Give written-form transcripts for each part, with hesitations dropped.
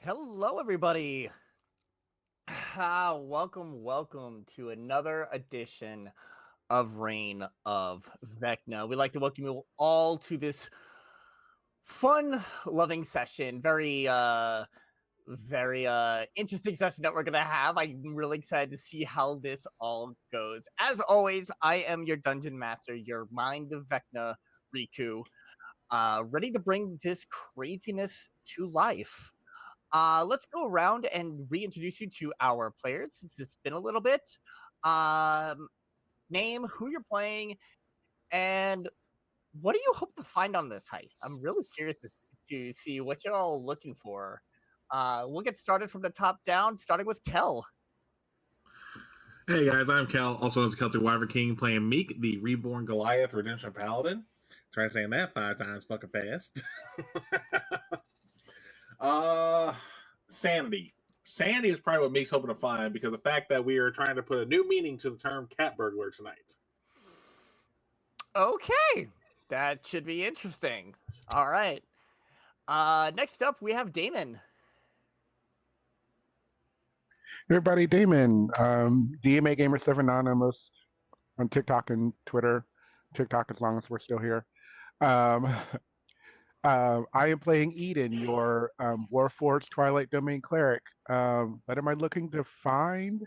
Hello, everybody. Welcome to another edition of Reign of Vecna. We'd like to welcome you all to this fun, loving session. Very interesting session that we're going to have. I'm really excited to see how this all goes. As always, I am your dungeon master, your mind of Vecna, Riku, ready to bring this craziness to life. Let's go around and reintroduce you to our players since it's been a little bit. Name, who you're playing, and what do you hope to find on this heist? I'm really curious to see what you're all looking for. We'll get started from the top down, starting with Kel. Hey guys, I'm Kel, also known as Celtic Wyvern King, playing Meek, the Reborn Goliath Redemption Paladin. Try saying that 5 times fucking fast. Sanity. Sanity is probably what Meek's hoping to find because the fact that we are trying to put a new meaning to the term cat burglar tonight. Okay, that should be interesting. All right. Next up, we have Damon. Everybody, Damon, DMA Gamer 7 Anonymous on TikTok and Twitter. TikTok as long as we're still here. I am playing Eden, your Warforged Twilight Domain cleric. What am I looking to find?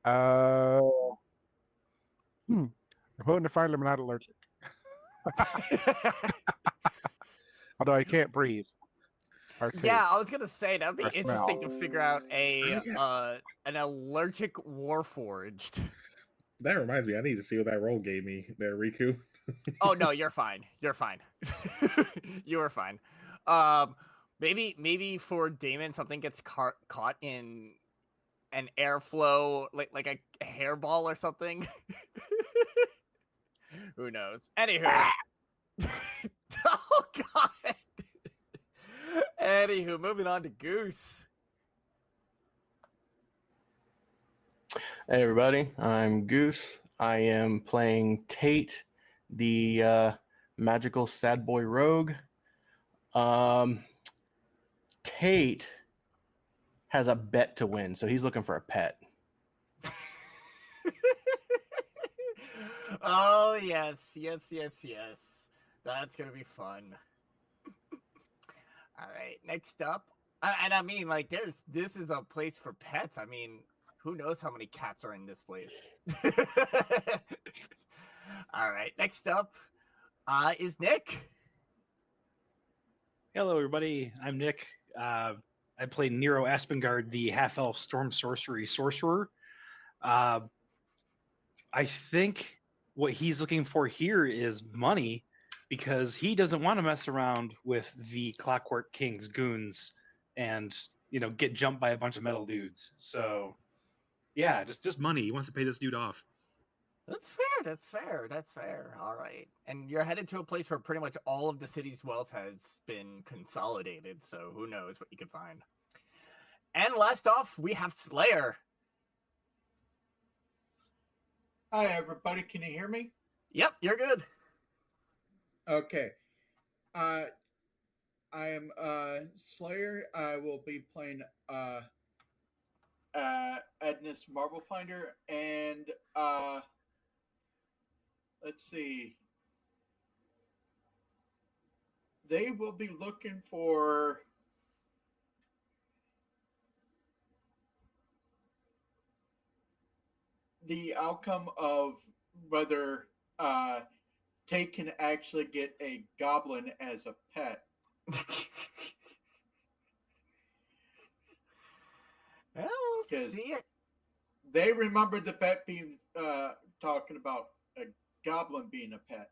I'm hoping to find I'm not allergic. Although I can't breathe. Yeah, I was gonna say that'd be interesting to figure out an allergic warforged. That reminds me, I need to see what that roll gave me there, Riku. Oh no, you're fine. You're fine. You are fine. Maybe for Damon something gets caught in an airflow, like a hairball or something. Who knows? Anywho. Oh god. Anywho, moving on to Goose. Hey everybody, I'm Goose. I am playing Tate, the magical sad boy rogue. Tate has a bet to win, so he's looking for a pet. Oh yes. That's gonna be fun. All right, next up, and I mean, like, this is a place for pets. I mean, who knows how many cats are in this place? All right, next up is Nick. Hello, everybody. I'm Nick. I play Nero Aspengard, the half-elf storm sorcery sorcerer. I think what he's looking for here is money, because he doesn't want to mess around with the Clockwork King's goons and get jumped by a bunch of metal dudes. So yeah, just money. He wants to pay this dude off. That's fair. All right. And you're headed to a place where pretty much all of the city's wealth has been consolidated, so who knows what you can find. And last off, we have Slayer. Hi, everybody. Can you hear me? Yep, you're good. Okay. I am Slayer. I will be playing Ednus Marble Finder, and let's see. They will be looking for the outcome of whether Tate can actually get a goblin as a pet. Well, we'll see it. They remember the pet being talking about a goblin being a pet.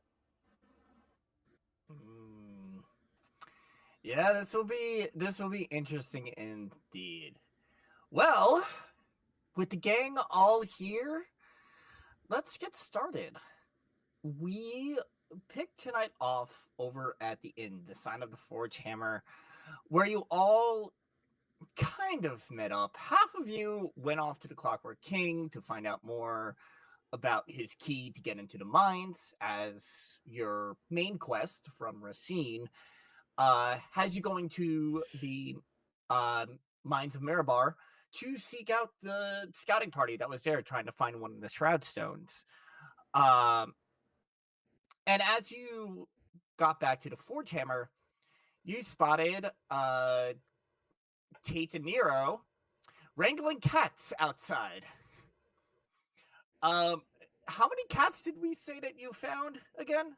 Yeah, this will be interesting indeed. Well, with the gang all here, let's get started. We picked tonight off over at the inn, the Sign of the Forge Hammer, where you all kind of met up. Half of you went off to the Clockwork King to find out more about his key to get into the mines, as your main quest from Racine has you going to the mines of Mirabar to seek out the scouting party that was there trying to find one of the shroud stones. And as you got back to the Forge Hammer, you spotted Tate and Nero wrangling cats outside. How many cats did we say that you found again?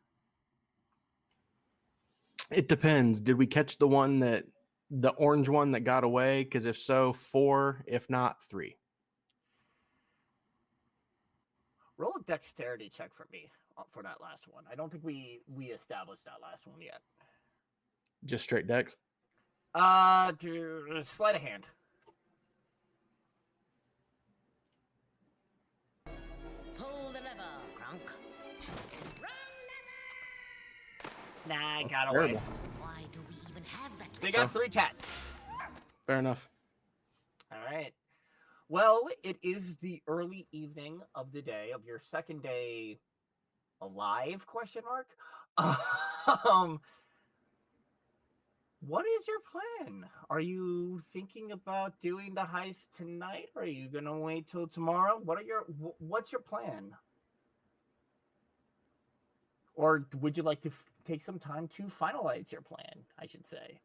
It depends. Did we catch the orange one that got away? Because if so, 4, if not 3. Roll a dexterity check for me for that last one. I don't think we established that last one yet. Just straight dex. Sleight of hand. Pull the lever, Crunk. Nah, I got terrible. away. Why do we even have that? So you got 3 cats. Fair enough. All right. Well, it is the early evening of the day of your second day alive, question mark. What is your plan? Are you thinking about doing the heist tonight? Or are you going to wait till tomorrow? What's your plan? Or would you like to take some time to finalize your plan, I should say?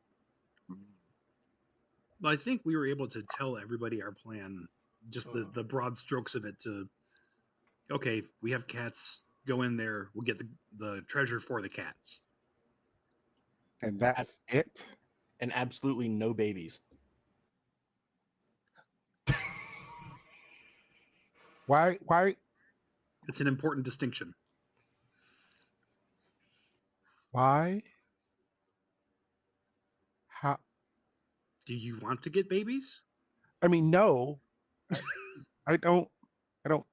Well, I think we were able to tell everybody our plan, just the broad strokes of it. Okay, we have cats. Go in there. We'll get the treasure for the cats. And that's it. And absolutely no babies. Why? It's an important distinction. Why? How? Do you want to get babies? I mean, no, I don't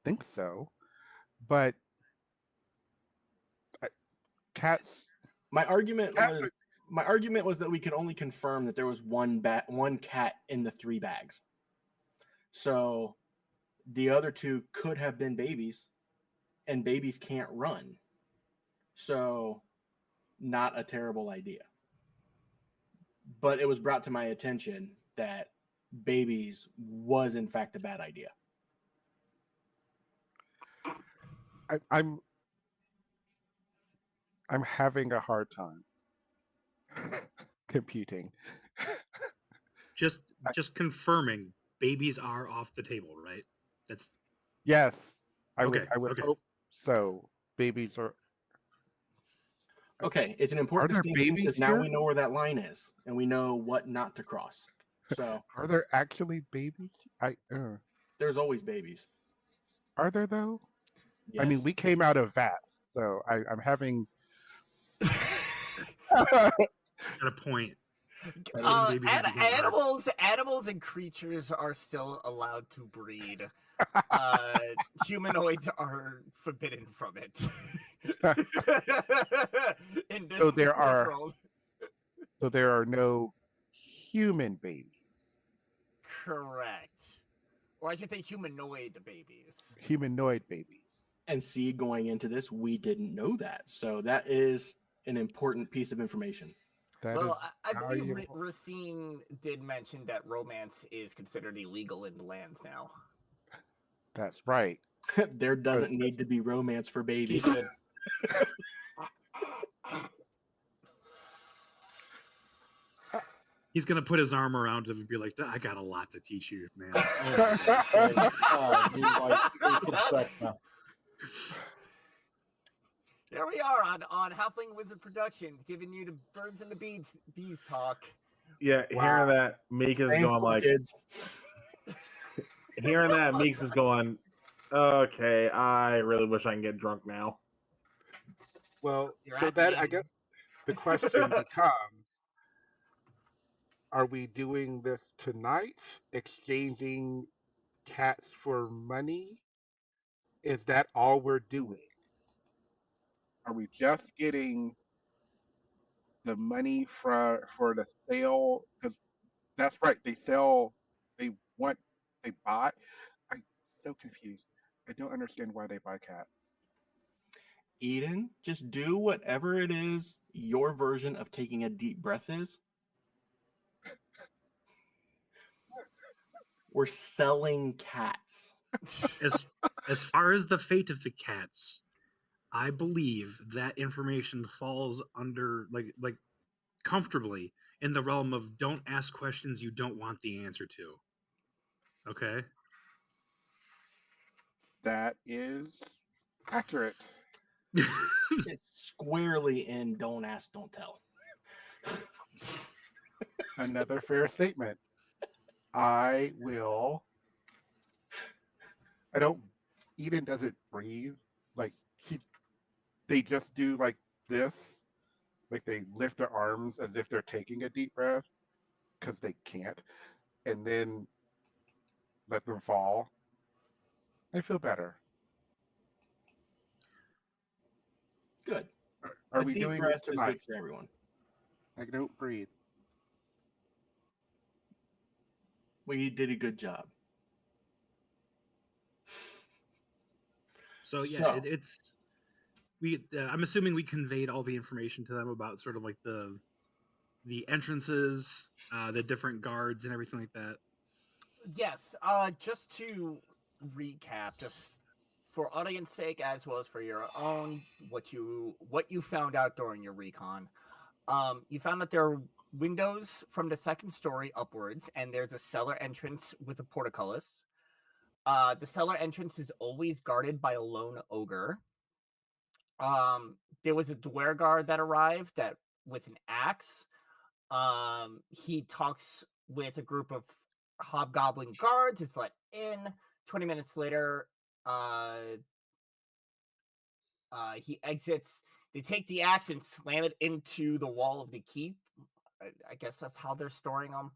think so. But cats. My argument was that we could only confirm that there was one cat in the 3 bags. So the other 2 could have been babies, and babies can't run. So not a terrible idea. But it was brought to my attention that babies was in fact a bad idea. I'm having a hard time computing. Just confirming babies are off the table, right? That's Yes, I Okay, would okay. hope so. Babies are. Okay, it's an important there distinction babies because now here? we know where that line is and we know what not to cross. So Are there actually babies? there's always babies. Are there though? Yes. I mean, we came out of vats, so I'm having. at a point. Babies have become hard. Animals and creatures are still allowed to breed. Humanoids are forbidden from it. In this So there are- world. So there are no human babies. Correct. Or I should say humanoid babies. Humanoid babies. And see, going into this, we didn't know that. So that is an important piece of information. That Well, is I believe valuable. Racine did mention that romance is considered illegal in the lands now. That's right. There doesn't need to be romance for babies. He's gonna put his arm around him and be like, "I got a lot to teach you, man." Here we are on Halfling Wizard Productions, giving you the birds and the bees talk. Yeah, hearing that, Meek is going like, kids. hearing that, Meeks is going, okay, I really wish I can get drunk now. Well, You're so at the that I end. guess the question becomes: are we doing this tonight? Exchanging cats for money? Is that all we're doing? Are we just getting the money for the sale? Because that's right, they sell. They buy. I'm so confused. I don't understand why they buy cats. Eden, just do whatever it is your version of taking a deep breath is. We're selling cats. As far as the fate of the cats, I believe that information falls under like comfortably in the realm of don't ask questions you don't want the answer to. Okay? That is accurate. It's squarely in don't ask, don't tell. Another fair statement. I will. I don't. Eden doesn't breathe. Like they just do like this. Like they lift their arms as if they're taking a deep breath because they can't, and then let them fall. I feel better. Good. Are A we deep doing breath this is tonight? good for everyone. I don't breathe. We did a good job. So yeah, So- it's we. I'm assuming we conveyed all the information to them about sort of like the entrances, the different guards, and everything like that. Yes, just to recap, just for audience sake as well as for your own, what you found out during your recon. You found that there are windows from the second story upwards, and there's a cellar entrance with a portcullis. The cellar entrance is always guarded by a lone ogre. There was a dware guard that arrived that with an axe. He talks with a group of hobgoblin guards, is let in. 20 minutes later, he exits. They take the axe and slam it into the wall of the keep. I guess that's how they're storing them.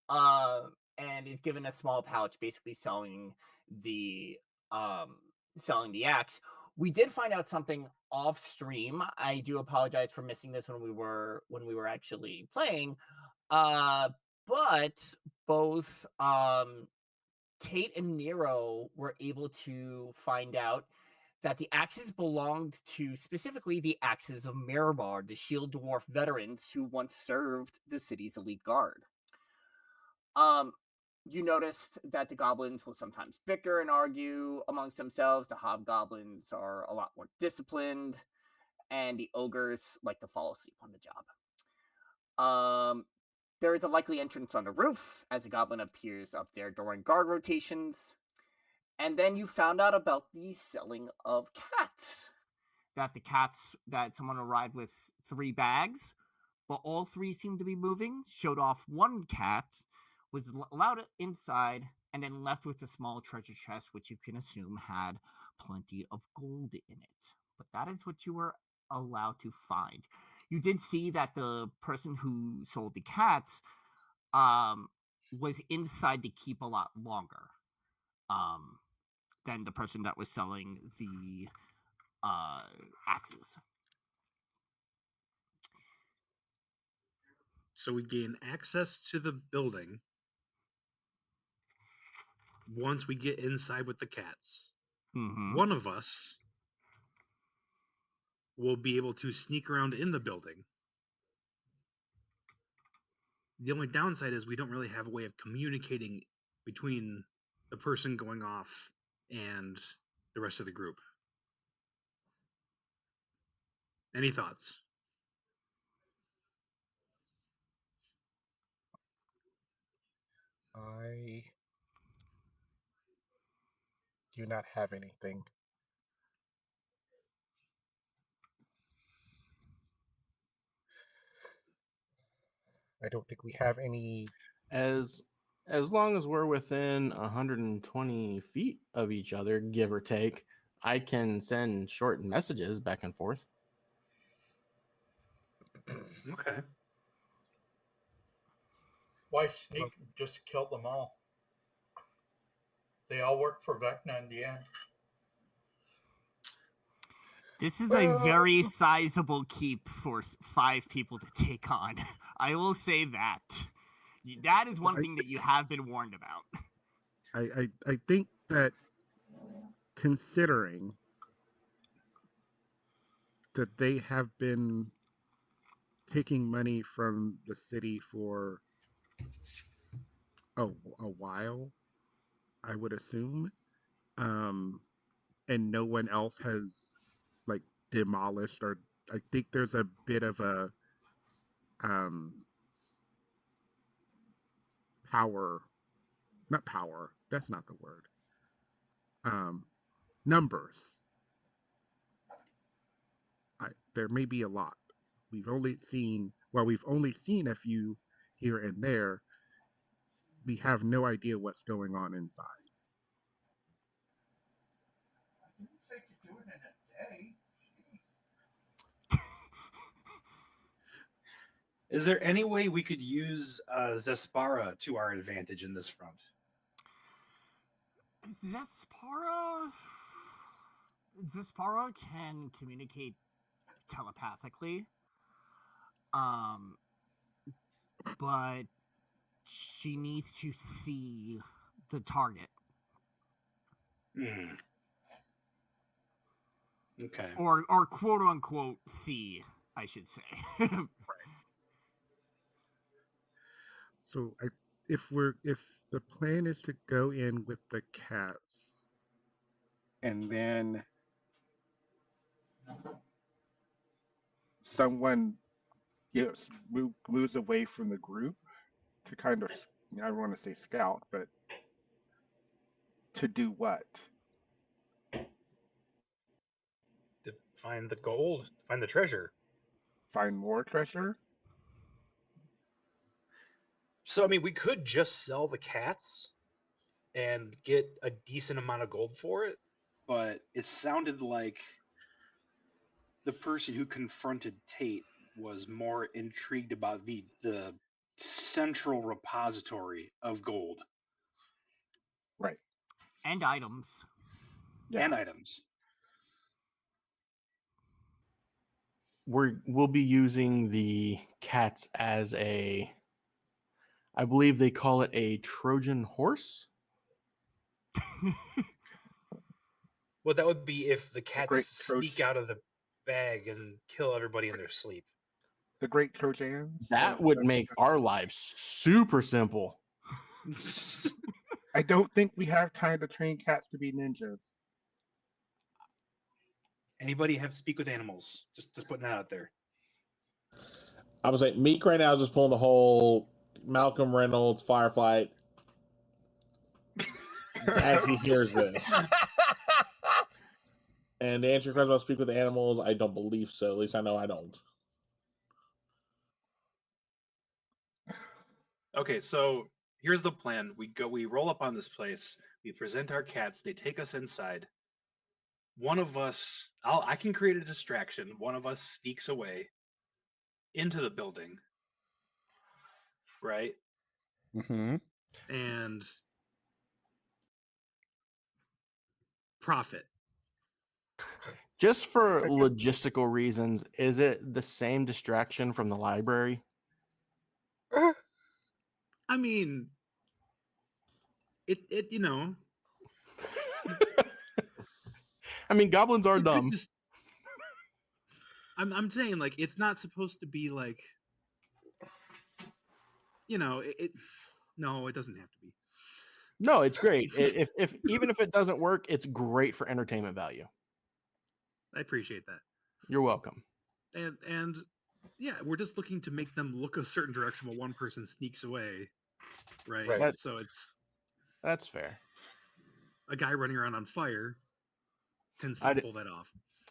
And is given a small pouch, basically selling the axe. We did find out something off stream. I do apologize for missing this when we were actually playing. But both Tate and Nero were able to find out that the axes belonged to specifically the axes of Miramar, the shield dwarf veterans who once served the city's elite guard. You noticed that the goblins will sometimes bicker and argue amongst themselves. The hobgoblins are a lot more disciplined, and the ogres like to fall asleep on the job. There is a likely entrance on the roof as a goblin appears up there during guard rotations. And then you found out about the selling of cats. That someone arrived with 3 bags, but all 3 seemed to be moving, showed off one cat, was allowed inside, and then left with a small treasure chest, which you can assume had plenty of gold in it. But that is what you were allowed to find. You did see that the person who sold the cats was inside the keep a lot longer than the person that was selling the axes. So we gain access to the building once we get inside with the cats. Mm-hmm. One of us will be able to sneak around in the building. The only downside is we don't really have a way of communicating between the person going off and the rest of the group. Any thoughts? I do not have anything. I don't think we have any. As long as we're within 120 feet of each other, give or take, I can send short messages back and forth. Okay. Why sneak? Just kill them all. They all work for Vecna in the end. This is a very sizable keep for 5 people to take on. I will say that. That is one thing that you have been warned about. I think that considering that they have been taking money from the city for a while, I would assume. And no one else has like demolished, or I think there's a bit of a power, not power, that's not the word. Numbers. There may be a lot. We've only seen a few here and there. We have no idea what's going on inside. I didn't say to do it in a day. Is there any way we could use Zespara to our advantage in this front? Zespara can communicate telepathically. But she needs to see the target. Okay. Or quote unquote see, I should say. So if the plan is to go in with the cats and then someone moves away from the group to kind of, I don't want to say scout, but to do what? To find the gold, find the treasure. Find more treasure? So, I mean, we could just sell the cats and get a decent amount of gold for it, but it sounded like the person who confronted Tate was more intrigued about the central repository of gold. Right. And items. Yeah. And items. We'll be using the cats as I believe they call it a Trojan horse. Well, that would be if the great cats sneak out of the bag and kill everybody in their sleep. The Great Trojans? That would make our lives super simple. I don't think we have time to train cats to be ninjas. Anybody have speak with animals? Just putting that out there. I was like, Meek right now is just pulling the whole Malcolm Reynolds Firefly as he hears this. And to answer your question about speak with animals, I don't believe so. At least I know I don't. Okay, so here's the plan. We roll up on this place. We present our cats. They take us inside. One of us, I can create a distraction. One of us sneaks away into the building, right? Mm-hmm. And profit. Just for logistical reasons, is it the same distraction from the library? I mean, it you know. I mean, goblins are dumb. I'm saying, like, it's not supposed to be like, you know, no, it doesn't have to be. No, it's great. If even if it doesn't work, it's great for entertainment value. I appreciate that. You're welcome. And yeah, we're just looking to make them look a certain direction while one person sneaks away, right? So That's fair. A guy running around on fire tends to pull that off.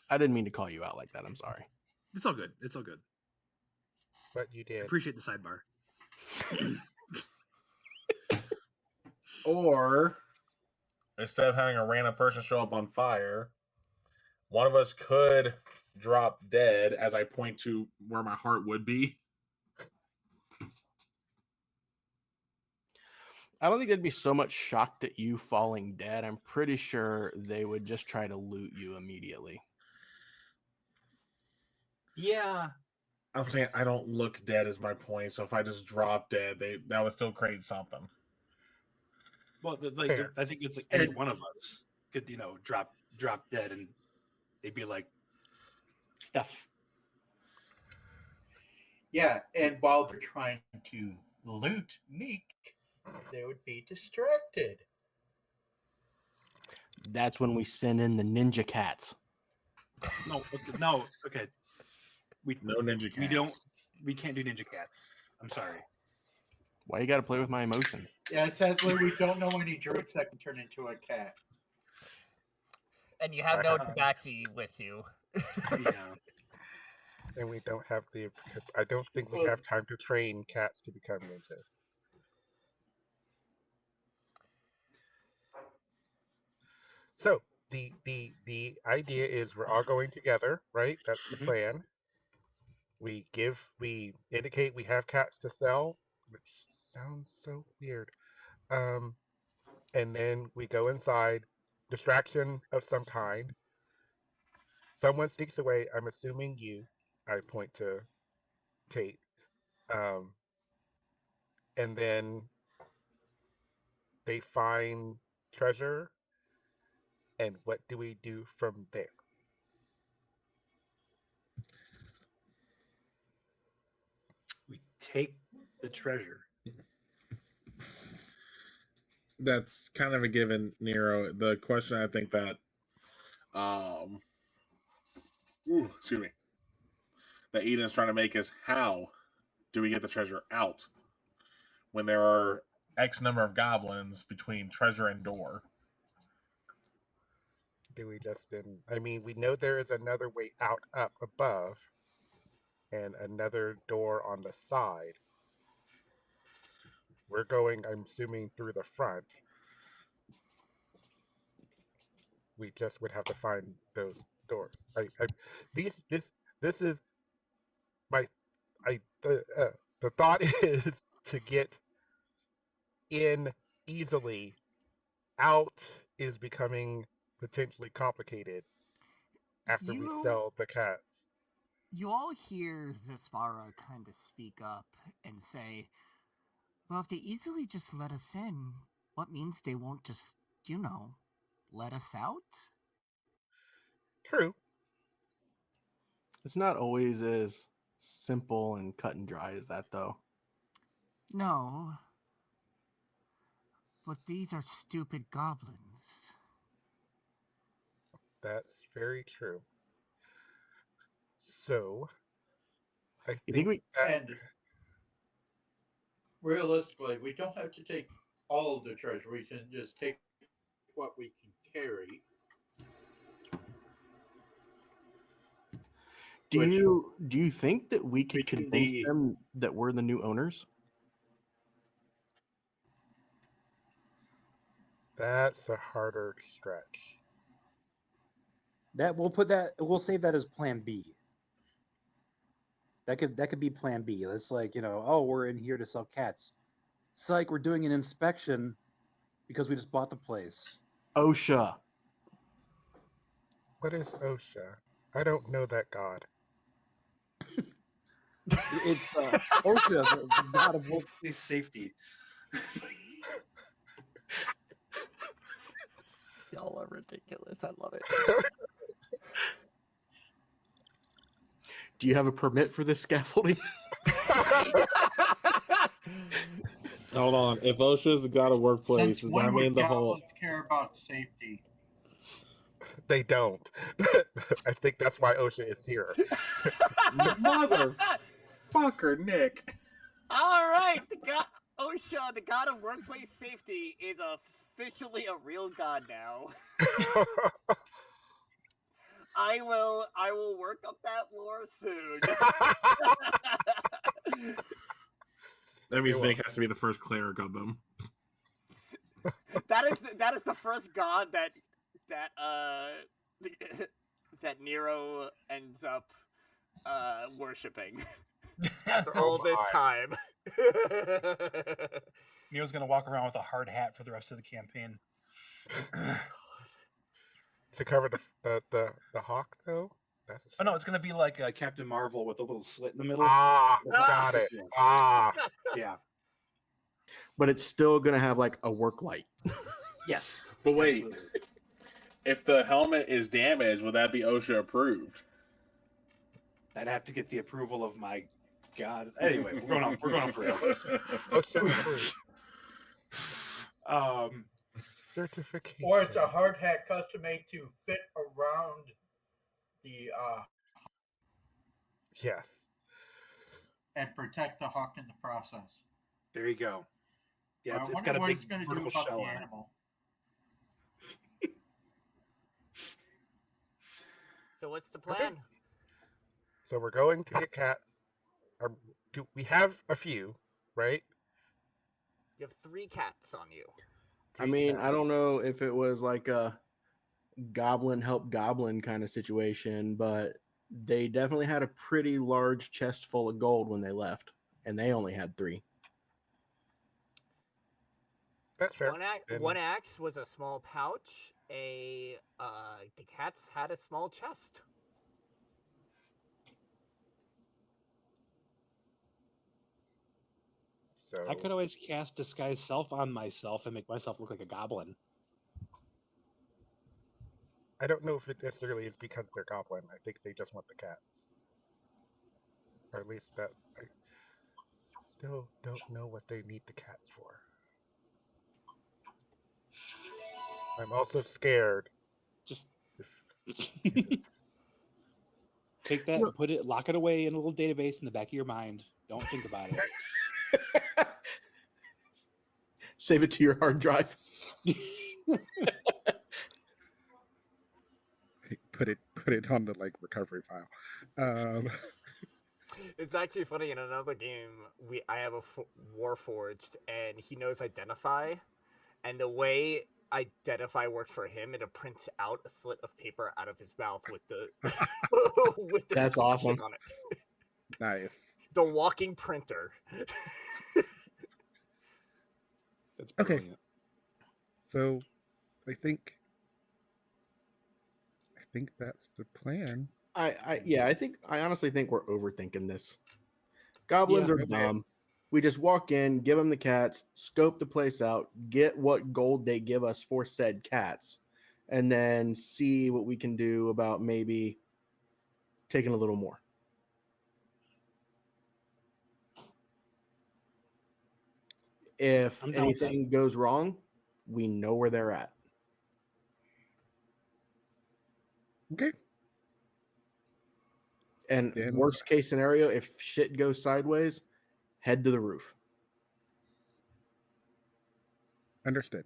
I didn't mean to call you out like that. I'm sorry. It's all good. It's all good. But you did. I appreciate the sidebar. Or instead of having a random person show up on fire, one of us could drop dead as I point to where my heart would be. I don't think they'd be so much shocked at you falling dead. I'm pretty sure they would just try to loot you immediately. Yeah. I'm saying I don't look dead is my point. So if I just drop dead, that would still create something. Well, I think it's like any one of us could, drop dead, and they'd be like, stuff. Yeah, and while they're trying to loot Meek, they would be distracted. That's when we send in the ninja cats. No, no, okay. No ninja cats. We can't do ninja cats. I'm sorry. Why you got to play with my emotion? Yeah, sadly, we don't know any druids that can turn into a cat. And you have no tabaxi with you. Yeah. And we don't have the. I don't think we have time to train cats to become ninjas. So the idea is we're all going together, right? That's the plan. We indicate we have cats to sell, which sounds so weird. And then we go inside, distraction of some kind. Someone sneaks away. I'm assuming you. I point to Tate. And then they find treasure. And what do we do from there? We take the treasure. That's kind of a given, Nero. The question I think that excuse me, that Eden's trying to make is how do we get the treasure out when there are X number of goblins between treasure and door? Do we just I mean, we know there is another way out up above and another door on the side. We're going, I'm assuming, through the front. We just would have to find those doors. This is my the thought is to get in easily. Out is becoming potentially complicated after we sell the cats. You all hear Zespara kind of speak up and say, well, if they easily just let us in, what means they won't just, let us out? True. It's not always as simple and cut and dry as that, though. No. But these are stupid goblins. That's very true. So, I You think we And realistically, we don't have to take all of the treasure. We can just take what we can carry. do you think that we could convince them that we're the new owners? That's a harder stretch. We'll save that as plan B. That could be plan B. It's like, oh, we're in here to sell cats. Psych, we're doing an inspection because we just bought the place. OSHA. What is OSHA? I don't know that god. It's OSHA, the god of workplace safety. Y'all are ridiculous. I love it. Do you have a permit for this scaffolding? Hold on. If OSHA is the god of workplace, does that mean the whole care about safety? They don't. I think that's why OSHA is here. motherfucker, Nick? All right, OSHA, the god of workplace safety, is officially a real god now. I will work up that lore soon. That means Nick has to be the first cleric of them. That is the first god that Nero ends up worshipping after all this time. Nero's gonna walk around with a hard hat for the rest of the campaign. To cover the hawk, though? Oh no, it's gonna be like Captain Marvel with a little slit in the middle. Got it. Yeah. But it's still gonna have like a work light. Yes. But wait, Absolutely. if the helmet is damaged, would that be OSHA approved? I'd have to get the approval of my god. Anyway, we're going on for real. certification. Or it's a hard hat custom made to fit around the Yes. and protect the hawk in the process. There you go. Yeah, I it's wonder got a what big it's going to do vertical about shell the on it. animal. So what's the plan? So we're going to get cats. We have a few, right? You have 3 cats on you. I mean, I don't know if it was like a goblin help goblin kind of situation, but they definitely had a pretty large chest full of gold when they left, and they only had 3. That's fair. One axe was a small pouch. The cats had a small chest. So I could always cast disguise self on myself and make myself look like a goblin. I don't know if it necessarily is because they're goblin. I think they just want the cats. Or at least that. I still don't know what they need the cats for. I'm also scared. Just take that and lock it away in a little database in the back of your mind. Don't think about it. Save it to your hard drive. Put it on the recovery file. It's actually funny. In another game, I have a Warforged, and he knows Identify, and the way Identify works for him, it'll print out a slit of paper out of his mouth with the with the That's awesome. on it. Nice. The walking printer. That's Okay. brilliant. So, I think that's the plan. I honestly think we're overthinking this. Goblins Yeah, are okay. dumb. We just walk in, give them the cats, scope the place out, get what gold they give us for said cats, and then see what we can do about maybe taking a little more. If I'm down with that. anything goes wrong, we know where they're at. Okay. And Then- worst case scenario, if shit goes sideways, head to the roof. Understood.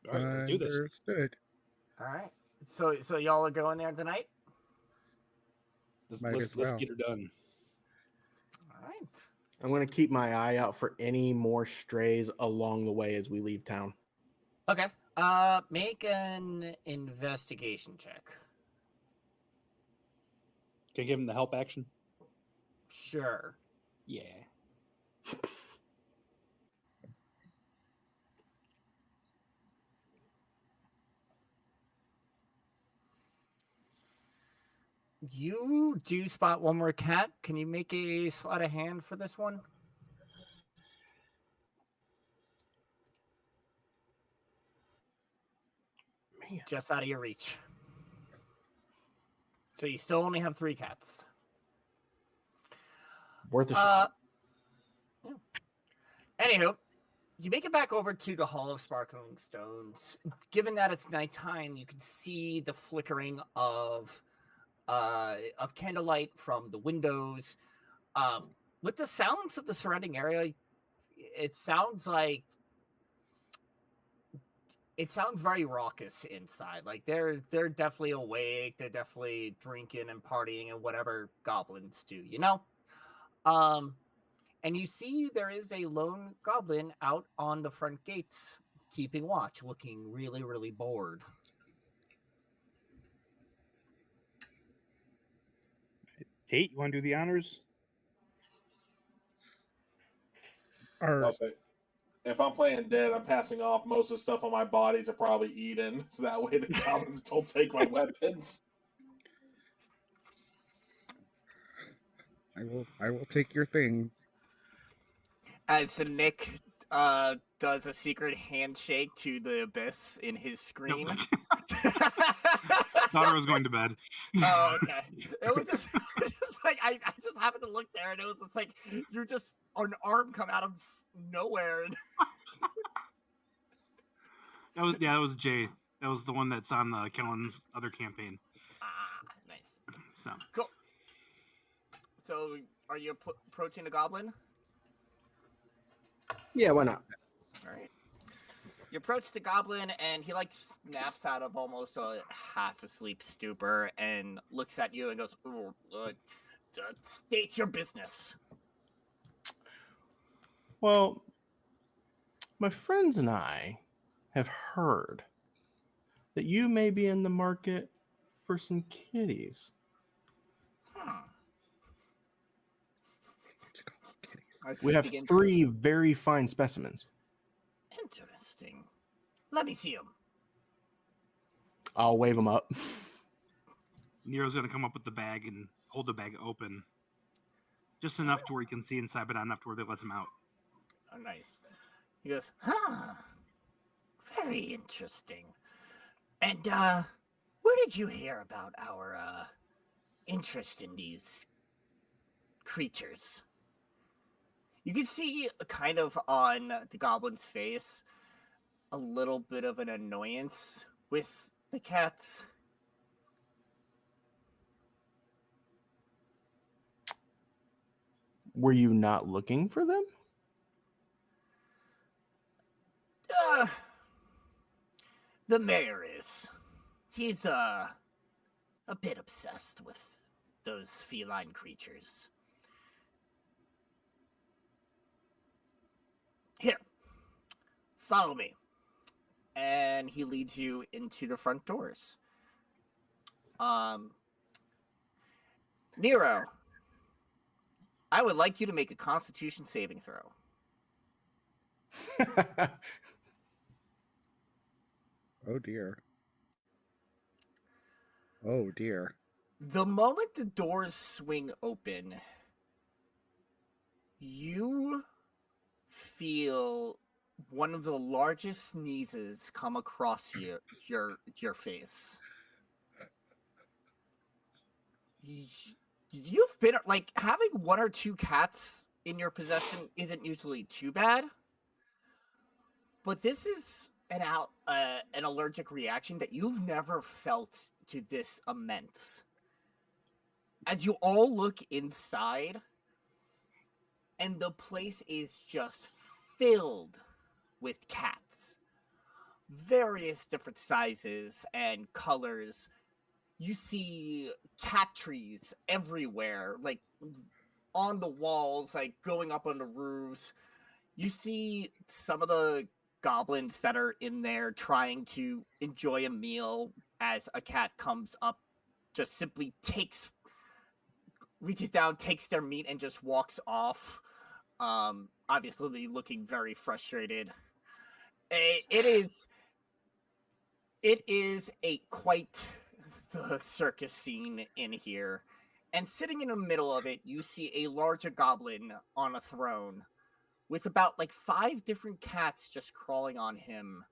All right, let's do this. Understood. All right. So y'all are going there tonight? Might as Let's well. get her done. All right. I'm going to keep my eye out for any more strays along the way as we leave town. Okay. Make an investigation check. Can I give him the help action? Sure. Yeah. You do spot one more cat. Can you make a sleight of hand for this one? Man. Just out of your reach. So you still only have 3 cats. Worth a shot. Yeah. Anywho, you make it back over to the Hall of Sparkling Stones. Given that it's nighttime, you can see the flickering of candlelight from the windows. With the sounds of the surrounding area, it sounds very raucous inside. Like they're definitely awake. They're definitely drinking and partying and whatever goblins do, you know? And you see there is a lone goblin out on the front gates keeping watch, looking really, really bored. Tate, you want to do the honors? I'll say, if I'm playing dead, I'm passing off most of the stuff on my body to probably Eden, so that way the goblins don't take my weapons. I will take your things. As Nick does a secret handshake to the abyss in his screen. Thought I was going to bed. Oh, okay. It was just like I just happened to look there, and it was just like you're just an arm come out of nowhere. That was Jay. That was the one that's on Kellen's other campaign. Nice. So Cool. So, are you approaching the goblin? Yeah, why not? All right. You approach the goblin, and he like snaps out of almost a half asleep stupor and looks at you and goes, "State your business." Well, my friends and I have heard that you may be in the market for some kitties. We have 3 very fine specimens. Interesting. Let me see them. I'll wave them up. Nero's gonna come up with the bag and hold the bag open, just enough to where he can see inside, but not enough to where they lets him out. Oh, nice. He goes, very interesting. And, where did you hear about our, interest in these creatures? You can see kind of on the goblin's face a little bit of an annoyance with the cats. Were you not looking for them? The mayor is. He's, a bit obsessed with those feline creatures. Here, follow me. And he leads you into the front doors. Nero, I would like you to make a Constitution saving throw. Oh dear. Oh dear. The moment the doors swing open, you feel one of the largest sneezes come across your face. You've been like having 1 or 2 cats in your possession isn't usually too bad, but this is an allergic reaction that you've never felt to this immense. As you all look inside, and the place is just filled with cats. Various different sizes and colors. You see cat trees everywhere, like on the walls, like going up on the roofs. You see some of the goblins that are in there trying to enjoy a meal as a cat comes up, just simply reaches down, takes their meat, and just walks off. Obviously looking very frustrated. It is a quite the circus scene in here. And sitting in the middle of it, you see a larger goblin on a throne with about like 5 different cats just crawling on him.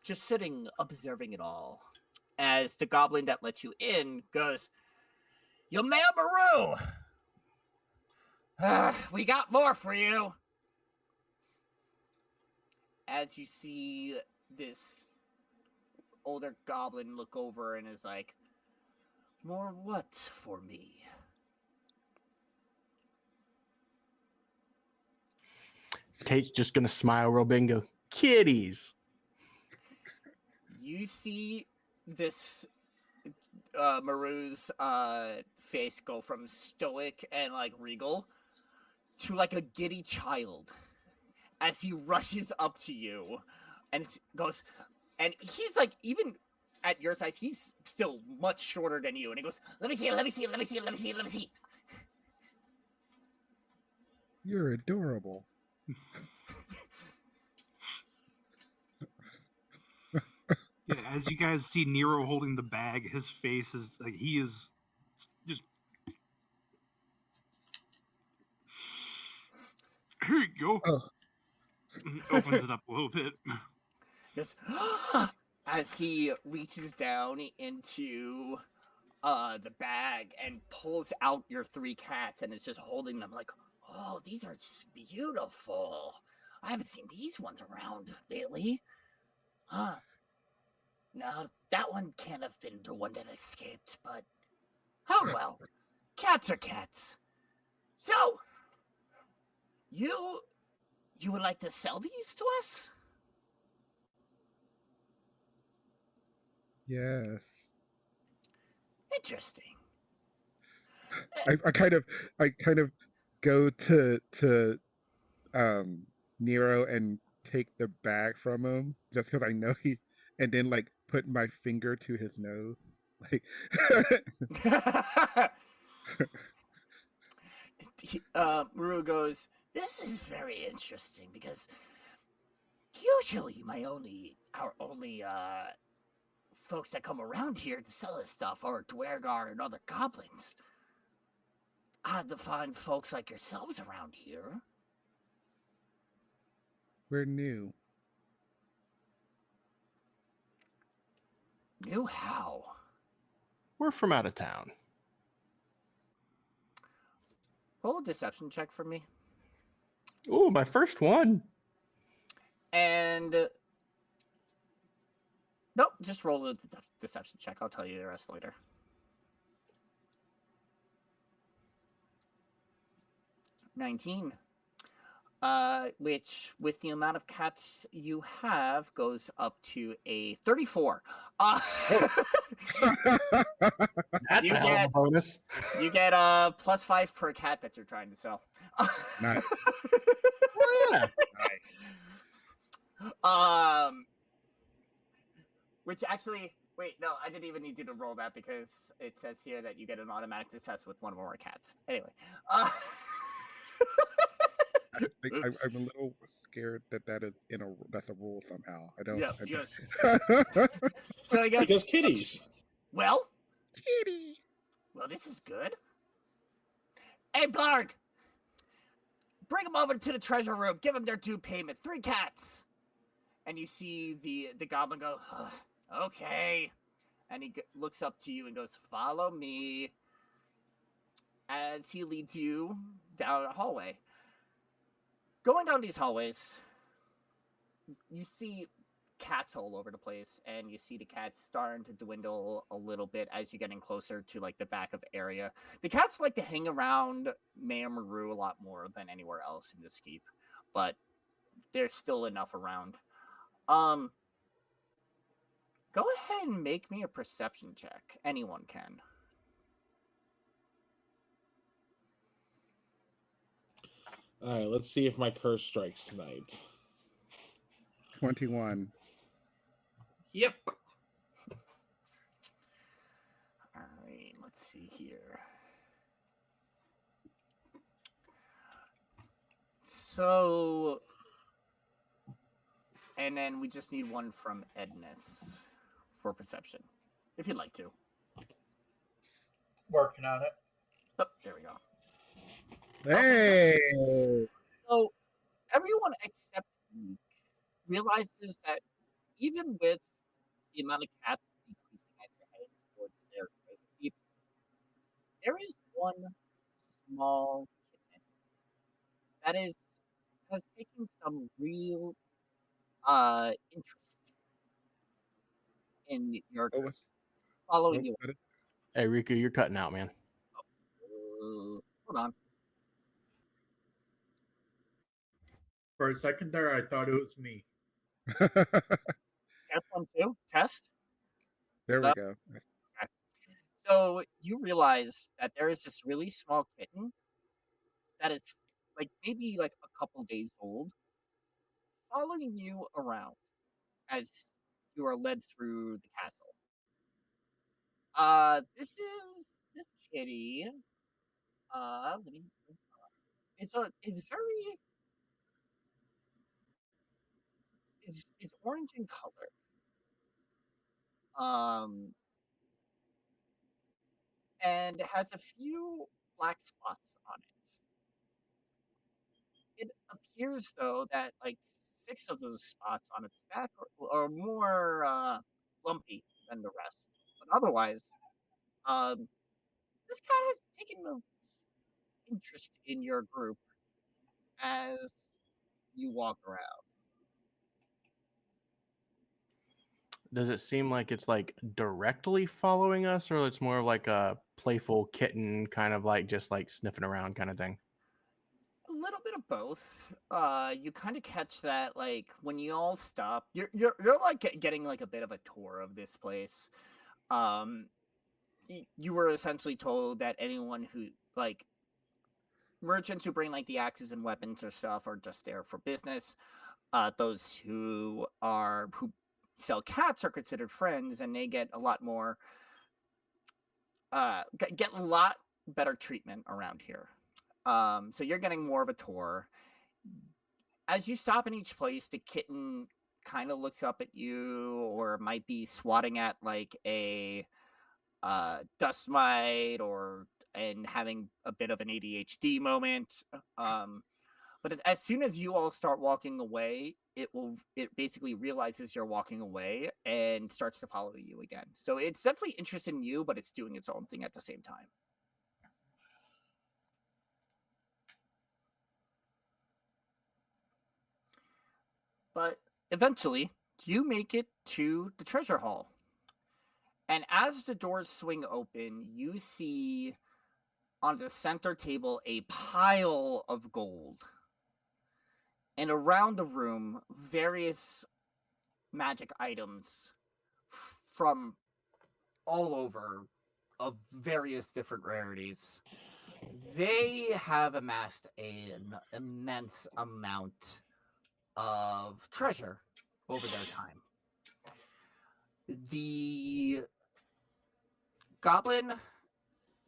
Just sitting, observing it all. As the goblin that let you in goes, "Yo, Mayor Maru! We got more for you." As you see this older goblin look over and is like, "More what for me?" Tate's just gonna smile real big and go, "Kitties." You see this Maru's face go from stoic and like regal to like a giddy child as he rushes up to you and goes, and he's like, even at your size, he's still much shorter than you, and he goes, let me see it, let me see it, let me see it, let me see it, let me see." You're adorable. Yeah, as you guys see Nero holding the bag, his face is like he is just. Here you go. Oh. Opens it up a little bit. Yes. As he reaches down into the bag and pulls out your 3 cats and is just holding them like, Oh, these are just beautiful. I haven't seen these ones around lately. Huh. No, that one can't have been the one that escaped, but oh well. Cats are cats. So, you would like to sell these to us? Yes. Interesting. I kind of go to Nero and take the bag from him just because I know he's, and then like put my finger to his nose, like. Maru goes, this is very interesting because usually our only folks that come around here to sell this stuff are Dwergar and other goblins. Odd to find folks like yourselves around here. We're new. New how? We're from out of town. Roll a deception check for me. Ooh, my first one. And nope, just roll a deception check. I'll tell you the rest later. $19. Which, with the amount of cats you have, goes up to a 34. That's You a hell of a get- bonus. You get +5 per cat that you're trying to sell. Nice. Yeah. Which actually, wait, no, I didn't even need you to roll that because it says here that you get an automatic success with one or more cats. Anyway, Oops. I'm a little scared that is that's a rule somehow. I don't. Yeah, I yes. don't. So I guess Because kitties. well, Kitty. well, this is good. Hey, Blarg, bring them over to the treasure room. Give them their due payment. 3 cats. And you see the goblin go, okay. And he looks up to you and goes, follow me. As he leads you down a hallway. Going down these hallways, you see cats all over the place, and you see the cats starting to dwindle a little bit as you're getting closer to like the back of area. The cats like to hang around Mayor Maru a lot more than anywhere else in this keep, but there's still enough around. Go ahead and make me a perception check. Anyone can. All right, let's see if my curse strikes tonight. 21. Yep. All right, let's see here. So, and then we just need one from Edness for perception, if you'd like to. Working on it. Oh, there we go. Hey. So, everyone except Meek realizes that even with the amount of cats decreasing as you're heading towards their keep, there is one small kitten that has taken some real interest in your Oh, what's- following oh, you. what is- Hey, Riku, you're cutting out, man. Hold on. For a second there, I thought it was me. Test 1, 2. Test. There we go. So you realize that there is this really small kitten that is like maybe like a couple days old, following you around as you are led through the castle. This is this kitty. Let me. It's very. It's orange in color. And it has a few black spots on it. It appears though that like 6 of those spots on its back are more lumpy than the rest. But otherwise, this cat has taken an interest in your group as you walk around. Does it seem like it's like directly following us, or it's more like a playful kitten, kind of like just like sniffing around kind of thing? A little bit of both. You kind of catch that, like when you all stop, you're like getting like a bit of a tour of this place. You were essentially told that anyone who like merchants who bring like the axes and weapons or stuff are just there for business. Those who sell cats are considered friends, and they get a lot more get a lot better treatment around here. So you're getting more of a tour. As you stop in each place, the kitten kind of looks up at you, or might be swatting at like a dust mite, and having a bit of an ADHD moment. But as soon as you all start walking away, it basically realizes you're walking away and starts to follow you again. So it's definitely interested in you, but it's doing its own thing at the same time. But eventually, you make it to the treasure hall. And as the doors swing open, you see on the center table a pile of gold. And around the room, various magic items from all over, of various different rarities. They have amassed an immense amount of treasure over their time. The goblin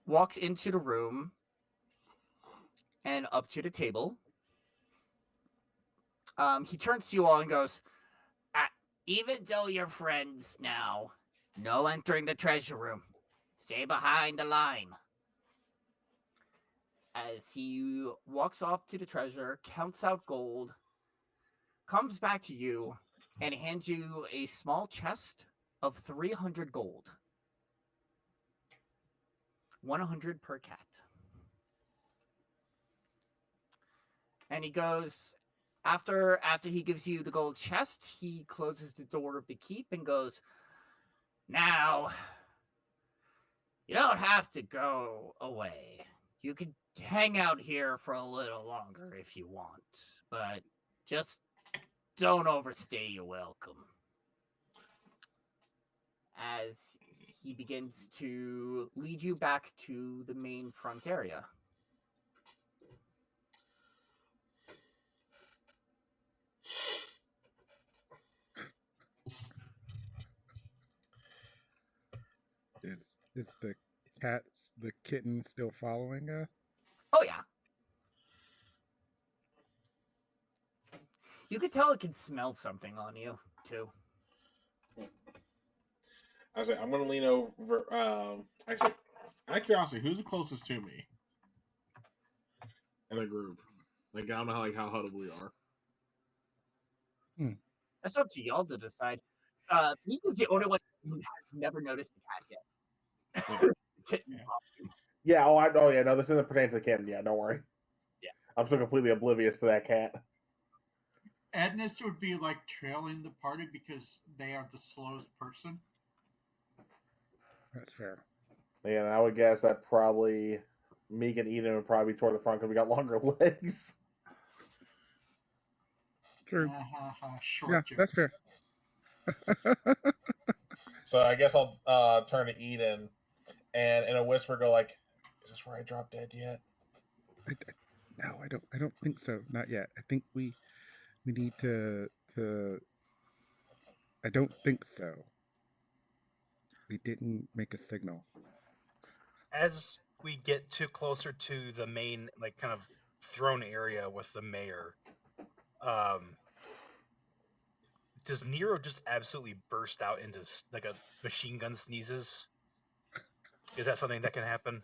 walks into the room and up to the table. He turns to you all and goes, even though you're friends now, no entering the treasure room. Stay behind the line. As he walks off to the treasure, counts out gold, comes back to you, and hands you a small chest of 300 gold. 100 per cat. And he goes, after he gives you the gold chest, he closes the door of the keep and goes, now, you don't have to go away. You could hang out here for a little longer if you want, but just don't overstay your welcome. As he begins to lead you back to the main front area. Is the kitten still following us? Oh, yeah. You could tell it can smell something on you, too. I say I'm gonna lean over. Actually, out of curiosity, who's the closest to me in the group? Like I don't know how huddled we are. That's up to y'all to decide. Meek is the only one who has never noticed the cat yet. Yeah. Oh, yeah. No, this isn't pertaining to the kitten. Yeah, don't worry. Yeah. I'm still completely oblivious to that cat. Agnes would be like trailing the party because they are the slowest person. That's fair. Yeah, and I would guess that probably Meek and Eden would probably be toward the front because we got longer legs. True. Short Yeah, that's fair. So I guess I'll turn to Eden and in a whisper go like, "Is this where I dropped dead yet?" No, I don't think so. Not yet. I think we need to. I don't think so. We didn't make a signal. As we get closer to the main, like, kind of throne area with the mayor, does Nero just absolutely burst out into like a machine gun sneezes? Is that something that can happen?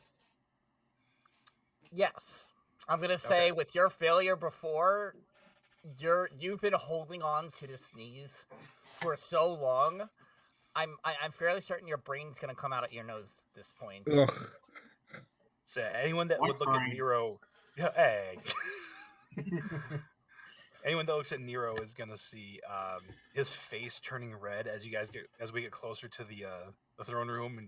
Yes. I'm gonna say with your failure before, you've been holding on to the sneeze for so long. I'm fairly certain your brain's gonna come out at your nose at this point. So anyone that would look at Nero, hey, Anyone that looks at Nero is gonna see his face turning red as we get closer to the throne room,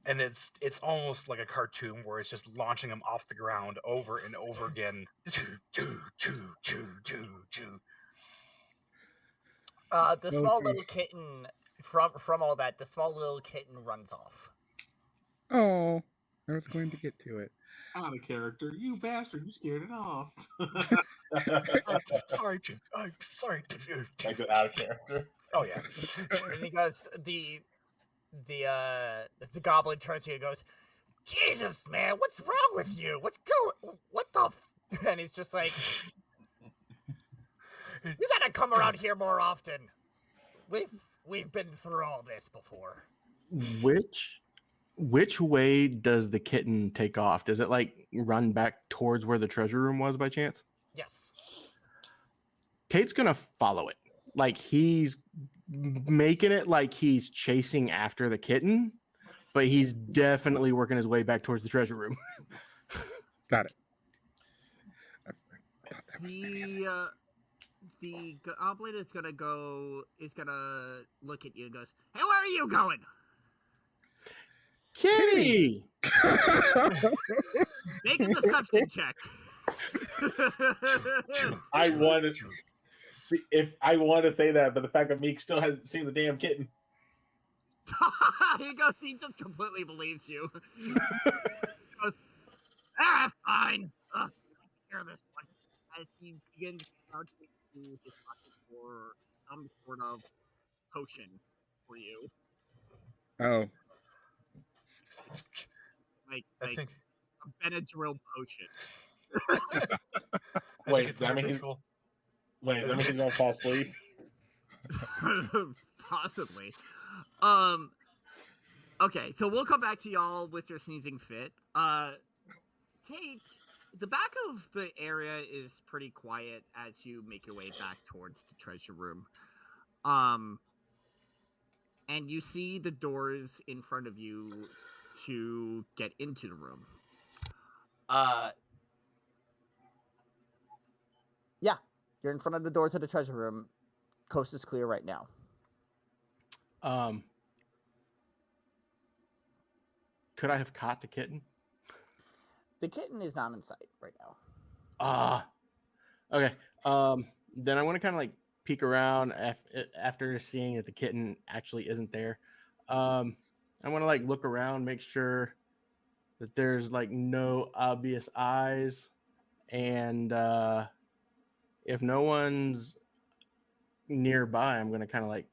and it's almost like a cartoon where it's just launching him off the ground over and over again. The small little kitten from all that, the small little kitten runs off. Oh, I was going to get to it. Out of character, you bastard! You scared it off. I'm sorry. Like that out of character. Oh yeah. And he goes, the goblin turns to you and goes, Jesus, man, what's wrong with you? What the and he's just like, you gotta come around here more often. We've been through all this before. Which way does the kitten take off? Does it like run back towards where the treasure room was by chance? Yes. Tate's gonna follow it. Like he's making it like he's chasing after the kitten, but he's definitely working his way back towards the treasure room. Got it. The goblin is gonna look at you and goes, hey, where are you going? Kitty! Make a deception check. I wanted to say that, but the fact that Meek still hasn't seen the damn kitten. He just completely believes you. He goes, fine. Take care of this one. As he begins crouching to his pocket for some sort of potion for you. Oh, Like I think. a Benadryl potion. Wait, does that mean he's gonna fall asleep? Possibly. Okay, so we'll come back to y'all with your sneezing fit. Tate, the back of the area is pretty quiet as you make your way back towards the treasure room. And you see the doors in front of you to get into the room. Yeah, you're in front of the doors of the treasure room. Coast is clear right now. Could I have caught the kitten? The kitten is not in sight right now. Okay. Then I want to kind of like peek around after seeing that the kitten actually isn't there. I want to like look around, make sure that there's like no obvious eyes, and if no one's nearby, I'm gonna kind of like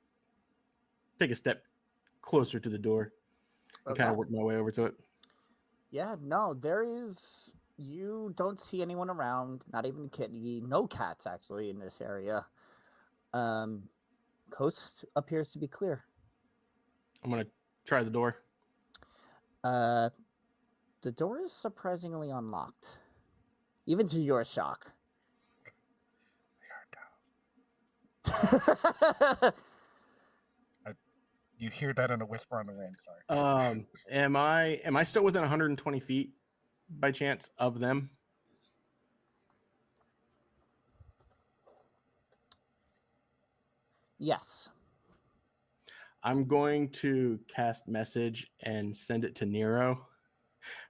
take a step closer to the door and kind of work my way over to it. Yeah, no, you don't see anyone around, not even a kitty, no cats actually in this area. Coast appears to be clear. I'm gonna try the door. The door is surprisingly unlocked, even to your shock. you hear that in a whisper on the wind. Sorry. Am I still within 120 feet by chance of them? Yes. I'm going to cast message and send it to Nero.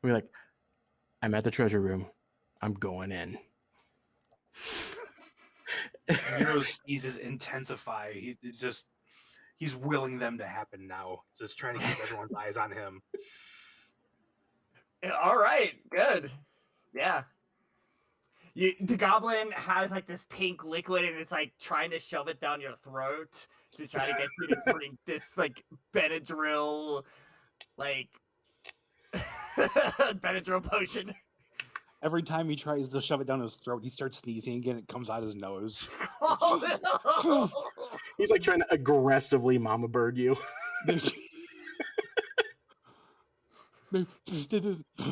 We're like, I'm at the treasure room. I'm going in. Nero's sneezes intensify. He's willing them to happen now. Just trying to keep everyone's eyes on him. All right, good. Yeah. The goblin has like this pink liquid and it's like trying to shove it down your throat to try to get you to drink this like Benadryl, like Benadryl potion. Every time he tries to shove it down his throat, he starts sneezing again. It comes out his nose. Oh, no. He's like trying to aggressively mama bird you.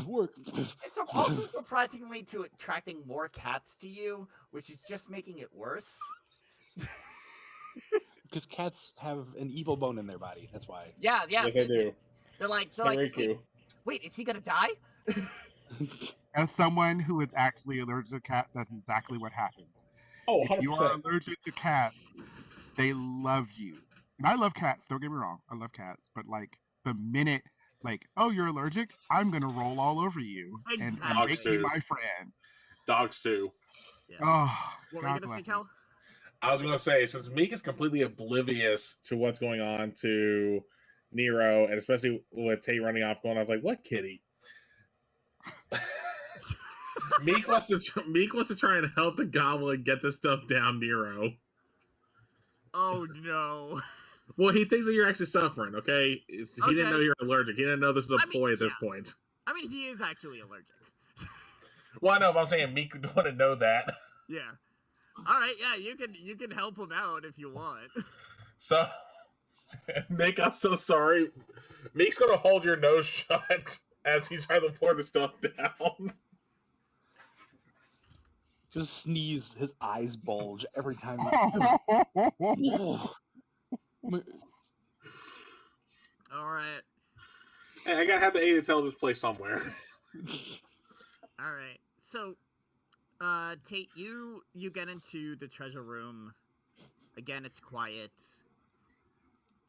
Work. It's also surprisingly to attracting more cats to you, which is just making it worse. Because cats have an evil bone in their body. That's why. Yeah. Yes, I do. They're like, Henriku. wait, is he gonna die? As someone who is actually allergic to cats, that's exactly what happens. Oh, If you are 100%. allergic to cats, they love you. And I love cats, don't get me wrong. I love cats. But like the minute oh, you're allergic, I'm gonna roll all over you and Exactly. make you my friend. Dogs too. Yeah. Oh, What were you gonna say, Cal? I was gonna say, since Meek is completely oblivious to what's going on to Nero, and especially with Tate running off, going off like, "What kitty?" Meek wants to try and help the goblin get this stuff down, Nero. Oh no. Well, he thinks that you're actually suffering. Okay, he didn't know you're allergic. He didn't know this is a ploy at this point. I mean, he is actually allergic. Well, I know, but I'm saying Meek would want to know that. Yeah. All right. Yeah, you can help him out if you want. So, Nick, I'm so sorry. Meek's gonna hold your nose shut as he tries to pour the stuff down. Just sneeze, his eyes bulge every time. All right. Hey, I gotta have the aid intelligence play somewhere. All right. So, Tate, you get into the treasure room. Again, it's quiet.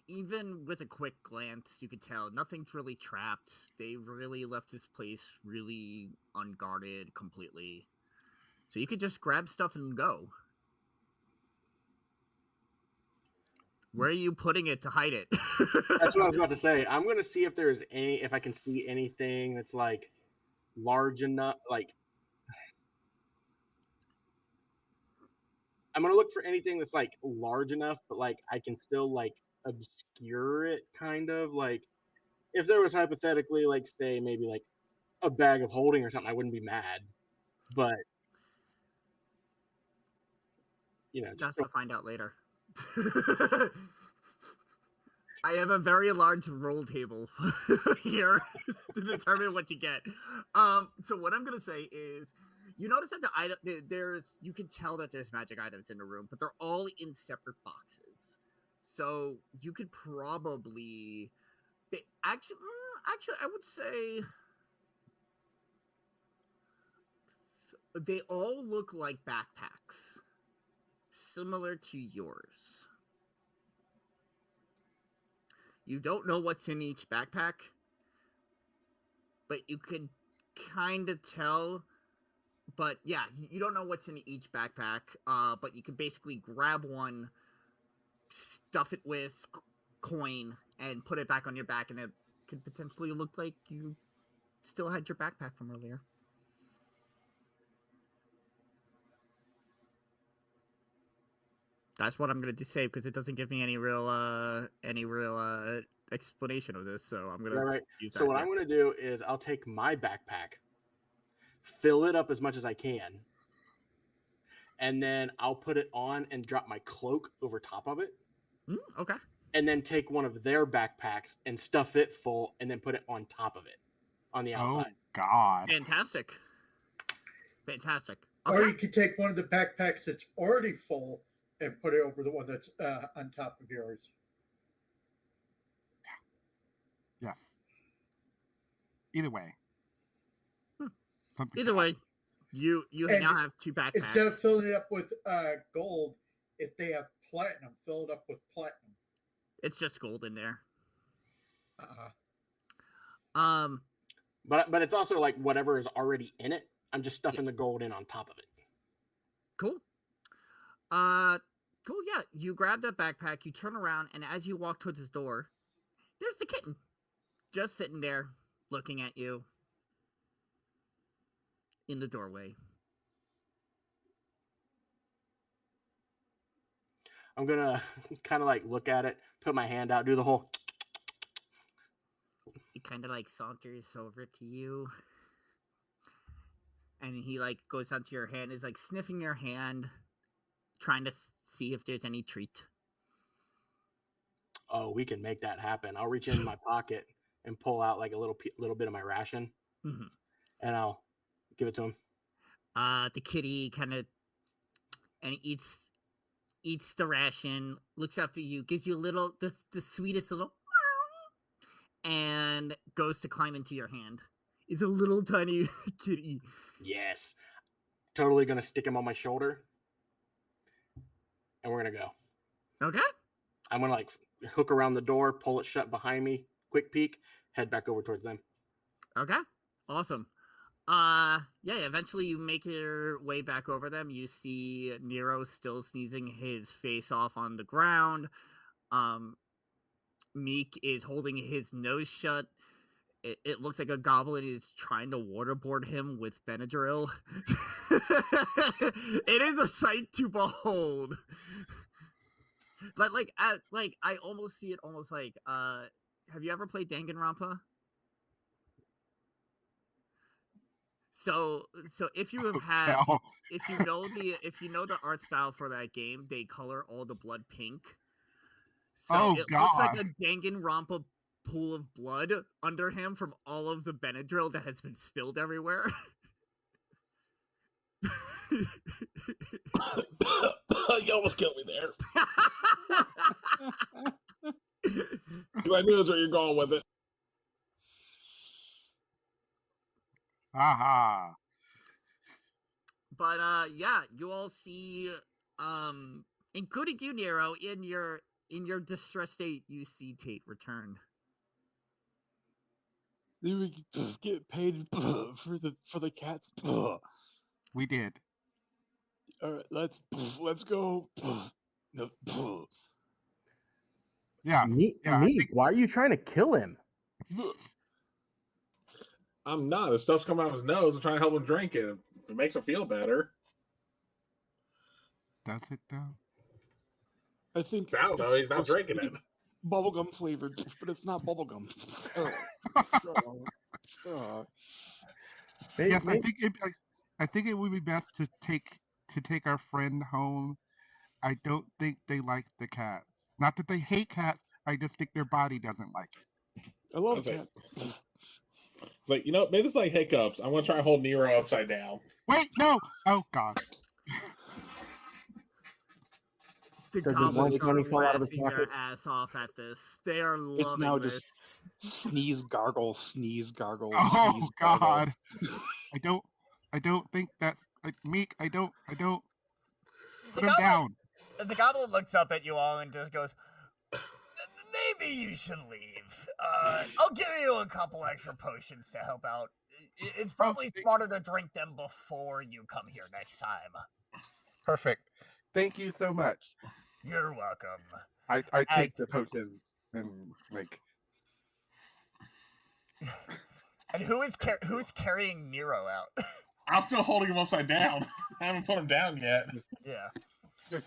Even with a quick glance, you could tell nothing's really trapped. They really left this place really unguarded completely. So you could just grab stuff and go. Where are you putting it to hide it? That's what I was about to say. I'm gonna see if I can see anything that's like large enough. Like, I'm gonna look for anything that's like large enough, but like I can still like obscure it, kind of like if there was hypothetically like say maybe like a bag of holding or something, I wouldn't be mad. But Just to find out later. I have a very large roll table here to determine what you get. So what I'm gonna say is, you notice that the item you can tell that there's magic items in the room, but they're all in separate boxes. So you could probably actually, I would say they all look like backpacks, similar to yours. You don't know what's in each backpack, but you can kind of tell. But yeah, you don't know what's in each backpack, but you can basically grab one, stuff it with coin, and put it back on your back, and it could potentially look like you still had your backpack from earlier. That's what I'm gonna say because it doesn't give me any real explanation of this. So I'm gonna use that. So what I'm gonna do is I'll take my backpack, fill it up as much as I can, and then I'll put it on and drop my cloak over top of it. Okay. And then take one of their backpacks and stuff it full, and then put it on top of it, on the outside. Oh God! Fantastic. Okay. Or you could take one of the backpacks that's already full and put it over the one that's on top of yours. Yes. Either way. Either way, you now have two backpacks. Instead of filling it up with gold, if they have platinum, fill it up with platinum. It's just gold in there. But it's also like whatever is already in it. I'm just stuffing the gold in on top of it. Cool. Cool. Yeah, you grab that backpack. You turn around, and as you walk towards the door, there's the kitten, just sitting there, looking at you in the doorway. I'm gonna kind of like look at it, put my hand out, do the whole. He kind of like saunters over to you, and he like goes down to your hand, is like sniffing your hand, trying to see if there's any treat. Oh, we can make that happen. I'll reach in my pocket and pull out like a little bit of my ration, and I'll give it to him. The kitty kind of and eats the ration, looks up to you, gives you a little the sweetest little, and goes to climb into your hand. It's a little tiny kitty. Yes. Totally gonna stick him on my shoulder. And we're gonna go. Okay. I'm gonna like hook around the door, pull it shut behind me, quick peek, head back over towards them. Okay. Awesome. Yeah, eventually you make your way back over them. You see Nero still sneezing his face off on the ground. Meek is holding his nose shut. It looks like a goblin is trying to waterboard him with Benadryl. It is a sight to behold. Like I almost see it almost like have you ever played Danganronpa? So if you have had Hell. if you know the art style for that game, they color all the blood pink. So Oh, it looks like God. a Danganronpa pool of blood under him from all of the Benadryl that has been spilled everywhere. You almost killed me there. I knew that's where you're going with it. Haha. But yeah, you all see including you, Nero, in your distressed state, you see Tate return. Then we can get paid for the cats. We did. All right, let's go. No. Yeah. Meek, Yeah, I think- why are you trying to kill him? I'm not. The stuff's coming out of his nose. I'm trying to help him drink it. If it makes him feel better. Does it though? I think I don't know. it's He's not supposed to drinking be it. bubblegum flavored, but it's not bubblegum. Yes, I think it would be best to take our friend home. I don't think they like the cats. Not that they hate cats. I just think their body doesn't like it. I love Okay. cats. It's like, maybe it's like hiccups. I'm going to try and hold Nero upside down. Wait, no! Oh, God. The Does his goblins lunch are money fall out of his laughing their pockets? ass off at this. They are loving It's now this. just sneeze, gargle, sneeze, gargle, Oh, sneeze, gargle. God. I don't think that's Meek. I don't. Put him down. The goblin looks up at you all and just goes, maybe you should leave. I'll give you a couple extra potions to help out. It's probably smarter to drink them before you come here next time. Perfect. Thank you so much. You're welcome. I take the potions and like. And who's carrying Nero out? I'm still holding him upside down. I haven't put him down yet. Yeah. Which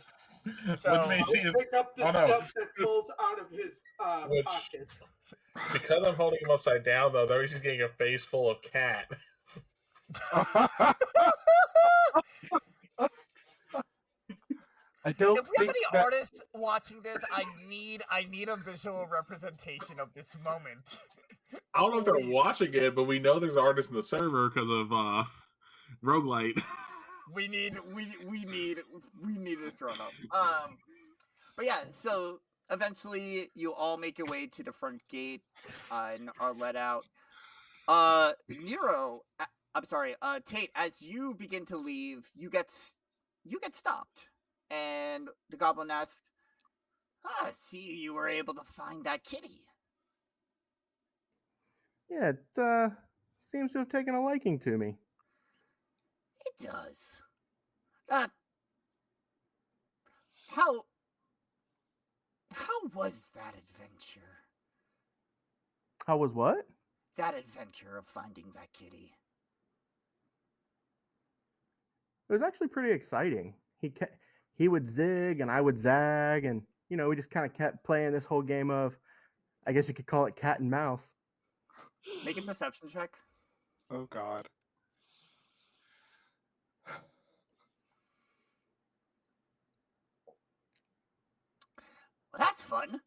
means he is, Pick up the stuff that pulls out of his pocket. Because I'm holding him upside down, though, that means he's getting a face full of cat. I don't. If we have any artists watching this, I need a visual representation of this moment. I don't know if they're watching it, but we know there's artists in the server because of Roguelite. We need this drawn up. But yeah, so eventually you all make your way to the front gates and are let out. Nero, I'm sorry, Tate, as you begin to leave, you get stopped. And the goblin asks, see you were able to find that kitty. Yeah, it seems to have taken a liking to me. It does. How was that adventure? How was what? That adventure of finding that kitty. It was actually pretty exciting. He would zig and I would zag, and we just kind of kept playing this whole game of, I guess you could call it cat and mouse. Make a deception check. Oh, God. Well, that's fun.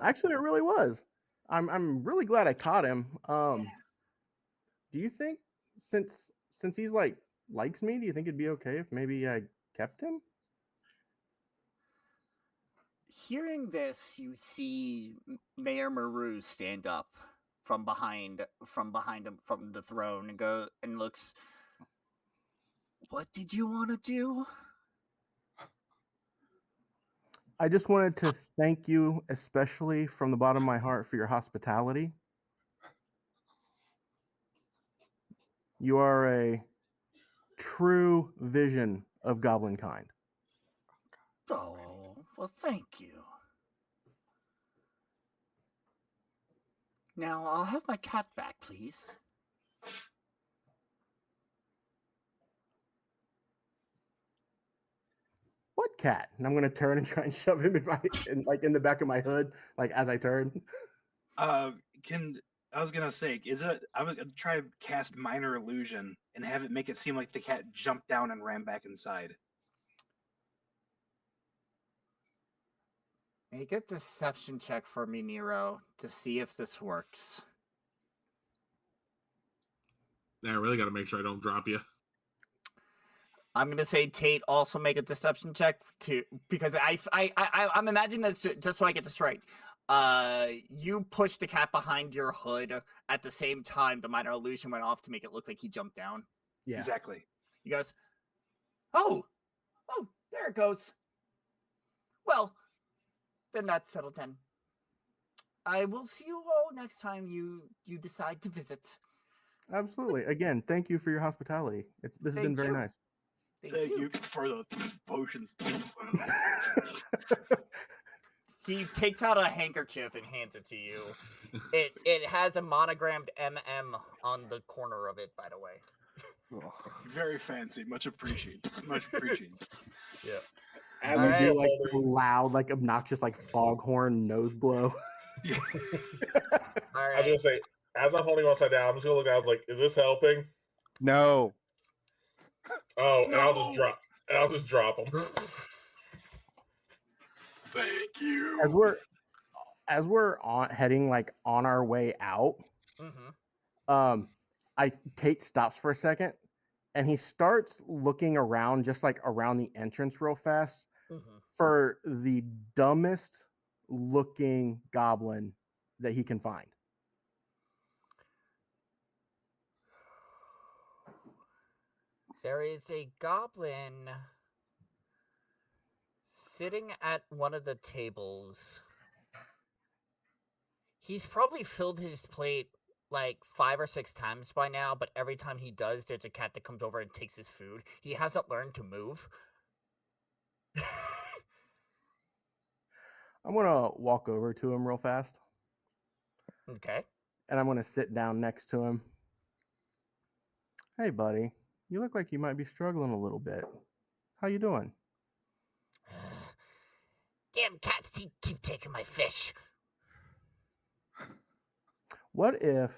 Actually, it really was. I'm really glad I caught him. Do you think since he's likes me, do you think it'd be okay if maybe I kept him? Hearing this, you see Mayor Maru stand up from behind him from the throne and looks. What did you want to do? I just wanted to thank you, especially from the bottom of my heart, for your hospitality. You are a true vision of goblin kind. Oh, well, thank you. Now, I'll have my cat back, please. What cat? And I'm gonna turn and try and shove him in the back of my hood, like as I turn. I was gonna say, I would try to cast minor illusion and have it make it seem like the cat jumped down and ran back inside. Make a deception check for me, Nero, to see if this works. I really got to make sure I don't drop you. I'm gonna say Tate also make a deception check too, because I'm imagining this just so I get this right. You pushed the cat behind your hood at the same time the minor illusion went off to make it look like he jumped down. Yeah, Exactly. He goes, oh, there it goes. Well, then that's settled then. I will see you all next time you decide to visit. absolutely. Again, thank you for your hospitality. This has been Thank very you. nice. Thank you for the potions. He takes out a handkerchief and hands it to you. It has a monogrammed MM on the corner of it, by the way. Very fancy. Much appreciated. Much appreciated. Yeah. As All I'm right. still Do like holding, loud, like obnoxious, like foghorn nose blow. All I was right. gonna say, as I'm holding him upside down, I'm just gonna look down. I was like, "Is this helping?" No. Oh, and I'll just drop him. Thank you. As we're heading like on our way out, Tate stops for a second and he starts looking around, just like around the entrance real fast, for the dumbest looking goblin that he can find. There is a goblin sitting at one of the tables. He's probably filled his plate like 5 or 6 times by now, but every time he does, there's a cat that comes over and takes his food. He hasn't learned to move. I'm gonna walk over to him real fast. Okay. And I'm gonna sit down next to him. Hey, buddy, you look like you might be struggling a little bit. How you doing? Damn cats keep taking my fish. What if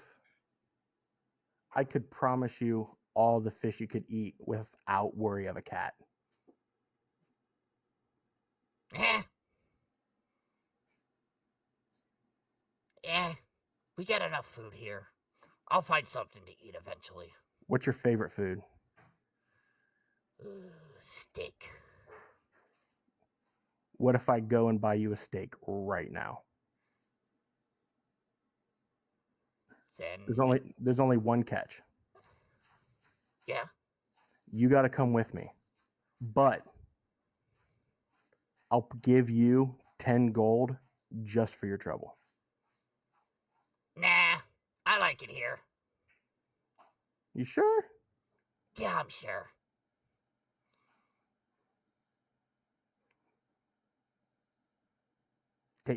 I could promise you all the fish you could eat without worry of a cat? Yeah, we got enough food here. I'll find something to eat eventually. What's your favorite food? Steak. What if I go and buy you a steak right now? Then There's only one catch. yeah. You got to come with me. But I'll give you 10 gold just for your trouble. Nah, I like it here. You sure? Yeah, I'm sure.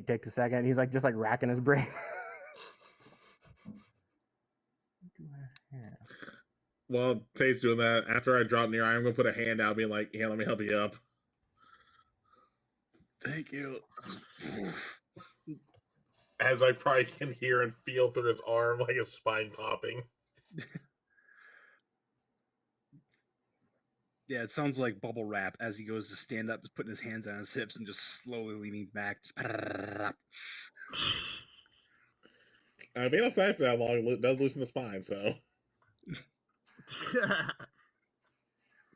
Takes a second. He's like just like racking his brain. While Tate's doing that, after I drop near, I'm gonna put a hand out, being like, "Yeah, let me help you up." Thank you. As I probably can hear and feel through his arm, like his spine popping. Yeah, it sounds like bubble wrap as he goes to stand up, just putting his hands on his hips and just slowly leaning back. I've been outside for that long. It does loosen the spine, so. I'm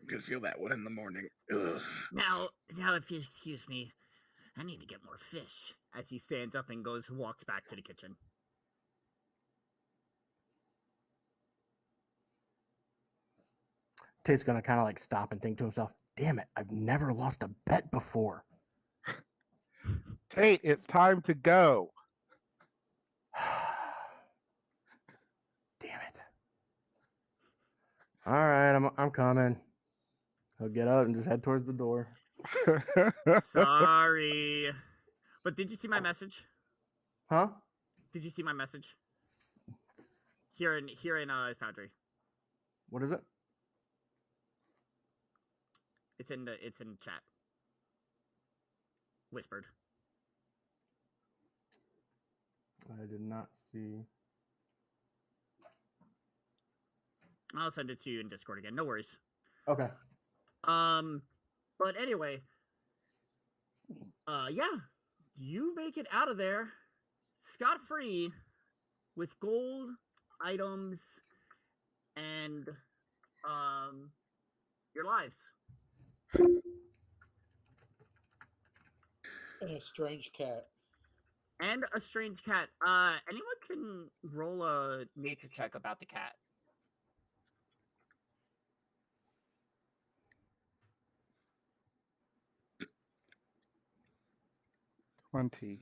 gonna feel that one in the morning. Ugh. Now, if you excuse me, I need to get more fish. As he stands up and walks back to the kitchen. Tate's gonna kind of like stop and think to himself, "Damn it! I've never lost a bet before." Tate, it's time to go. Damn it! All right, I'm coming. He'll get out and just head towards the door. Sorry. But did you see my message? Huh? Did you see my message? Here in Foundry. What is it? It's in chat. Whispered. I did not see. I'll send it to you in Discord again. No worries. Okay. But anyway, yeah, you make it out of there scot-free with gold items and your lives. And a strange cat. And a strange cat. Anyone can roll a nature check about the cat. 20.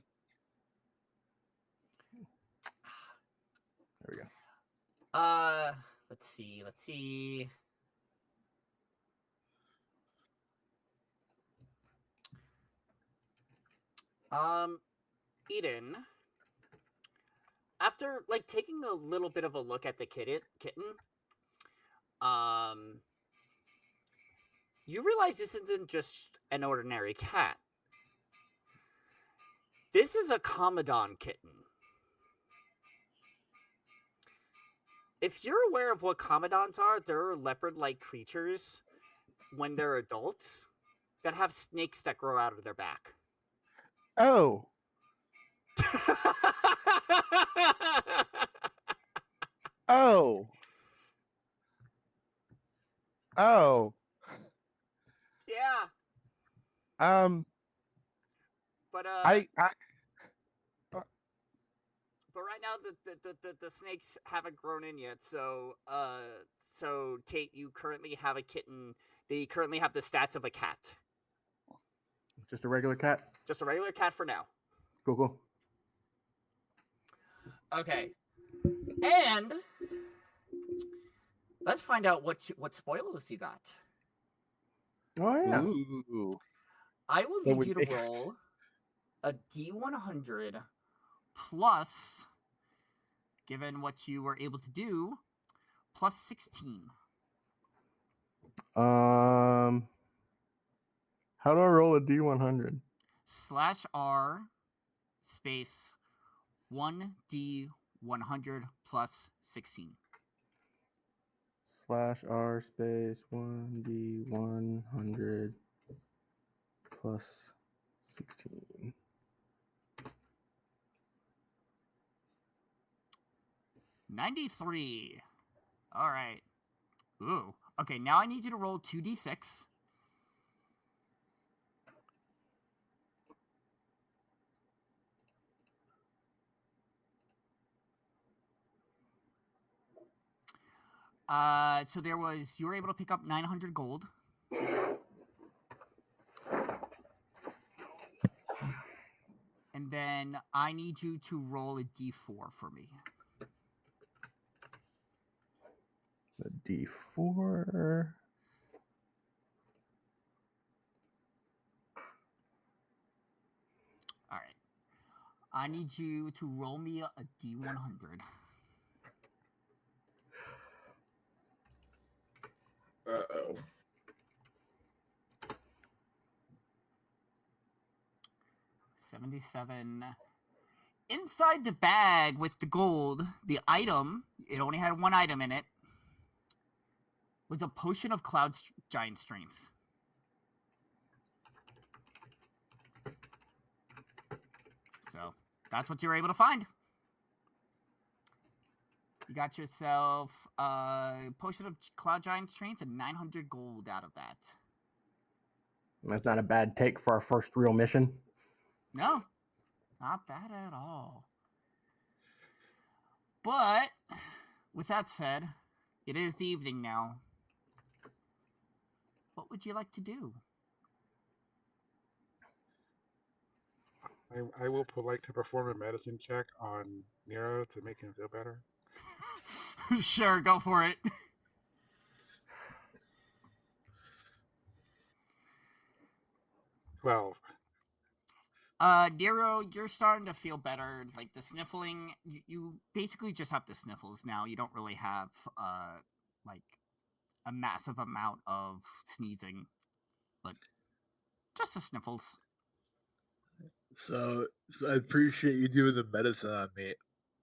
There we go. Let's see. Eden, after like taking a little bit of a look at the kitten, you realize this isn't just an ordinary cat. This is a Commodon kitten. If you're aware of what Commodons are, they're leopard-like creatures when they're adults that have snakes that grow out of their back. Oh. Oh. Oh. Yeah. But but right now the snakes haven't grown in yet. So so Tate, you currently have a kitten. They currently have the stats of a cat. Just a regular cat? Just a regular cat for now. Cool. Okay. And let's find out what spoilers you got. Oh yeah. Ooh. I will need you to roll a D100 plus, given what you were able to do, plus 16. How do I roll a D100? /R space 1D100 plus 16. /R space 1D100 plus 16. $93. All right. Ooh. Okay, now I need you to roll 2d6. So you were able to pick up 900 gold. And then I need you to roll a d4 for me. A D4. All right. I need you to roll me a D100. Uh-oh. 77. Inside the bag with the gold, the item, it only had one item in it, was a potion of cloud giant strength. So that's what you were able to find. You got yourself a potion of cloud giant strength and 900 gold out of that. That's not a bad take for our first real mission. No, not bad at all. But with that said, it is the evening now. What would you like to do? I will like to perform a medicine check on Nero to make him feel better. Sure, go for it. 12. Nero, you're starting to feel better. Like the sniffling, you basically just have the sniffles now. You don't really have like a massive amount of sneezing, but just the sniffles. So I appreciate you doing the medicine on me.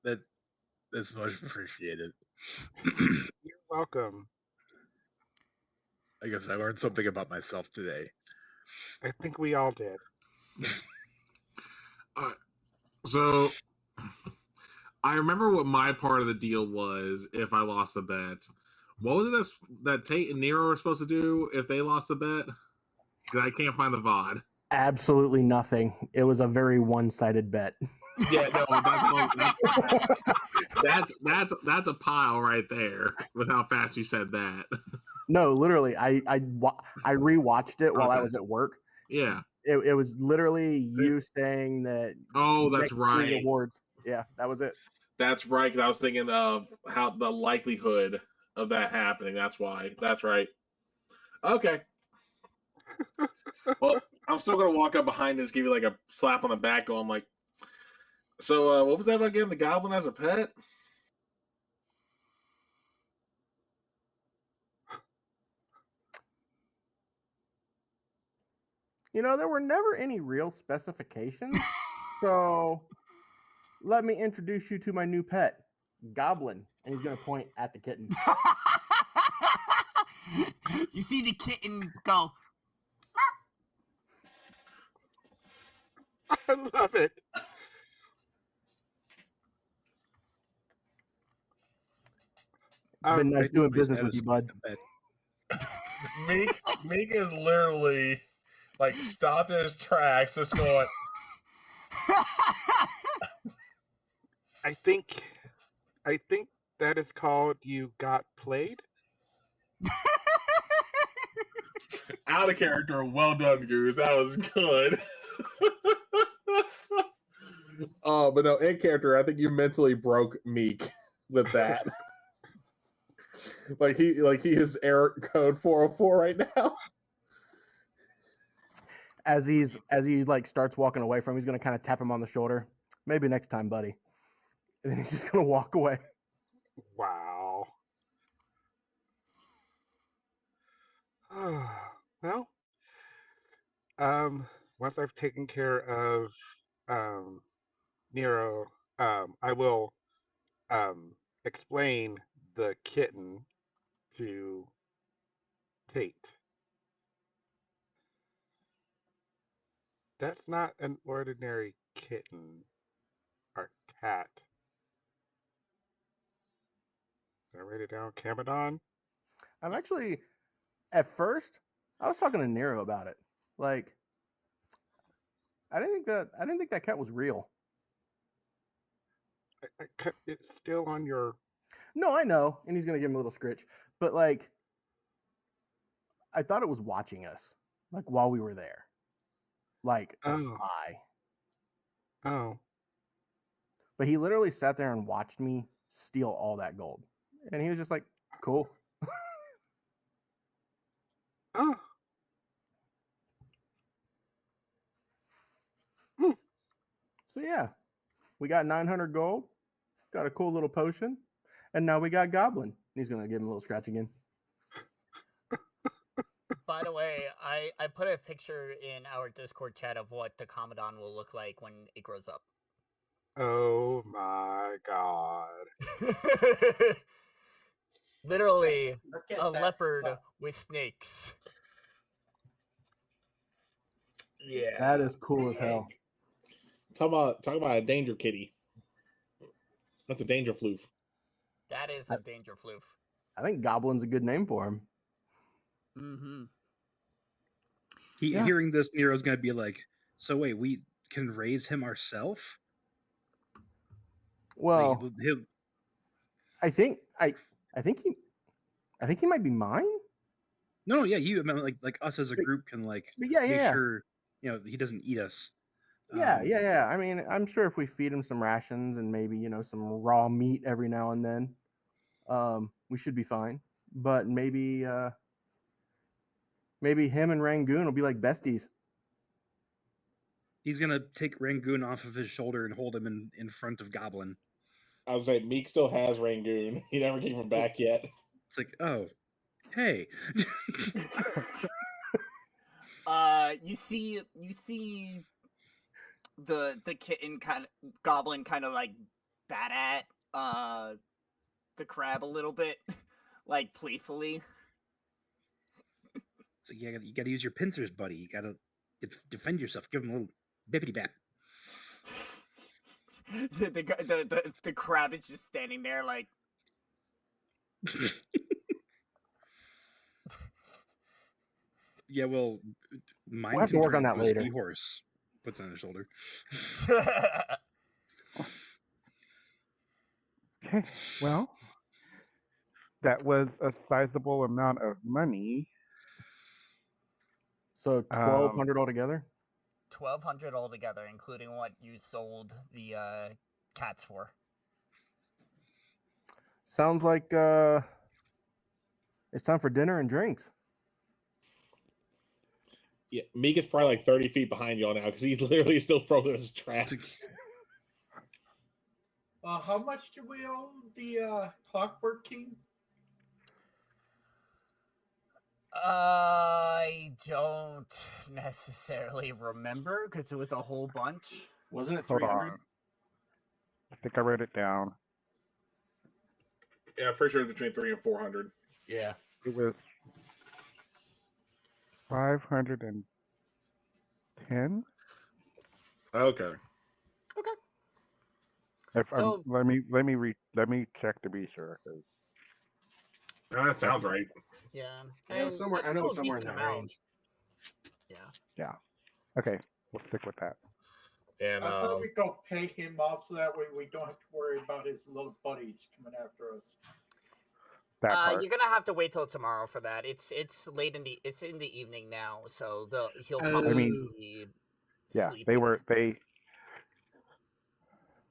That's much appreciated. You're welcome. I guess I learned something about myself today. I think we all did. So I remember what my part of the deal was if I lost the bet. What was it that Tate and Nero were supposed to do if they lost the bet? Because I can't find the VOD. Absolutely nothing. It was a very one-sided bet. Yeah, no, that's a pile right there with how fast you said that. No, literally, I rewatched it while I Okay. was at work. Yeah. It was literally you saying that. Oh, that's next 3 right. awards. Yeah, that was it. That's right, because I was thinking of how the likelihood of that happening. That's why. That's right. Okay. Well, I'm still gonna walk up behind and just give you like a slap on the back, going like, "So, what was that about getting the goblin as a pet?" You know, there were never any real specifications. So let me introduce you to my new pet, Goblin. And he's going to point at the kitten. You see the kitten go. I love it. It's been nice doing business with you, bud. Meek is literally like stopped in his tracks, just going. I think that is called you got played. Out of character. Well done, Goose. That was good. Oh, but no, in character, I think you mentally broke Meek with that. like he is error code 404 right now. As he like starts walking away from him, he's going to kind of tap him on the shoulder. Maybe next time, buddy. And then he's just going to walk away. Wow. Well, once I've taken care of Nero, I will explain the kitten to Tate. That's not an ordinary kitten or cat. Did I write it down? Camadon? I'm actually, at first, I was talking to Nero about it. Like, I didn't think that cat was real. It's still on your. No, I know, and he's gonna give him a little scritch. But like, I thought it was watching us, like while we were there, like a spy. Oh. But he literally sat there and watched me steal all that gold, and he was just like, "Cool." Oh. So yeah, we got 900 gold, got a cool little potion, and now we got Goblin. He's gonna give him a little scratch again. By the way, I put a picture in our Discord chat of what the Commandant will look like when it grows up. Oh my god. Literally a leopard with snakes. Yeah. That is cool as hell. Talk about a danger kitty. That's a danger floof. That is a danger floof. I think Goblin's a good name for him. Mm-hmm. Hearing this, Nero's going to be like, so wait, we can raise him ourselves? Well, like, I think he might be mine. No, yeah, you. I mean, like us as a But- group can like But yeah, make yeah, sure he doesn't eat us. yeah, yeah. I mean, I'm sure if we feed him some rations and maybe some raw meat every now and then, we should be fine. But maybe maybe him and Rangoon will be like besties. He's gonna take Rangoon off of his shoulder and hold him in front of Goblin. I was like, Meek still has Rangoon. He never gave him back yet. It's like, oh, hey. You see the kitten goblin kind of like bat at the crab a little bit, like playfully. So you gotta use your pincers, buddy. You gotta defend yourself. Give him a little bippity bap. The crab is just standing there like. Yeah, well, mine We'll have to work on that later. Seahorse puts on his shoulder. Okay, well, that was a sizable amount of money. So 1,200 altogether. 1,200 altogether, including what you sold the cats for. Sounds like it's time for dinner and drinks. Yeah, Meek is probably like 30 feet behind y'all now because he's literally still frozen in his tracks. How much do we owe the Clockwork King? I don't necessarily remember because it was a whole bunch. Wasn't it Hold 300? on. I think I wrote it down. Yeah, I'm pretty sure it's between 300 and 400. Yeah. It was 510. Okay. So- Let me check to be sure. 'Cause That sounds right. Yeah, I know and somewhere. that's I know still a somewhere in decent that amount. range. Yeah. okay, we'll stick with that. And I thought we'd go pay him off so that way we don't have to worry about his little buddies coming after us. That part. You're gonna have to wait till tomorrow for that. It's late in the evening now, so he'll probably I mean, be Yeah, sleeping.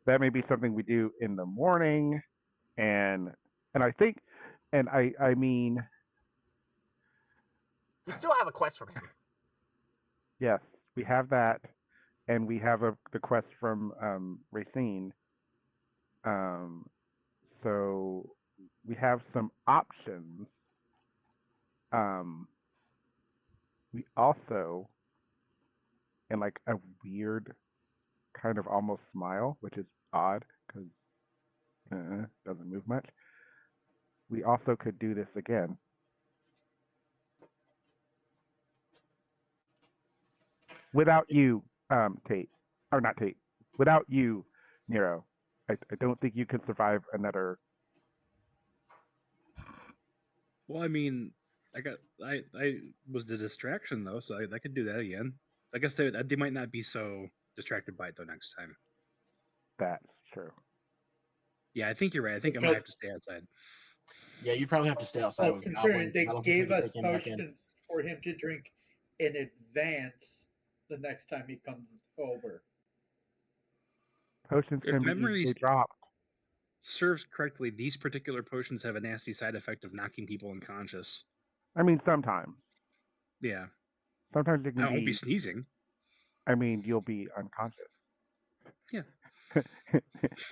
That may be something we do in the morning, and I think, and I mean, You still have a quest from him. yes, we have that, and we have the quest from Racine. So we have some options. We also, and like a weird kind of almost smile, which is odd because doesn't move much. We also could do this again. Without you, Tate, or not Tate, without you, Nero, I don't think you could survive another. Well, I mean, I was the distraction though, so I could do that again. I guess they might not be so distracted by it though next time. That's true. Yeah, I think you're right. I think I might have to stay outside. Yeah, you'd probably have to stay outside. Oh, with considering goblins. they I don't think gave we can us break in back in. potions for him to drink in advance the next time he comes over. Potions If can be memory easily dropped. serves correctly, these particular potions have a nasty side effect of knocking people unconscious. I mean, sometimes. Yeah, Sometimes it I can won't be sneezing. I mean, you'll be unconscious. Yeah.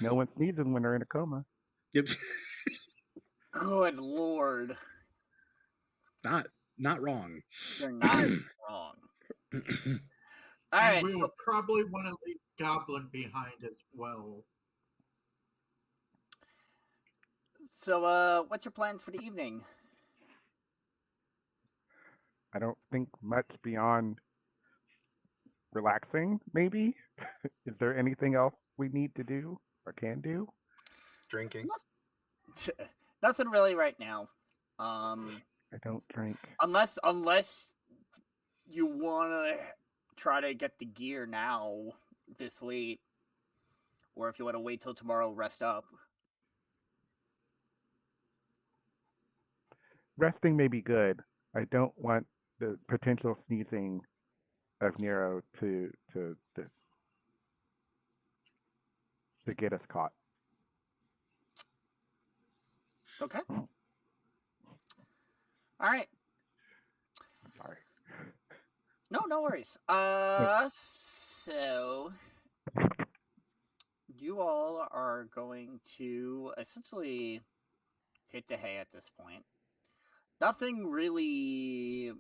No one sneezes when they're in a coma. Yep. Good lord. Not wrong. You're not wrong. All And right. we will probably want to leave Goblin behind as well. So, what's your plans for the evening? I don't think much beyond relaxing, maybe. Is there anything else we need to do or can do? Drinking. Nothing really right now. I don't drink. Unless you want to try to get the gear now this late, or if you want to wait till tomorrow, rest up. Resting may be good. I don't want the potential sneezing of Nero to get us caught. Okay. All right. I'm sorry. No worries. So you all are going to essentially hit the hay at this point. Nothing really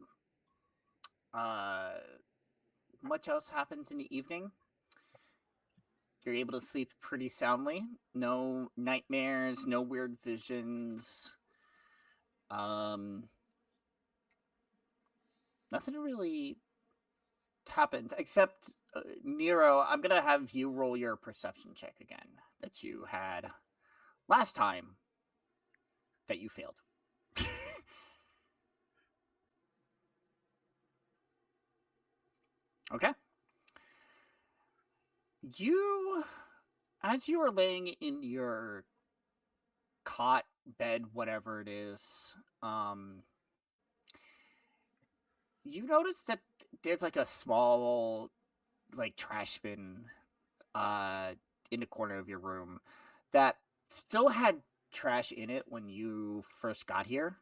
much else happens in the evening. You're able to sleep pretty soundly. No nightmares, no weird visions. Nothing really happened except Nero. I'm gonna have you roll your perception check again that you had last time that you failed. Okay. As you are laying in your cot, bed, whatever it is, you notice that there's like a small, like, trash bin in the corner of your room that still had trash in it when you first got here.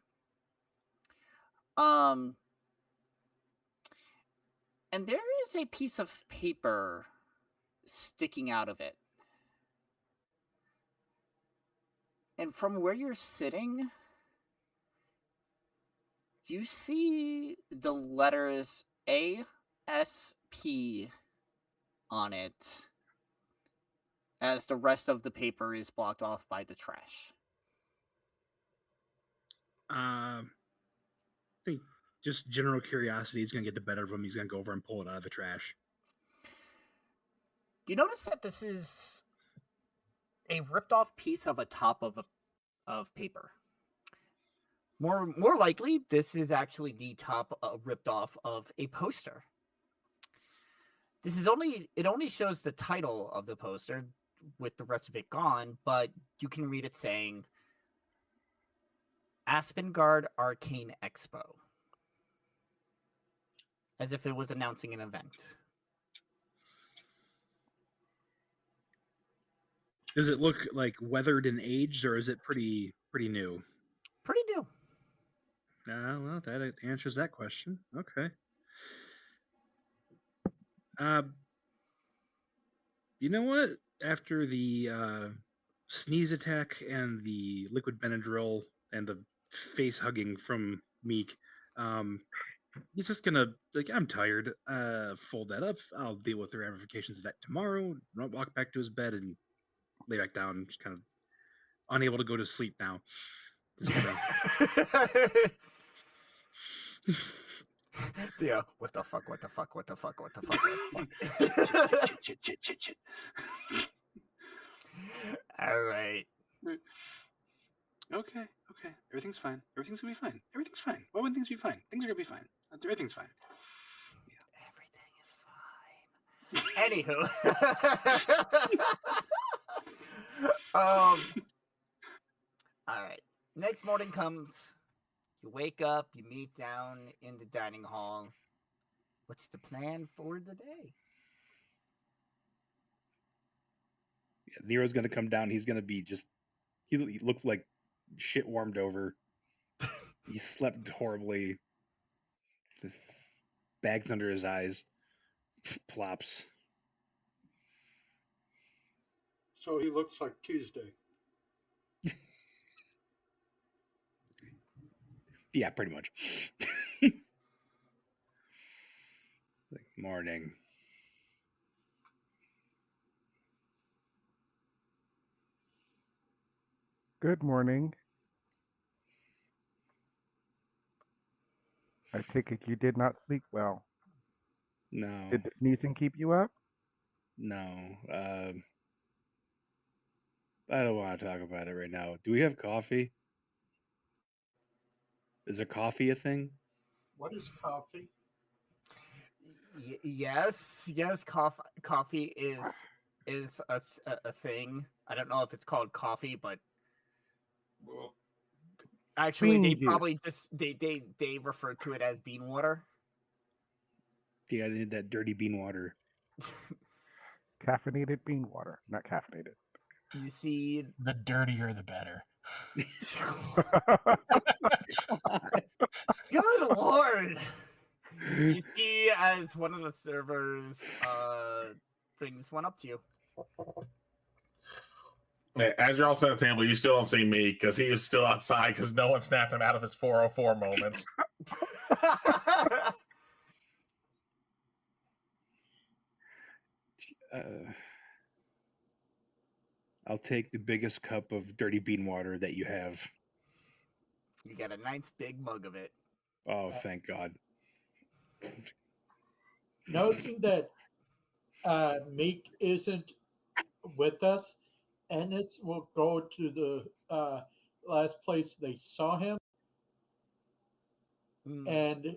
And there is a piece of paper sticking out of it. And from where you're sitting, you see the letters ASP on it, as the rest of the paper is blocked off by the trash. I think just general curiosity is going to get the better of him. He's going to go over and pull it out of the trash. You notice that this is a ripped off piece of a top of paper. More likely, this is actually the top ripped off of a poster. It only shows the title of the poster with the rest of it gone, but you can read it saying Aspengard Arcane Expo, as if it was announcing an event. Does it look like weathered and aged, or is it pretty new? Pretty new. Well, that answers that question. Okay. You know what? After the sneeze attack and the liquid Benadryl and the face hugging from Meek, he's just gonna, like, I'm tired. Fold that up. I'll deal with the ramifications of that tomorrow. Walk back to his bed and lay back down, just kind of unable to go to sleep now. Yeah, what the fuck? Chit. All right. Okay. Everything's fine. Everything's gonna be fine. Everything's fine. Why wouldn't things be fine? Things are gonna be fine. Everything's fine. Everything is fine. Anywho. All right. Next morning comes. You wake up. You meet down in the dining hall. What's the plan for the day? Yeah, Nero's gonna come down. He's gonna be just. He looks like shit warmed over. He slept horribly. Just bags under his eyes. Plops. So he looks like Tuesday. Yeah, pretty much. Like, morning. Good morning. I take it you did not sleep well. No. Did the sneezing keep you up? No. I don't want to talk about it right now. Do we have coffee? Is there coffee a thing? What is coffee? Yes. Coffee is a thing. I don't know if it's called coffee, but Actually, they Bean probably just they refer to it as bean water. Yeah, I need that dirty bean water. Caffeinated bean water, not caffeinated. You see, The dirtier, the better. good lord! You see, as one of the servers brings one up to you. As you're all sitting at the table, you still don't see me because he is still outside because no one snapped him out of his 404 moments. I'll take the biggest cup of dirty bean water that you have. You got a nice big mug of it. Oh, thank God. Noticing that Meek isn't with us, Ennis will go to the last place they saw him and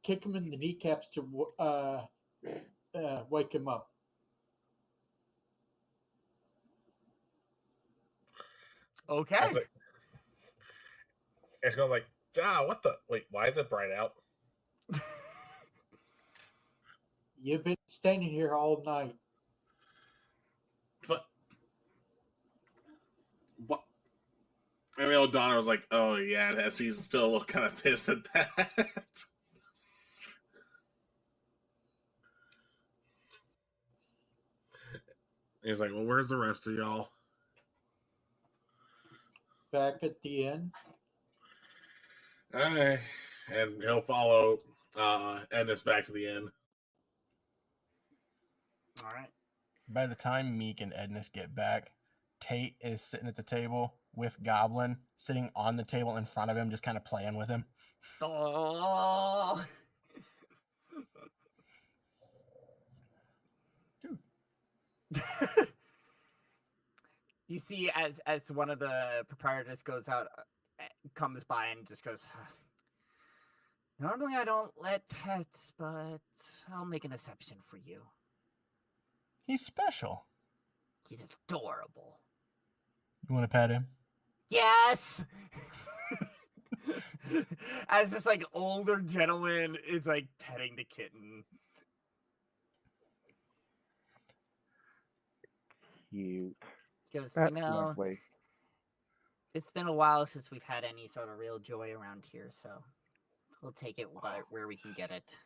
kick him in the kneecaps to wake him up. Okay. It's going like, what the? Wait, why is it bright out? You've been standing here all night. But what? I mean, O'Donnell was like, "Oh yeah," he's still kind of pissed at that. He's like, "Well, where's the rest of y'all?" Back at the inn. All right, and he'll follow Ennis back to the inn. All right. By the time Meek and Edness get back, Tate is sitting at the table with Goblin, sitting on the table in front of him, just kind of playing with him. Oh. You see, as one of the proprietors goes out, comes by and just goes, normally I don't let pets, but I'll make an exception for you. He's special. He's adorable. You want to pet him? Yes! As this like older gentleman is like petting the kitten. Cute. Because, That's lovely. it's been a while since we've had any sort of real joy around here, so we'll take it where we can get it.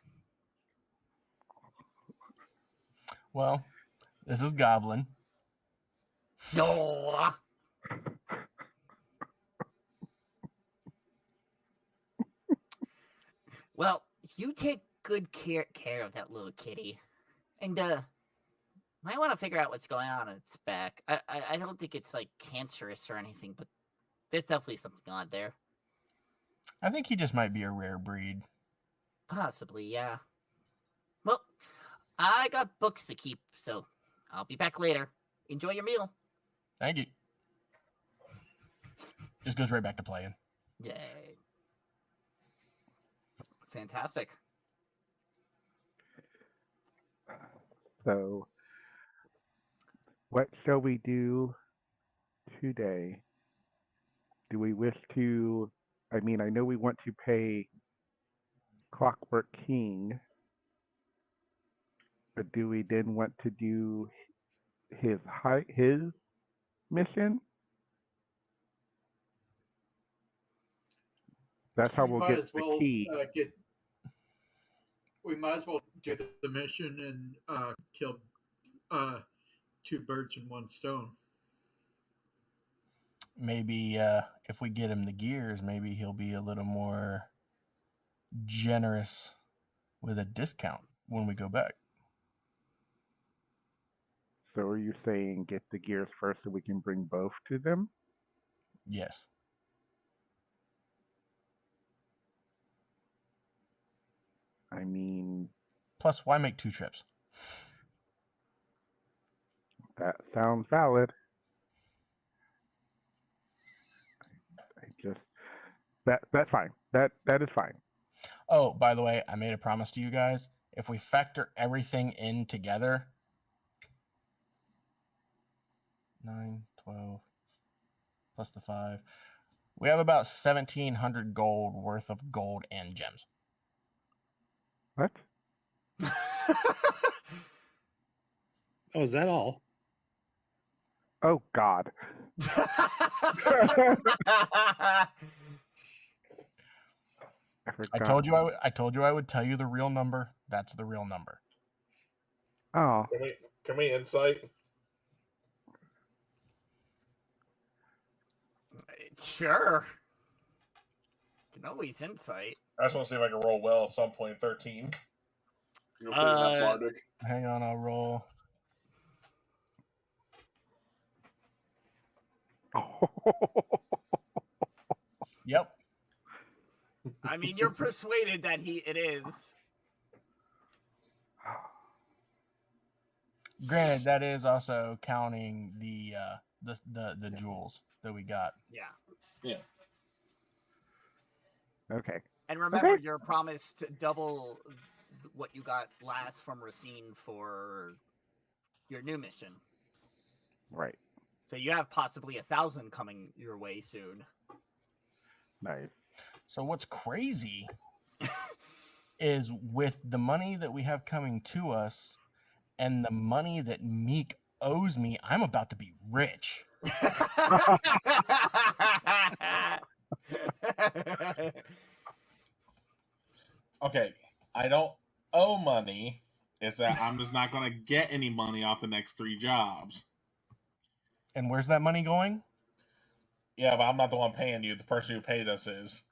Well, this is Goblin. Oh. Well, you take good care of that little kitty, and might want to figure out what's going on in its back. I don't think it's like cancerous or anything, but there's definitely something odd there. I think he just might be a rare breed. Possibly, yeah. Well, I got books to keep, so I'll be back later. Enjoy your meal. Thank you. Just goes right back to playing. Yay. Fantastic. So, what shall we do today? Do we wish to? I mean, I know we want to pay Clockwork King, but do we then want to do his mission? That's how we'll get the key. We might as well do the mission and kill two birds in one stone. Maybe if we get him the gears, maybe he'll be a little more generous with a discount when we go back. So are you saying get the gears first so we can bring both to them? Yes. I mean... Plus, why make 2 trips? That sounds valid. That's fine. That is fine. Oh, by the way, I made a promise to you guys. If we factor everything in together, 9, 12, plus the 5, We have about 1,700 gold worth of gold and gems. What? Oh, is that all? Oh God. I told you I told you I would tell you the real number. That's the real number. Oh. Can we insight? Sure. Can always insight. I just want to see if I can roll well at some point. 13. You'll see that Bardic. Hang on, I'll roll. Yep. I mean, you're persuaded that it is. Granted, that is also counting the jewels that we got. Yeah. Yeah. Okay. And remember, you're promised double what you got last from Racine for your new mission. Right. So you have possibly 1,000 coming your way soon. Nice. So what's crazy is with the money that we have coming to us and the money that Meek owes me, I'm about to be rich. Okay, I don't owe money. It's that I'm just not going to get any money off the next 3 jobs. And where's that money going? Yeah, but I'm not the one paying you. The person who paid us is.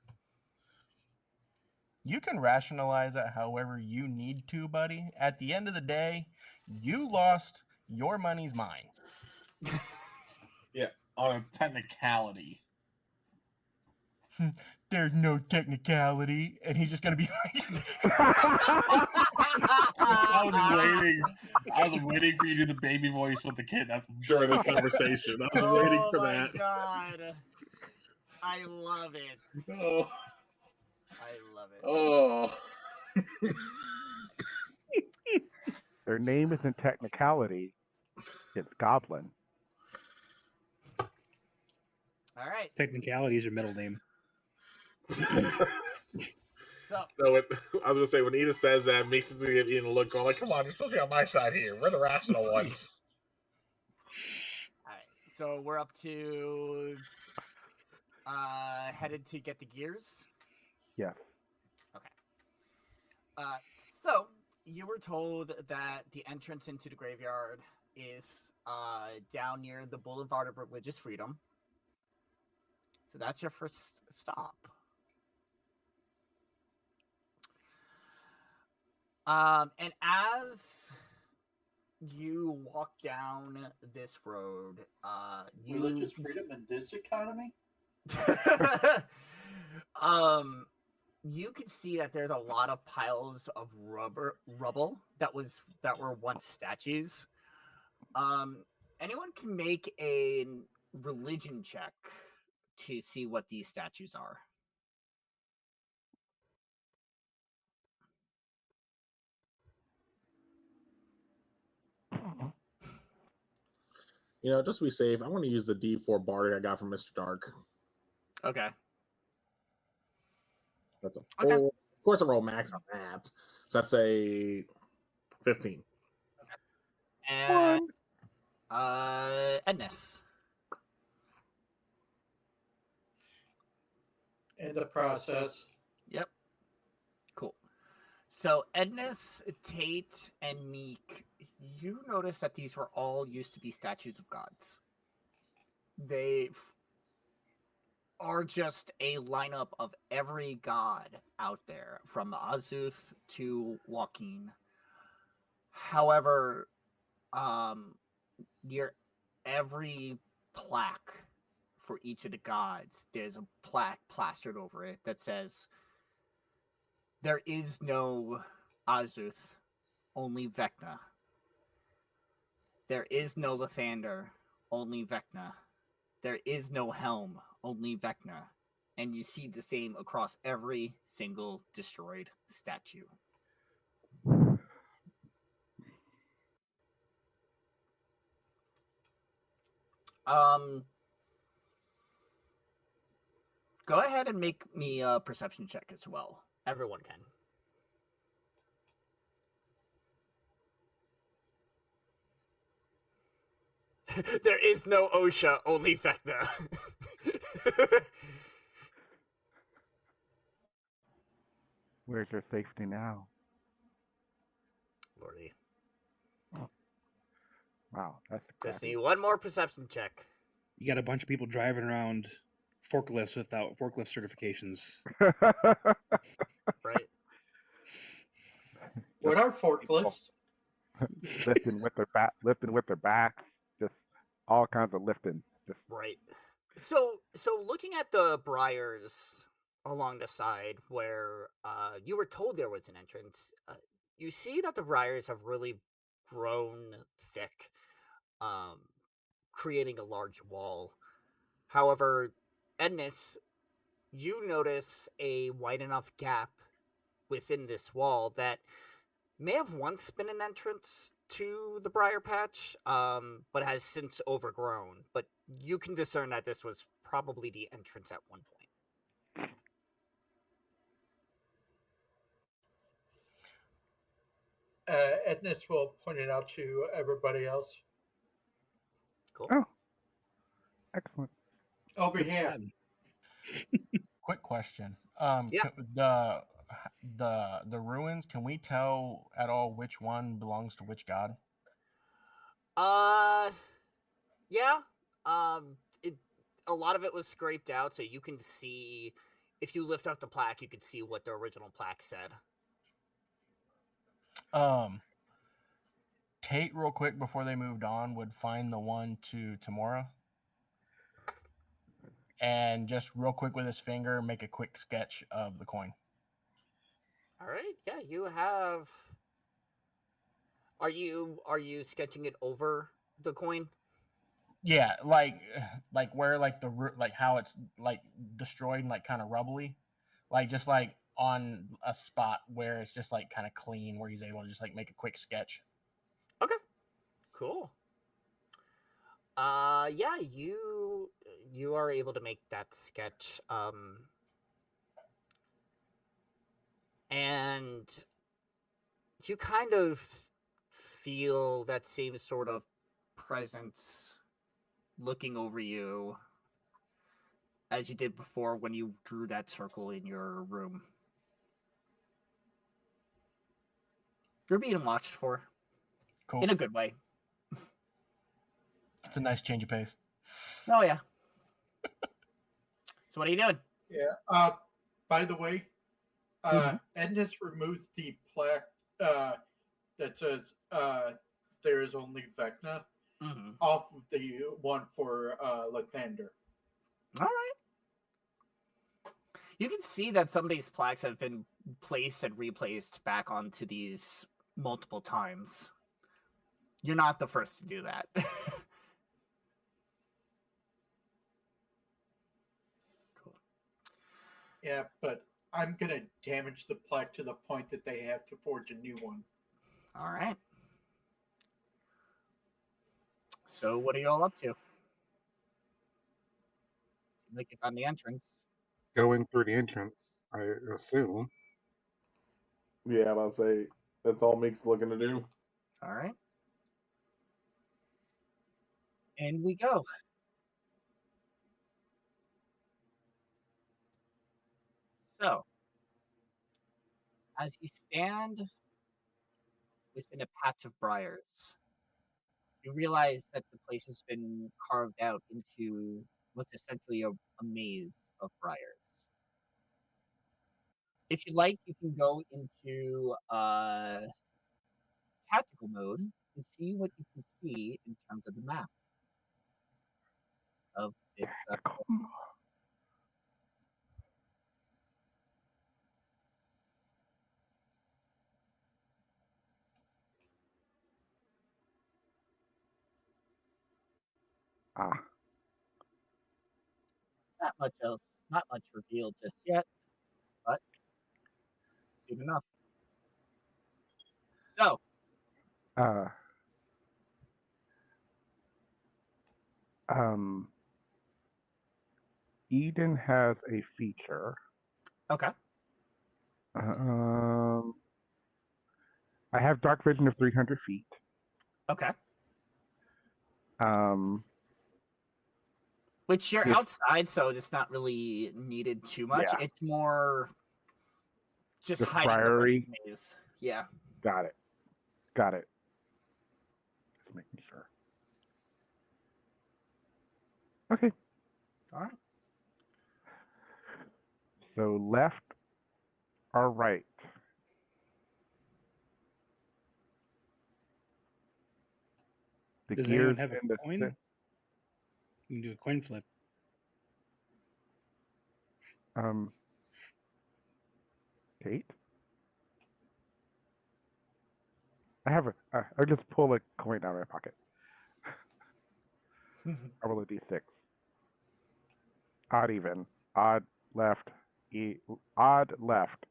You can rationalize it however you need to, buddy. At the end of the day, you lost. Your money's mine. Yeah, on a technicality. There's no technicality, and he's just gonna be like. I was waiting for you to do the baby voice with the kid during this conversation. I was waiting for that. Oh my god. I love it. Oh. I love it. Oh. Their name isn't technicality. It's Goblin. All right. Technicality is your middle name. So No, I was gonna say when Edith says that, makes it give Ian a look going like, "Come on, you're supposed to be on my side here. We're the rational ones." all right. So we're up to headed to get the gears. Yes. Okay. So you were told that the entrance into the graveyard is down near the Boulevard of Religious Freedom. So that's your first stop. And as you walk down this road, Religious freedom in this economy? You can see that there's a lot of piles of rubble that were once statues. Anyone can make a religion check to see what these statues are. You know, just to be safe, I want to use the D4 Bardic I got from Mr. Dark. Okay. That's a 4. Okay. Of course, I roll max on that. So that's a 15. And Edness. In the process. Yep. Cool. So Edness, Tate, and Meek, you notice that these were all used to be statues of gods. They are just a lineup of every god out there, from Azuth to Joaquin. However, near every plaque for each of the gods, there's a plaque plastered over it that says, "There is no Azuth, only Vecna. There is no Lathander, only Vecna. There is no Helm, only Vecna." And you see the same across every single destroyed statue. Go ahead and make me a perception check as well. Everyone can. There is no OSHA, only Vecna. Where's your safety now? Lordy. Wow, that's Just crappy. need one more perception check. You got a bunch of people driving around forklifts without forklift certifications. Right? What are forklifts? lifting with their backs, just all kinds of lifting. Just Right. So looking at the briars along the side where you were told there was an entrance, you see that the briars have really grown thick, creating a large wall. However, Ednis, you notice a wide enough gap within this wall that may have once been an entrance to the briar patch, but has since overgrown. But you can discern that this was probably the entrance at one point. Ednis will point it out to everybody else. Cool. Oh, excellent. Over Good here. spot. Quick question. Yeah. The ruins, can we tell at all which one belongs to which god? Yeah. A lot of it was scraped out, so you can see. If you lift up the plaque, you can see what the original plaque said. Tate, real quick before they moved on, would find the one to Tamora, and just real quick with his finger make a quick sketch of the coin. All right. Yeah, you have. Are you sketching it over the coin? Yeah, like where like like how it's like destroyed and like kind of rubbly, like just like on a spot where it's just like kind of clean, where he's able to just like make a quick sketch. Okay. Cool. Yeah, you are able to make that sketch. And you kind of feel that same sort of presence looking over you as you did before when you drew that circle in your room. You're being watched for. Cool. In a good way. It's a nice change of pace. Oh, yeah. So what are you doing? Yeah. By the way, Ednis removes the plaque that says there is only Vecna off of the one for Lathander. All right. You can see that some of these plaques have been placed and replaced back onto these multiple times. You're not the first to do that. Cool. Yeah, but I'm going to damage the plaque to the point that they have to forge a new one. All right. So what are you all up to? Seems like you found the entrance. Going through the entrance, I assume. Yeah, I'm about to say that's all Meek's looking to do. All right. And we go. So, as you stand within a patch of briars, you realize that the place has been carved out into what's essentially a maze of briars. If you like, you can go into tactical mode and see what you can see in terms of the map of this. Not much else, not much revealed just yet, but soon enough. So, Eden has a feature. Okay. I have dark vision of 300 feet. Okay. Which you're If- outside, so it's not really needed too much. Yeah. It's more just Just hiding priory. the maze. Yeah. Got it. Just making sure. Okay. All right. So left or right? The Does gears anyone have a in the coin? You can do a coin flip. Kate? I have I'll just pull a coin out of my pocket. I roll a d6. Odd even. Odd left. Odd left.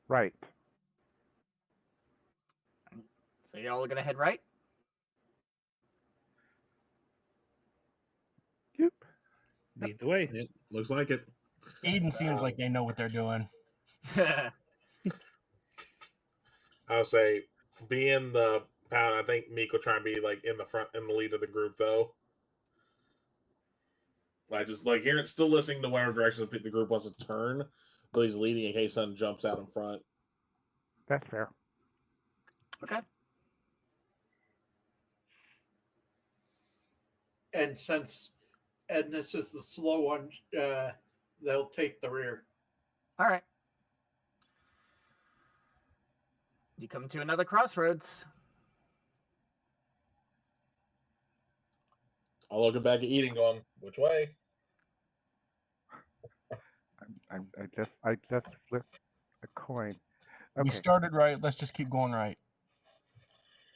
Right. So you're all gonna head right? Yep. Lead the way. It looks like it. Eden seems like they know what they're doing. I'll say, being the pound, I think Meek will try and be like in the front, in the lead of the group, though. Like just like hearing, still listening to whatever direction the group wants to turn, but he's leading in case something jumps out in front. That's fair. Okay. And since Edness is the slow one, they'll take the rear. All right. You come to another crossroads. I'll look back at Eden, going, which way? I just flipped a coin. We Okay. started right. Let's just keep going right.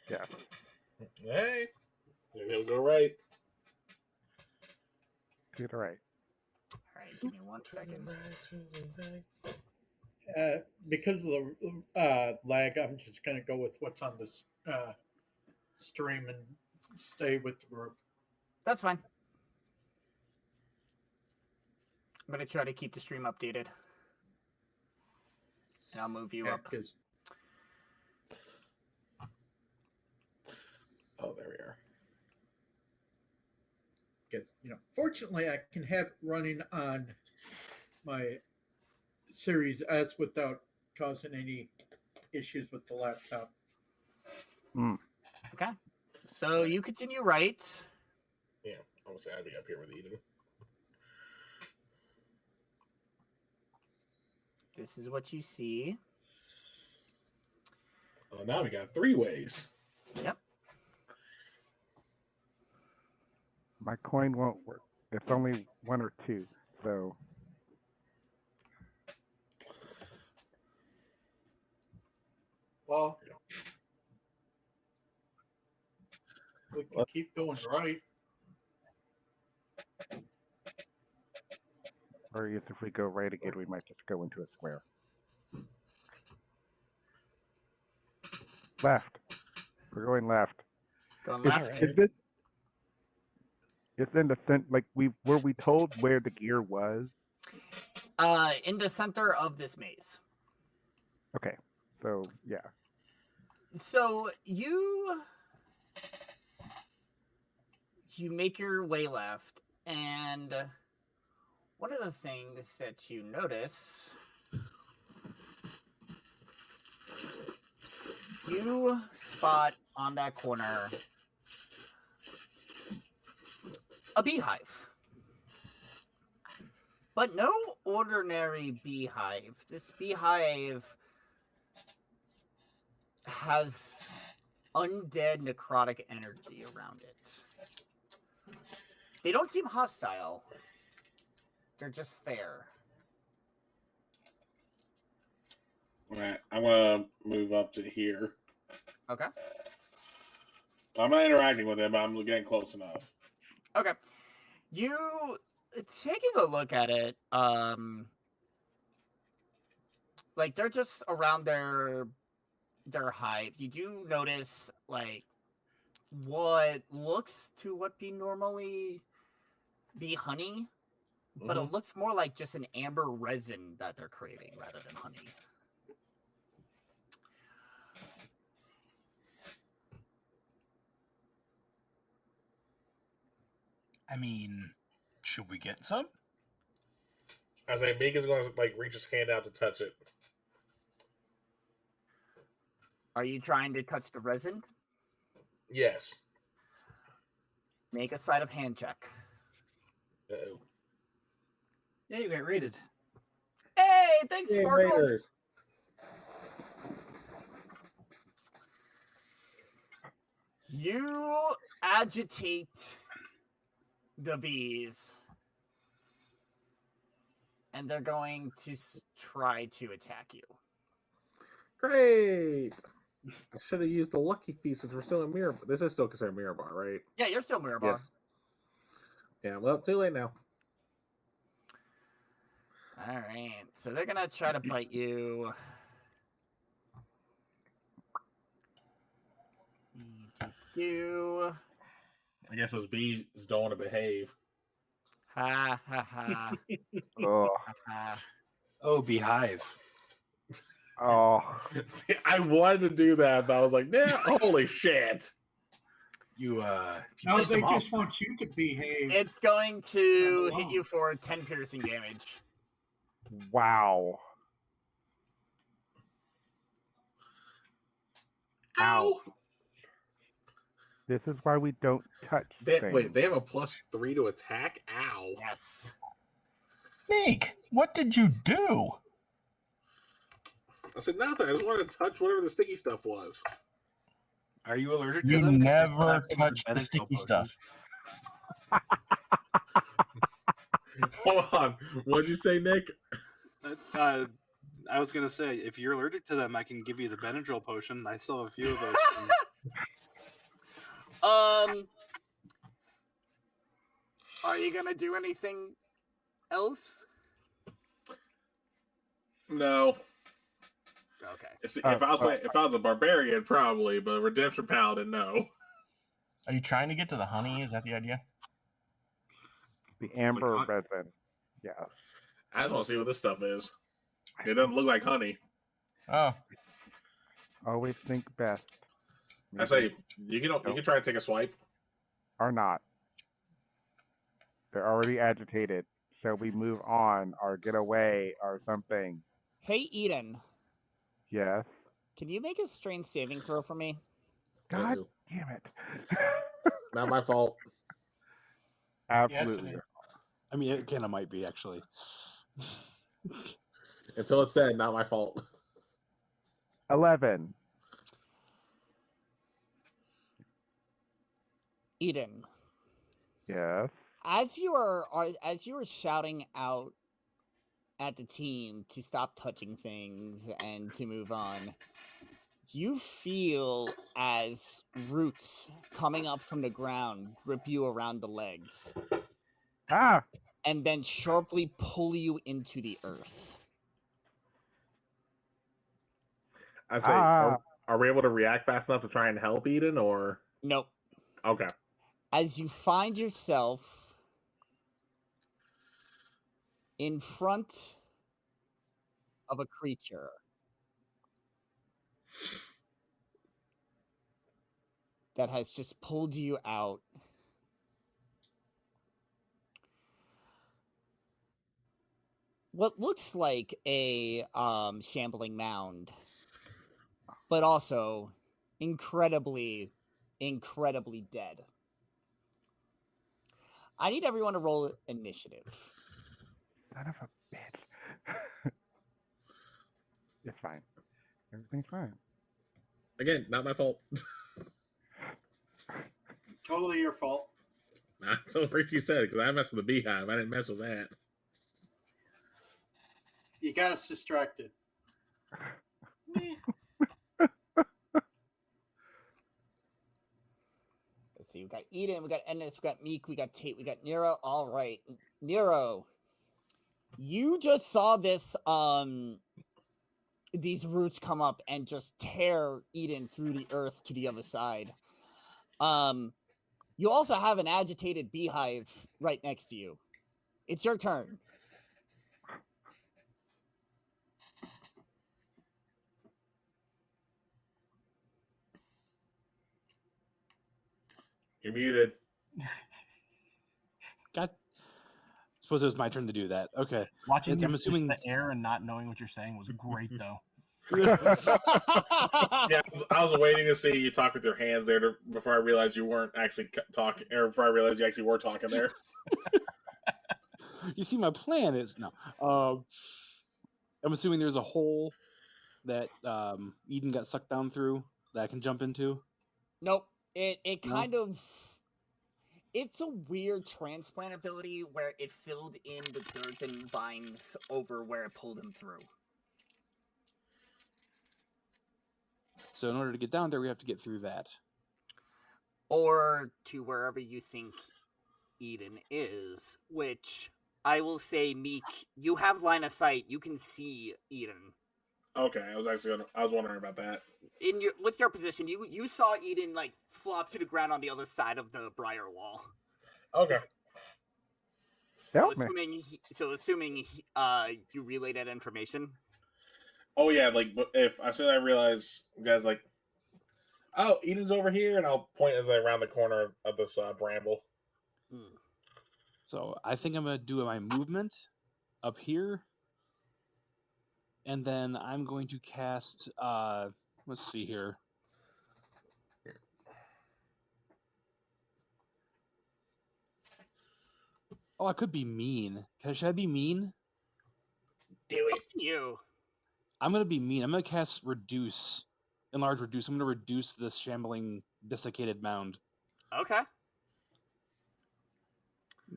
Yeah. Hey, maybe he'll go right. To the right. All right, give me 1 second. Because of the lag, I'm just going to go with what's on this stream and stay with the group. That's fine. I'm going to try to keep the stream updated. And I'll move you up. Oh, there we are. Because, fortunately, I can have it running on my Series S without causing any issues with the laptop. Okay. So you continue right. Yeah, I'm going to say I'd be up here with Eden. This is what you see. Now we got 3 ways. Yep. My coin won't work. It's only 1 or 2, so. Well, we can keep going right. Or if we go right again, we might just go into a square. Left. We're going left. Going left. Is this? It's in the center. Like were we told where the gear was? In the center of this maze. Okay. So yeah. So you make your way left, and one of the things that you notice, you spot on that corner a beehive. But no ordinary beehive. This beehive has undead necrotic energy around it. They don't seem hostile. They're just there. All right, I'm going to move up to here. Okay. I'm not interacting with them, but I'm getting close enough. Okay. You taking a look at it, like they're just around their hive. You do notice like what looks to what be normally be honey, but it looks more like just an amber resin that they're creating rather than honey. I mean, should we get some? I say Meek is going to like reach his hand out to touch it. Are you trying to touch the resin? Yes. Make a sleight of hand check. Uh-oh. Yeah, you got rated. Hey, thanks, Yay, Sparkles. Raiders. You agitate the bees, and they're going to try to attack you. Great. I should have used the lucky feast since we're still in Mirror. This is still considered Mirror Bar, right? Yeah, you're still Mirror Bar. Yes. Yeah, well, too late now. All right, so they're gonna try to bite you. I guess those bees don't want to behave. Ha ha ha. Oh, ha. Oh, beehive. oh. See, I wanted to do that, but I was like, nah, holy shit. You No, pissed they them off. just want you to behave. It's going to Not hit alone. you for 10 piercing damage. Wow. Ow. This is why we don't touch things. Wait, they have a +3 to attack? Ow. Yes. Meek, what did you do? I said nothing. I just wanted to touch whatever the sticky stuff was. Are you allergic to You them? never touched the sticky stuff. Hold on. What'd you say, Nick? I was gonna say, if you're allergic to them, I can give you the Benadryl potion. I still have a few of those. Are you gonna do anything else? No. Okay. If I was a barbarian, probably, but a redemption paladin, no. Are you trying to get to the honey? Is that the idea? The amber resin. Yeah. I just want to see what this stuff is. It doesn't look like honey. Oh. Always think best. I say you can try to take a swipe. Or not. They're already agitated. So we move on or get away or something. Hey, Eden. Yes. Can you make a strange saving throw for me? God damn it. Not my fault. Absolutely. Yes, I mean, it kind of might be, actually. Until it's said, not my fault. 11. Eden. Yes. As you are shouting out at the team to stop touching things and to move on, you feel as roots coming up from the ground grip you around the legs. Ah! And then sharply pull you into the earth. I say, are we able to react fast enough to try and help Eden, or? Nope. Okay. As you find yourself in front of a creature that has just pulled you out. What looks like a shambling mound, but also incredibly dead. I need everyone to roll initiative. Son of a bitch. It's fine. Everything's fine. Again, not my fault. Totally your fault. Not until Ricky said it, because I messed with the beehive. I didn't mess with that. You got us distracted. Let's see. We got Eden, we got Ennis, we got Meek, we got Tate, we got Nero. All right, Nero, you just saw this these roots come up and just tear Eden through the earth to the other side. You also have an agitated beehive right next to you. It's your turn. You're muted. God, I suppose it was my turn to do that. Okay. Watching you I'm fish assuming the air and not knowing what you're saying was great, though. Yeah, I was waiting to see you talk with your hands there before I realized you weren't actually talking, or before I realized you actually were talking there. You see, my plan is no. I'm assuming there's a hole that Eden got sucked down through that I can jump into. Nope. It No? kind of. It's a weird transplant ability where it filled in the dirt and vines over where it pulled him through. So in order to get down there, we have to get through that. Or to wherever you think Eden is, which I will say, Meek, you have line of sight. You can see Eden. Okay, I was wondering about that. With your position, you saw Eden like flop to the ground on the other side of the briar wall. Okay. Assuming you relay that information. Oh yeah, like if I said I realize you guys like, oh, Eden's over here, and I'll point as I around the corner of this bramble. So I think I'm gonna do my movement up here, and then I'm going to cast. Let's see here. Oh, I could be mean. Should I be mean? Do it. Up to you. I'm gonna be mean. I'm gonna cast reduce, enlarge reduce. I'm gonna reduce this shambling, desiccated mound. Okay.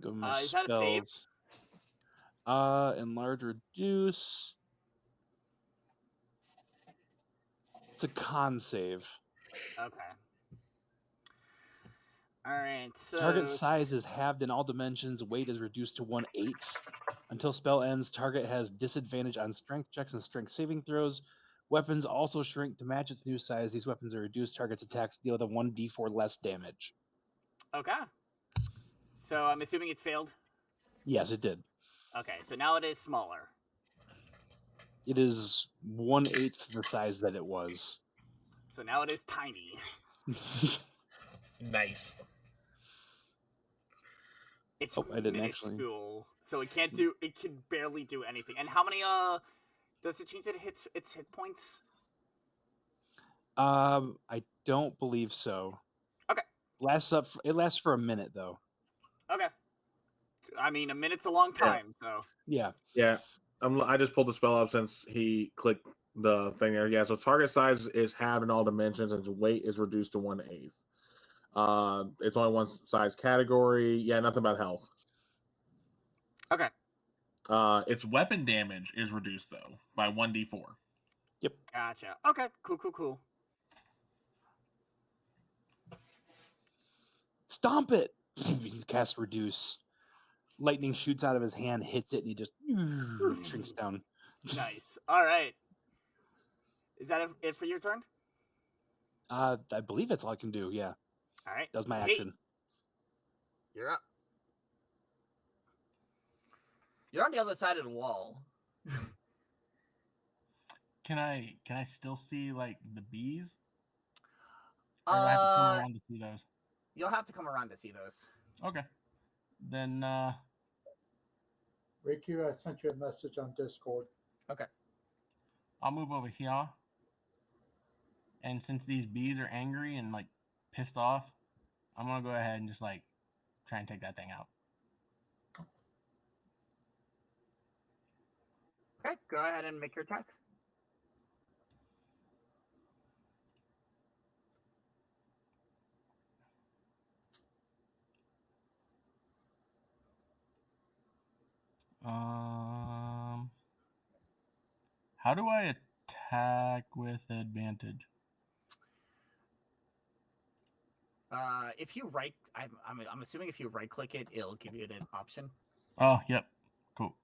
Go my is that a save? Enlarge reduce. It's a con save. Okay. All right. So Target size is halved in all dimensions. Weight is reduced to 1/8. Until spell ends, target has disadvantage on strength checks and strength saving throws. Weapons also shrink to match its new size. These weapons are reduced. Target's attacks deal the 1d4 less damage. Okay. So I'm assuming it failed? Yes, it did. Okay, so now it is smaller. It is 1/8 the size that it was. So now it is tiny. Nice. It's I didn't minuscule, so it can't do. It can barely do anything. And how many? Does it change its hit points? I don't believe so. Okay. It lasts for a minute though. Okay. I mean, a minute's a long time, so. Yeah. Yeah. I just pulled the spell up since he clicked the thing there. Yeah, so target size is halved in all dimensions, and its weight is reduced to 1/8. It's only one size category. Yeah, nothing about health. Okay. Its weapon damage is reduced though by 1d4. Yep. Gotcha. Okay. Cool. Stomp it! He casts reduce. Lightning shoots out of his hand, hits it, and he just shrinks down. Nice. All right. Is that it for your turn? I believe that's all I can do. Yeah. All right. That's my Kate, action. you're up. You're on the other side of the wall. Can I still see like the bees? Or do I have to come around to see those? You'll have to come around to see those. Okay. Then Riku, I sent you a message on Discord. Okay. I'll move over here. And since these bees are angry and like pissed off, I'm gonna go ahead and just like try and take that thing out. Okay, go ahead and make your attack. How do I attack with advantage? If you right, I'm assuming if you right click it, it'll give you an option. Oh, yep. Cool.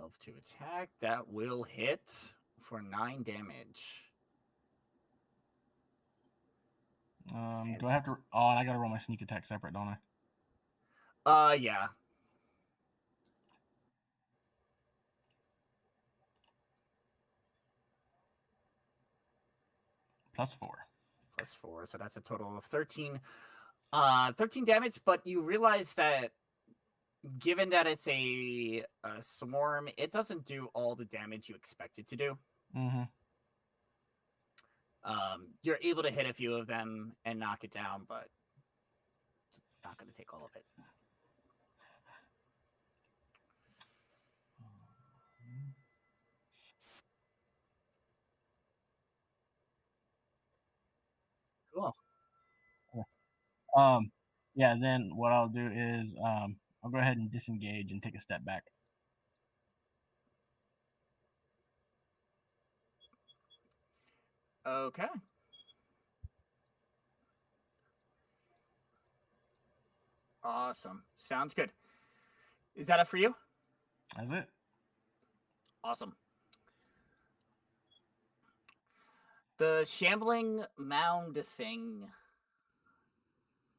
12 to attack. That will hit for 9 damage. Do I have to? Oh, and I gotta roll my sneak attack separate, don't I? Yeah. +4. +4, so that's a total of 13. 13 damage, but you realize that given that it's a swarm, it doesn't do all the damage you expect it to do. Mm-hmm. You're able to hit a few of them and knock it down, but it's not going to take all of it. Cool. Yeah, then what I'll do is I'll go ahead and disengage and take a step back. Okay. Awesome. Sounds good. Is that it for you? That's it. Awesome. The shambling mound thing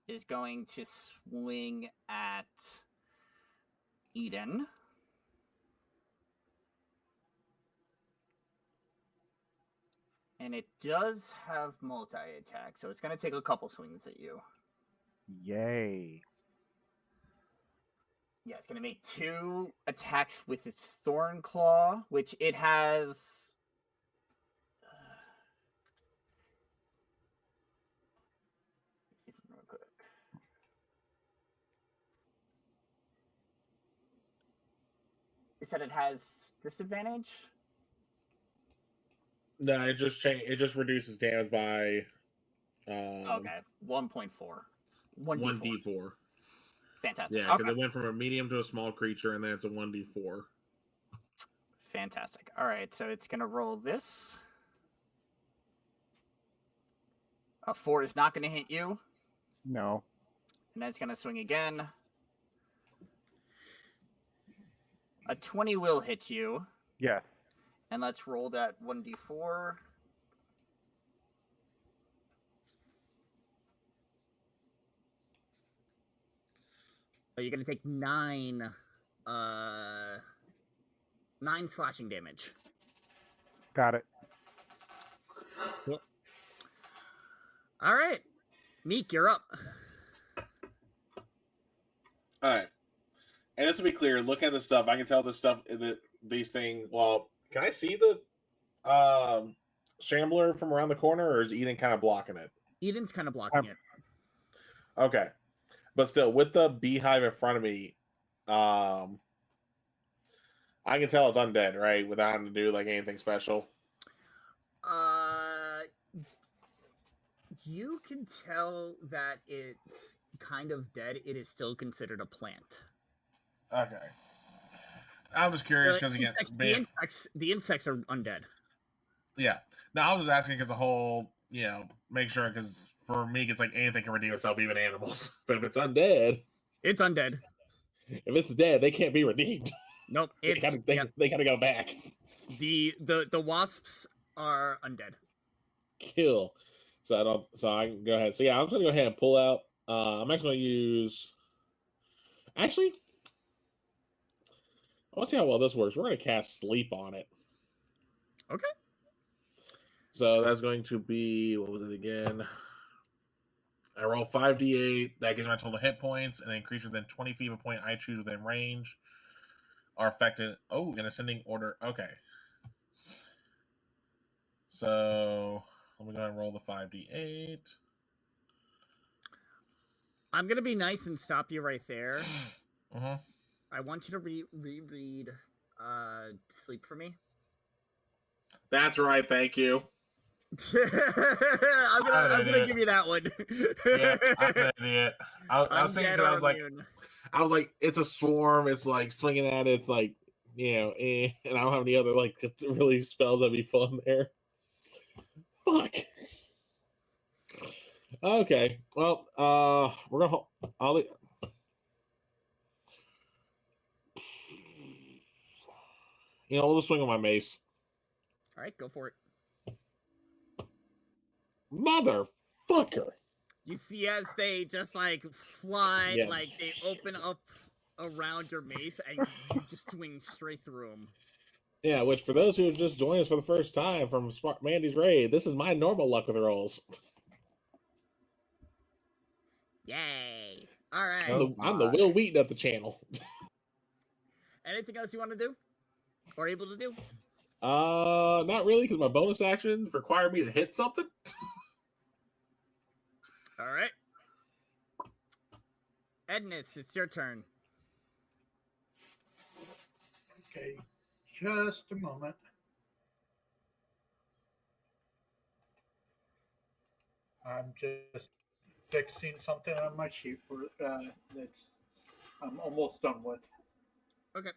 is going to swing at Eden. And it does have multi-attack, so it's going to take a couple swings at you. Yay. Yeah, it's going to make 2 attacks with its Thorn Claw, which it has... let's see something real quick. You said it has disadvantage? No, it just reduces damage by Okay, 1.4. 1d4. Fantastic. Yeah, because Okay. it went from a medium to a small creature, and then it's a 1d4. Fantastic. All right, so it's going to roll this. A 4 is not going to hit you. No. And then it's going to swing again. A 20 will hit you. Yes. And let's roll that 1d4. So you're going to take 9 slashing damage. Got it. Cool. All right. Meek, you're up. All right. And just to be clear, look at this stuff. I can tell this stuff, these things. Well, can I see the Shambler from around the corner, or is Eden kind of blocking it? Eden's kind of blocking it. Okay. But still, with the beehive in front of me, I can tell it's undead, right? Without having to do like anything special. You can tell that it's kind of dead. It is still considered a plant. Okay. I was curious because again, the insects are undead. Yeah. No, I was just asking because the whole, make sure, because for me, it's like anything can redeem itself, even animals. But if it's undead, it's undead. If it's dead, they can't be redeemed. Nope. They gotta go back. The wasps are undead. Kill. So I can go ahead. So yeah, I'm just gonna go ahead and pull out. I'm actually gonna use. Actually, I want to see how well this works. We're gonna cast sleep on it. Okay. So that's going to be, what was it again? I roll 5d8. That gives me my total hit points, and then creatures within 20 feet of a point I choose within range are affected. Oh, in ascending order. Okay. So let me go ahead and roll the 5d8. I'm gonna be nice and stop you right there. Uh-huh. I want you to reread sleep for me. That's right. Thank you. I'm gonna give you that one. Yeah, I'm an idiot. I was thinking because I was like, it's a swarm. It's like swinging at it. It's like, and I don't have any other like really spells that'd be fun there. Fuck. Okay. Well, we're gonna. We'll just swing on my mace. All right, go for it. Motherfucker! You see as they just like fly, Yeah. like they open up around your mace, and you just swing straight through them. Yeah, which for those who have just joined us for the first time from Mandy's Raid, this is my normal luck with rolls. Yay! All right. I'm the Will Wheaton of the channel. Anything else you want to do or able to do? Not really, because my bonus action required me to hit something. All right. Edness, it's your turn. Okay, just a moment. I'm just fixing something on my sheet for that's I'm almost done with. Okay.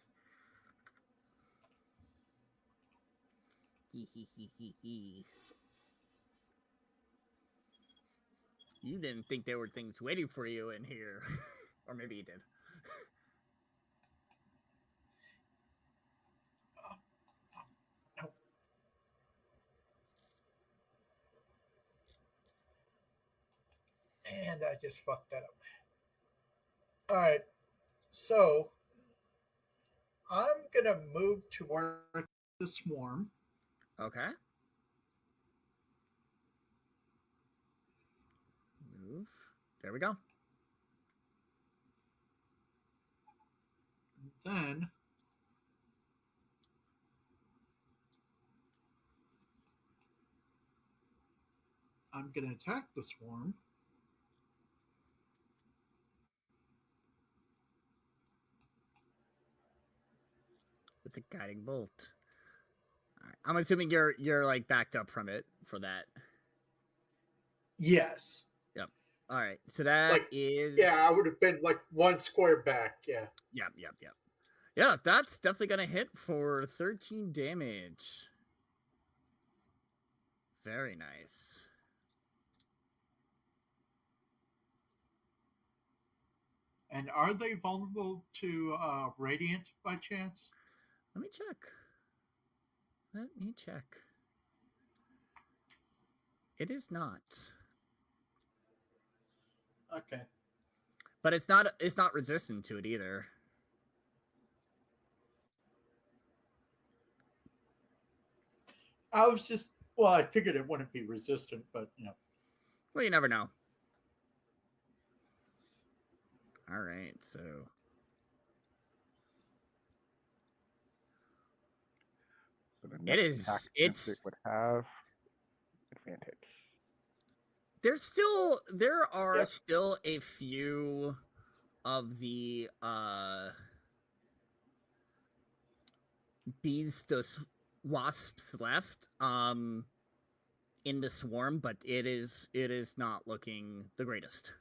You didn't think there were things waiting for you in here. Or maybe you did. And I just fucked that up. All right, so I'm gonna move to where the swarm. Okay. Move. There we go. Then I'm gonna attack the swarm. With the guiding bolt. All right. I'm assuming you're like backed up from it for that. Yes. Yep. All right. So that is. Yeah, I would have been like one square back. Yeah. Yep. Yeah, that's definitely gonna hit for 13 damage. Very nice. And are they vulnerable to radiant by chance? Let me check. It is not. Okay. But it's not resistant to it either. I figured it wouldn't be resistant, but Well, you never know. All right, so the it next is. attack It's it would have advantage. There are still a few of the bees, those wasps left in the swarm, but it is not looking the greatest.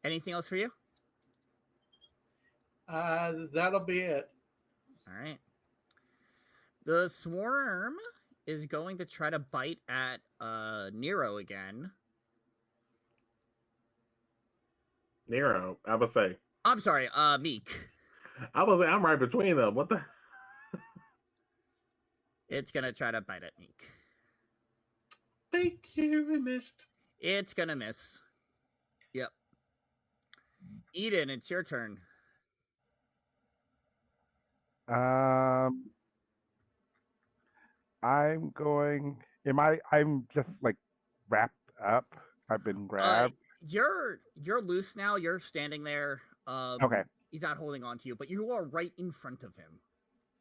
Anything else for you? That'll be it. All right. The swarm is going to try to bite at Nero again. Nero, I would say. I'm sorry, Meek. I was say I'm right between them. What the? It's gonna try to bite at Meek. Thank you, I missed. It's gonna miss. Yep. Eden, it's your turn. I'm going. I'm just like wrapped up. I've been grabbed. You're loose now. You're standing there. Okay. He's not holding on to you, but you are right in front of him.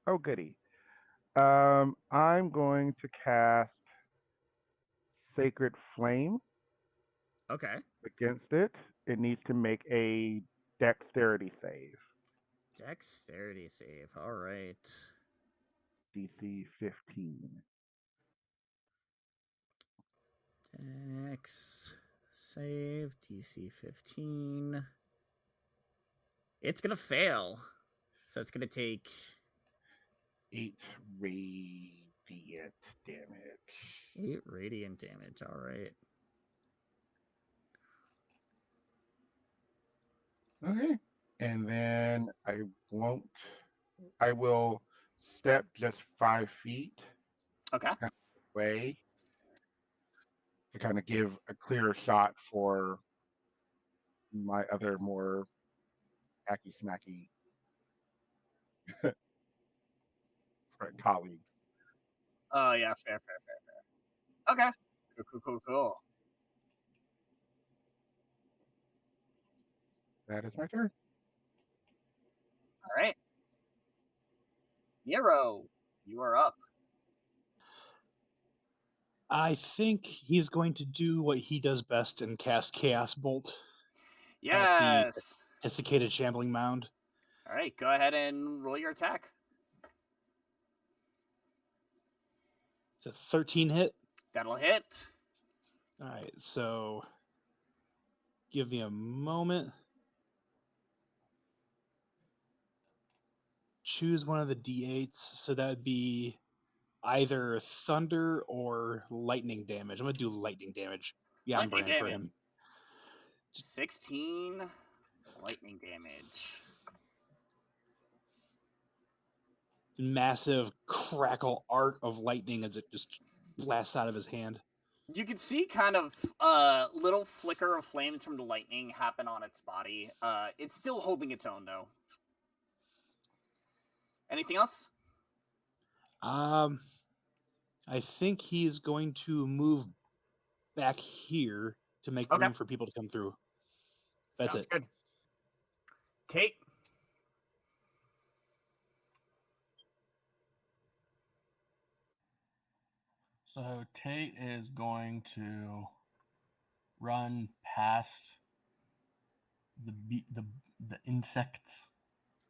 Oh, goody. I'm going to cast Sacred Flame. Okay. Against it. It needs to make a Dexterity save. Dexterity save. All right. DC 15. Dex save. DC 15. It's gonna fail. So it's gonna take 8 radiant damage. 8 radiant damage. All right. Okay. and then I won't. I will step just 5 feet Okay. away to kind of give a clearer shot for my other more hacky smacky colleagues. Oh yeah, fair. Okay. Cool. That is my turn. All right. Nero, you are up. I think he's going to do what he does best and cast Chaos Bolt at the Yes. desiccated shambling mound. All right, go ahead and roll your attack. It's a 13 hit. That'll hit. All right, so give me a moment. Choose one of the D8s. So that would be either thunder or lightning damage. I'm going to do lightning damage. Yeah, I'm Lightning brand for damage. him. 16 lightning damage. Massive crackle arc of lightning as it just blasts out of his hand. You can see kind of little flicker of flames from the lightning happen on its body. It's still holding its own though. Anything else? I think he's going to move back here to make Okay. room for people to come through. That's Sounds it. good. Tate. So Tate is going to run past the insects.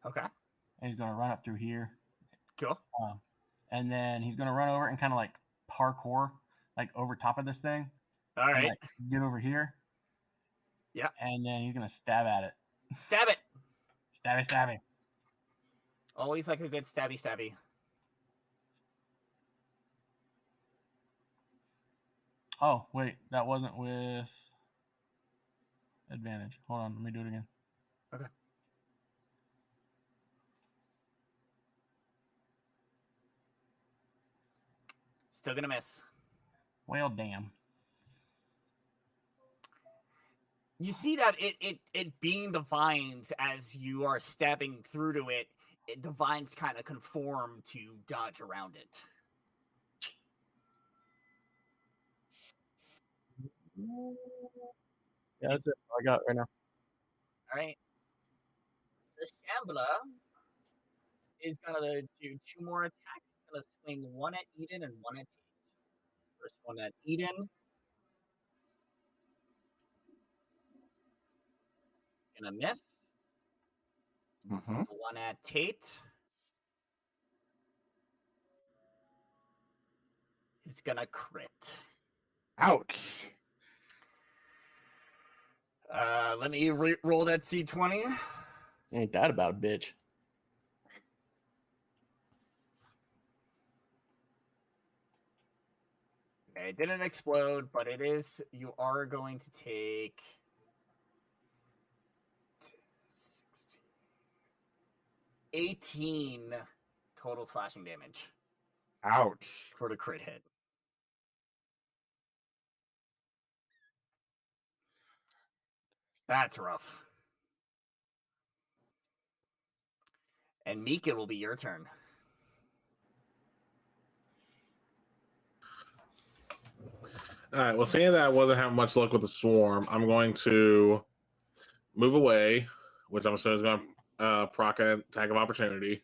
Okay. And he's going to run up through here. Cool. And then he's going to run over and kind of like parkour, like over top of this thing. All right. And, like, get over here. Yeah. And then he's going to stab at it. Stab it. Stabby. Always like a good stabby. Oh, wait. That wasn't with advantage. Hold on. Let me do it again. Okay. Still gonna miss. Well, damn. You see that it being the vines as you are stabbing through to it, the vines kind of conform to dodge around it. Yeah, that's it. I got it right now. All right. The Shambler is gonna do 2 more attacks. It's gonna swing 1 at Eden and 1 at Tate. First one at Eden. It's gonna miss. Mm-hmm. 1 at Tate. He's gonna crit. Ouch. Let me roll that C20. Ain't that about a bitch? Okay, it didn't explode, but it is. You are going to take 16, 18 total slashing damage. Ouch. For the crit hit. That's rough. And Meek, it will be your turn. All right. Well, seeing that I wasn't having much luck with the swarm, I'm going to move away, which I'm assuming is going to proc an attack of opportunity.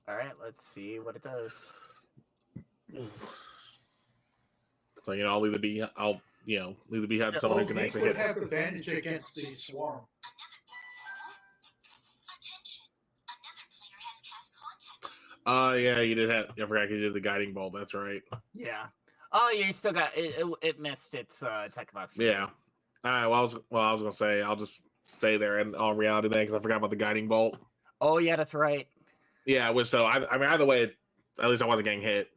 All right, let's see what it does. So I'll leave the beehive. Leave the beehive to someone who can Meek actually would hit. have advantage against the swarm. Yeah, you did have. I forgot you did the guiding bolt. That's right. Yeah. Oh, you still got it. It missed its attack of opportunity. Yeah. All right. Well, I was gonna say I'll just stay there in all reality then because I forgot about the guiding bolt. Oh yeah, that's right. Yeah. I mean, either way, at least I wasn't getting hit.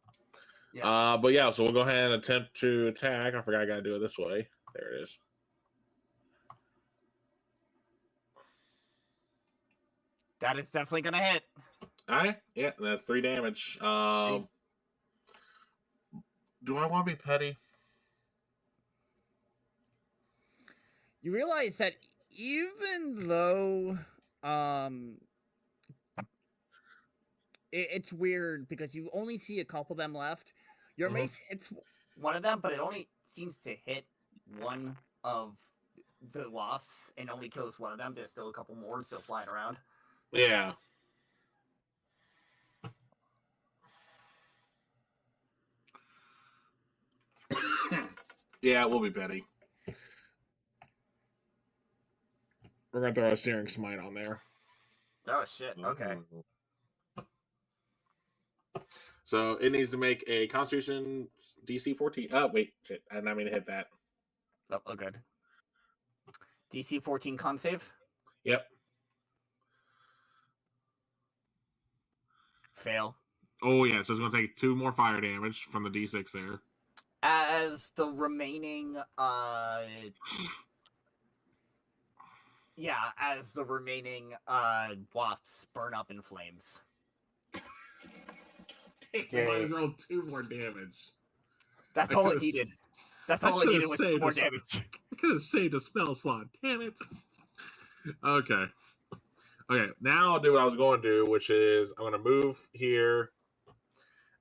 Yeah. But yeah, so we'll go ahead and attempt to attack. I forgot I gotta do it this way. There it is. That is definitely gonna hit. All right, yeah, that's 3 damage. Do I want to be petty? You realize that even though it's weird because you only see a couple of them left. Your mace hits one of them, but it only seems to hit one of the wasps and only kills one of them. There's still a couple more still flying around. Yeah. Yeah, we'll be petty. We're gonna throw a Searing Smite on there. Oh shit! Okay. So it needs to make a Constitution DC 14. Oh wait, shit! I did not mean to hit that. Oh, good. DC 14 con save. Yep. Fail. Oh yeah, so it's gonna take 2 more fire damage from the D6 there. As the remaining wasps burn up in flames. I might as well 2 more damage. That's all it needed. That's all it needed was 2 more damage. I could have saved a spell slot. Damn it. Okay. Okay, now I'll do what I was going to do, which is I'm going to move here.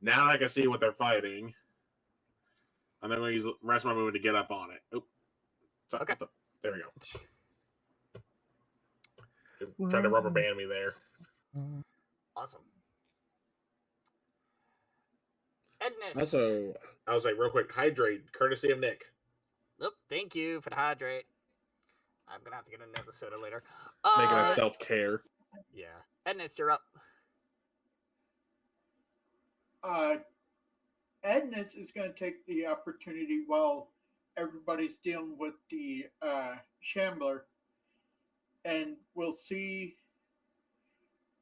Now I can see what they're fighting. And then I'm going to use the rest of my movement to get up on it. Oop. So, okay. There we go. Trying to rubber band me there. Awesome. Edness. Also, I was like, real quick, hydrate, courtesy of Nick. Nope, thank you for the hydrate. I'm gonna have to get another soda later. Making a self-care. Yeah. Edness, you're up. Edness is going to take the opportunity while everybody's dealing with the Shambler, and we'll see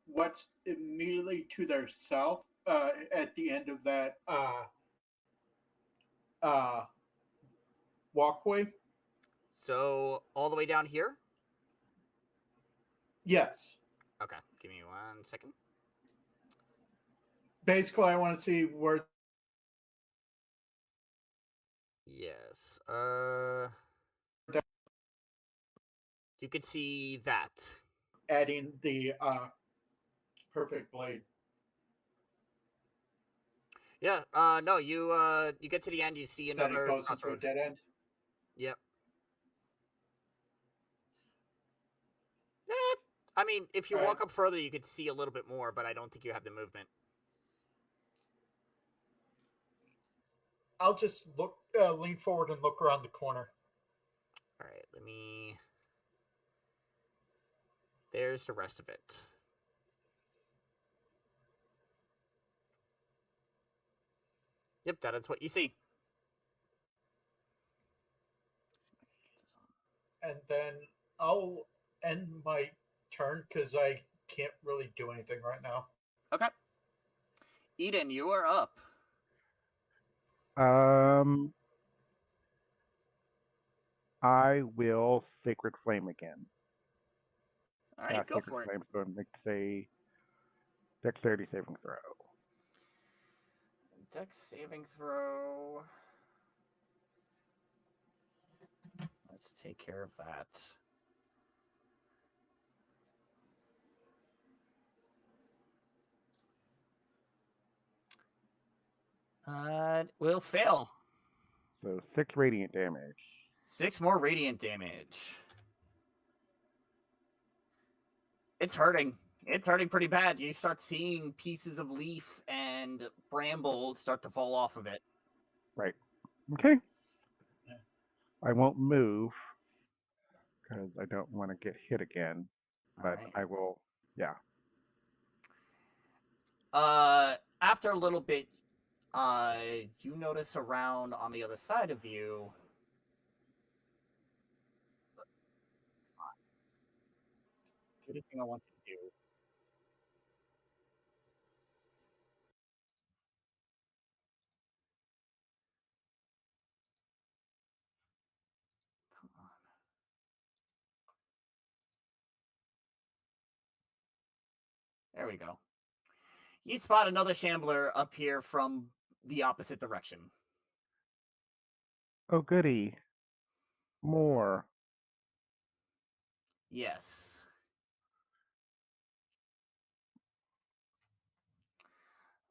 what's immediately to their south at the end of that walkway. So, all the way down here? Yes. Okay, give me 1 second. Basically, I want to see where... Yes. You could see that. Adding the perfect blade. Yeah, no, you get to the end, you see another That it goes crossroad. into a dead end? Yep. I mean, if you walk up further, you could see a little bit more, but I don't think you have the movement. I'll just look, lean forward and look around the corner. All right, let me... There's the rest of it. Yep, that is what you see. And then I'll end my turn because I can't really do anything right now. Okay. Eden, you are up. I will Sacred Flame again. All right, go Sacred for it. Flame, so make a dexterity saving throw. Dex saving throw. Let's take care of that. Will fail. So 6 radiant damage. 6 more radiant damage. It's hurting. It's hurting pretty bad. You start seeing pieces of leaf and bramble start to fall off of it. Right. Okay. I won't move because I don't want to get hit again. But I will, yeah. After a little bit, you notice around on the other side of you. Anything I want to do. Come on. There we go. You spot another shambler up here from the opposite direction. Oh, goody. More. Yes.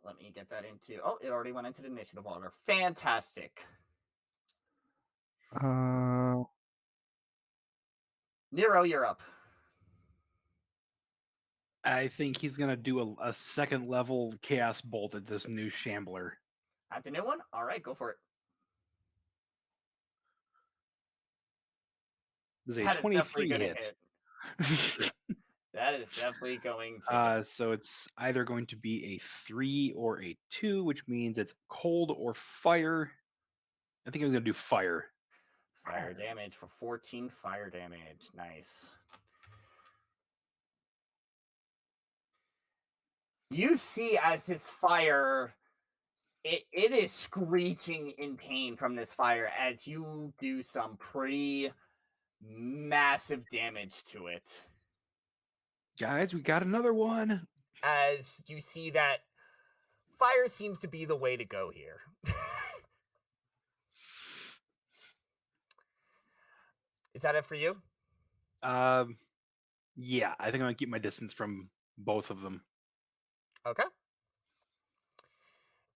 Let me get that into... Oh, it already went into the initiative order. Fantastic. Nero, you're up. I think he's gonna do a second level chaos bolt at this new shambler. At the new one? All right, go for it. There's a That is 23 definitely hit. That is definitely going to hit. So it's either going to be a 3 or a 2, which means it's cold or fire. I think I was gonna do fire. Fire damage for 14 fire damage. Nice. You see as his fire, it is screeching in pain from this fire as you do some pretty massive damage to it. Guys, we got another one. As you see that fire seems to be the way to go here. Is that it for you? Yeah, I think I'm gonna keep my distance from both of them. Okay.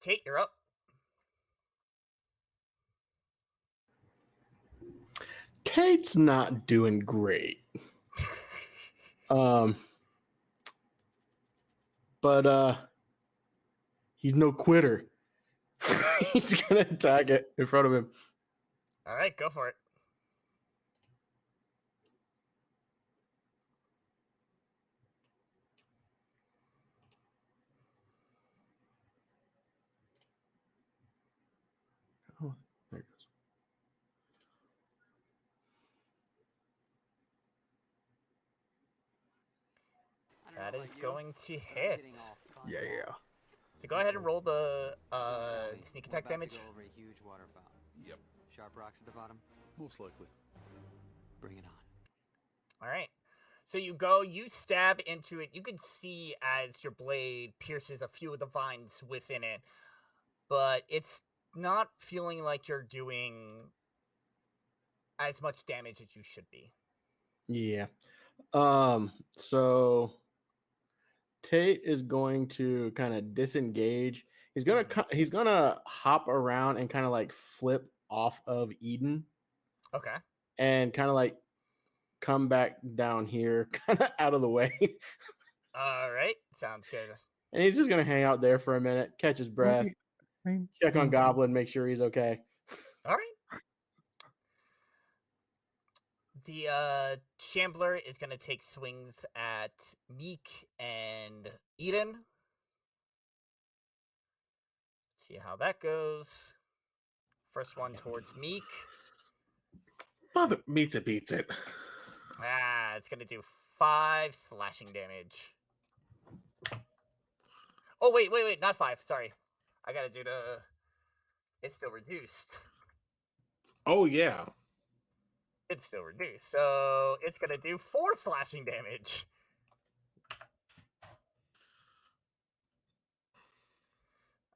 Tate, you're up. Tate's not doing great. But he's no quitter. He's gonna attack it in front of him. All right, go for it. Oh, there it goes. That is going to hit. Yeah. So go ahead and roll the sneak attack damage. Yep. Sharp rocks at the bottom. Most likely. Bring it on. All right. So you stab into it. You can see as your blade pierces a few of the vines within it, but it's not feeling like you're doing as much damage as you should be. Yeah. So Tate is going to kind of disengage. He's gonna hop around and kind of like flip off of Eden. Okay. And kind of like come back down here, kind of out of the way. All right. Sounds good. And he's just gonna hang out there for a minute, catch his breath, check on Goblin, make sure he's okay. All right. The Shambler is going to take swings at Meek and Eden. Let's see how that goes. First one towards Meek. Mother beats it. It's going to do 5 slashing damage. Oh, wait, not 5. Sorry. I got to do the... It's still reduced. Oh, yeah. It's still reduced. So it's going to do 4 slashing damage.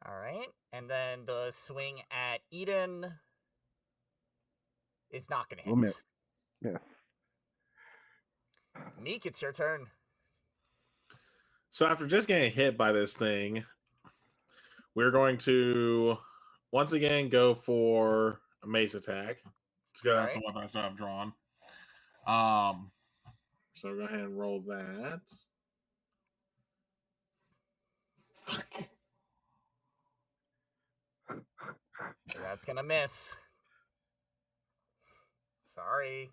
All right. And then the swing at Eden is not going to hit. Yes. Meek, it's your turn. So after just getting hit by this thing, we're going to once again go for a mace attack. Because that's the weapon I still have drawn. So go ahead and roll that. That's gonna miss. Sorry.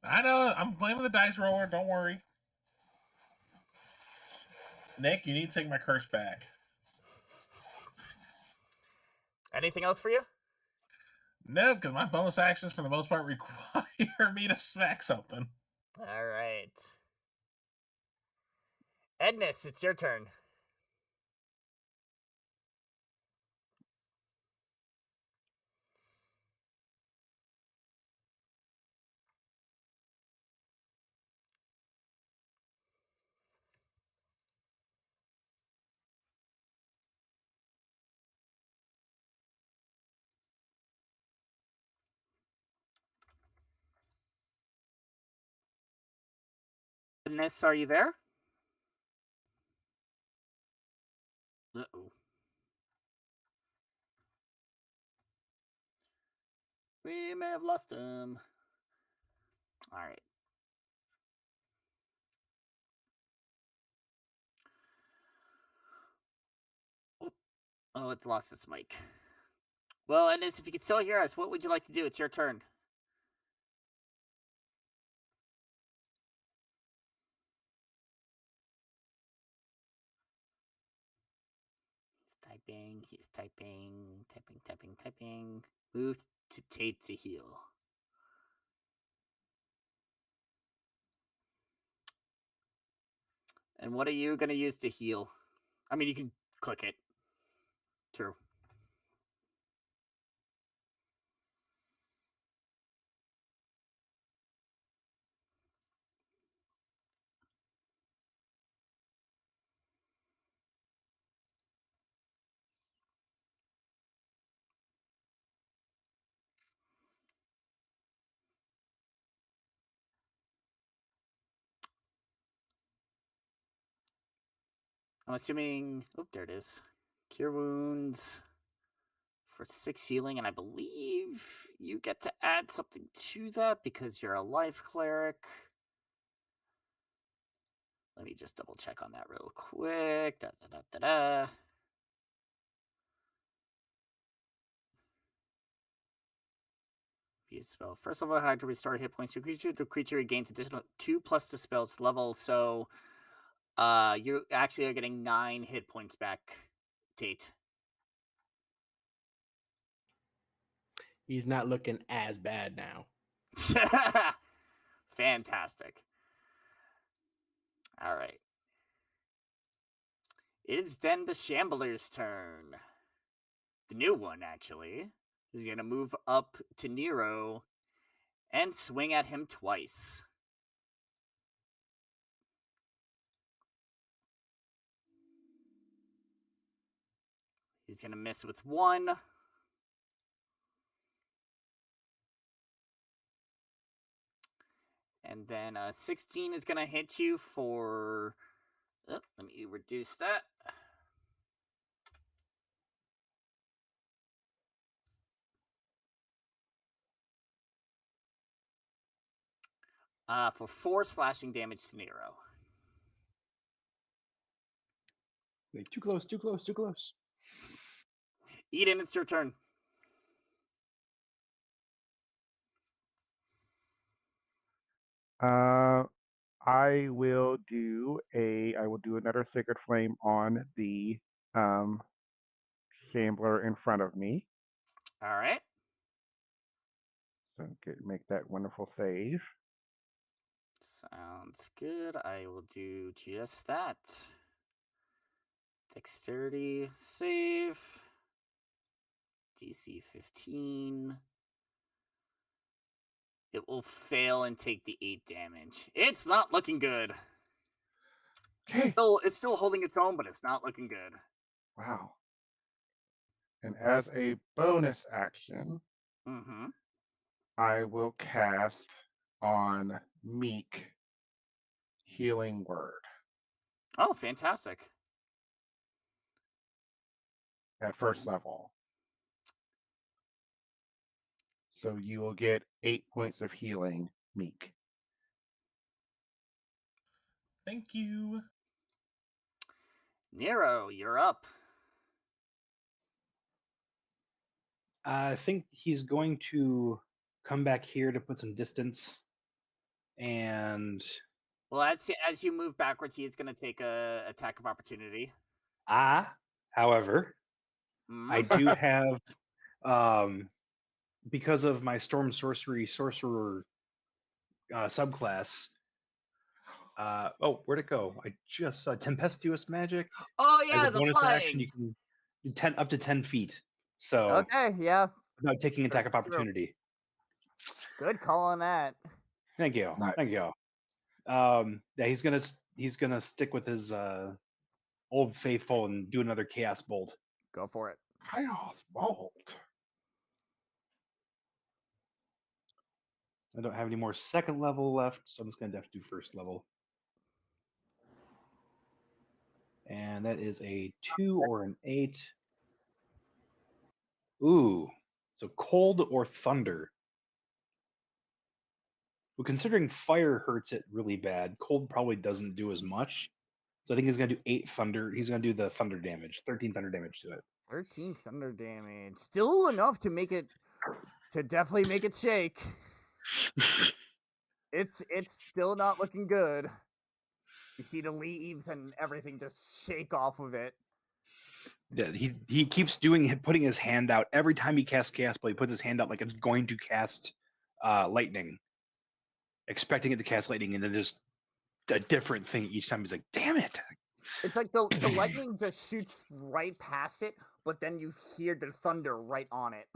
I know. I'm playing with the dice roller. Don't worry. Nick, you need to take my curse back. Anything else for you? No, because my bonus actions for the most part require me to smack something. All right. Edness, it's your turn. Edness, are you there? Uh-oh. We may have lost him. All right. Oh, it lost its mic. Well, Edness, if you could still hear us, what would you like to do? It's your turn. He's typing. Move to Tate to heal. And what are you going to use to heal? I mean, you can click it. True. I'm assuming... Oh, there it is. Cure wounds for 6 healing, and I believe you get to add something to that because you're a life cleric. Let me just double check on that real quick. Spell. First level, how to restore hit points to creature. The creature gains additional 2+ to spell's level, so you actually are getting 9 hit points back, Tate. He's not looking as bad now. Fantastic. All right. It is then the Shambler's turn. The new one, actually, is going to move up to Nero and swing at him twice. He's going to miss with 1. And then 16 is going to hit you for... Oh, let me reduce that. For 4 slashing damage to Nero. Wait, too close. Eden, it's your turn. I will do another Sacred Flame on the Shambler in front of me. All right. So make that wonderful save. Sounds good. I will do just that. Dexterity save. DC 15. It will fail and take the 8 damage. It's not looking good. Okay. It's still holding its own, but it's not looking good. Wow. And as a bonus action, I will cast on Meek Healing Word. Oh, fantastic. At first level. So you will get 8 points of healing, Meek. Thank you. Nero, you're up. I think he's going to come back here to put some distance. And... Well, as you move backwards, he's going to take a attack of opportunity. However, I do have... because of my Storm Sorcerer subclass... where'd it go? I just saw Tempestuous Magic. Oh, yeah, as a the bonus flying. action, you can up to 10 feet. So okay, yeah. Without taking attack of opportunity. Good call on that. Thank you. Nice. Thank you. Yeah, he's gonna stick with his old faithful and do another Chaos Bolt. Go for it. Chaos Bolt. I don't have any more second level left, so I'm just gonna have to do first level. And that is a 2 or an 8. Ooh, so cold or thunder. Well, considering fire hurts it really bad, cold probably doesn't do as much. So I think he's going to do 8 thunder. He's going to do the thunder damage, 13 thunder damage to it. 13 thunder damage. Still enough to make it, to definitely make it shake. It's still not looking good. You see the leaves and everything just shake off of it. Yeah, he keeps putting his hand out every time he casts chaos blade. He puts his hand out like it's going to cast lightning, expecting it to cast lightning, and then just a different thing each time. He's like, "Damn it!" It's like the lightning just shoots right past it, but then you hear the thunder right on it.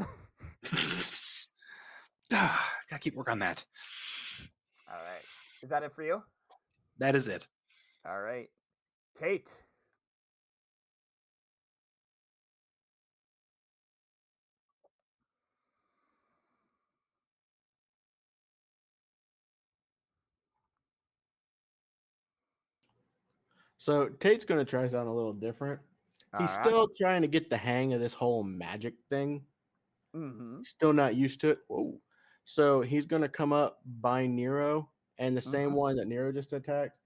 Gotta keep work on that. All right, is that it for you? That is it. All right, Tate. So Tate's going to try something a little different. He's All right. still trying to get the hang of this whole magic thing. Mm-hmm. Still not used to it. Whoa. So he's going to come up by Nero, and the same one that Nero just attacked.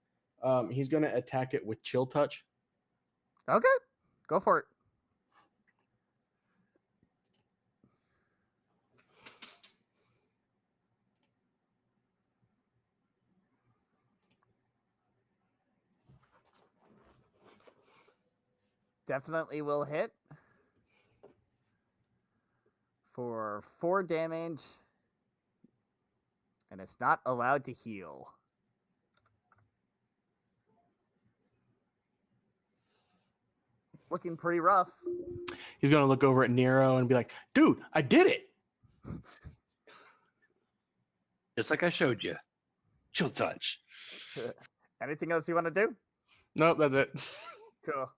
He's going to attack it with Chill Touch. Okay, go for it. Definitely will hit for 4 damage, and it's not allowed to heal. Looking pretty rough. He's going to look over at Nero and be like, dude, I did it. It's like I showed you. Chill touch. Anything else you want to do? Nope, that's it. Cool.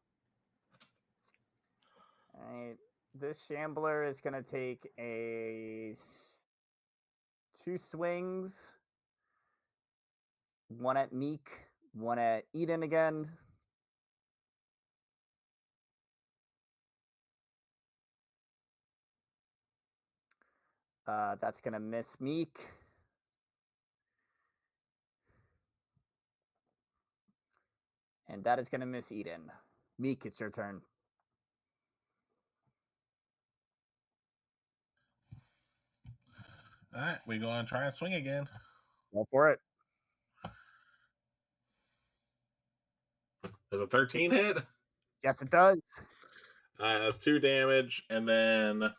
All right. This Shambler is going to take 2 swings. One at Meek, one at Eden again. That's going to miss Meek. And that is going to miss Eden. Meek, it's your turn. All right, we go and try and swing again. Go for it. Does a 13 hit? Yes, it does. That's 2 damage, and then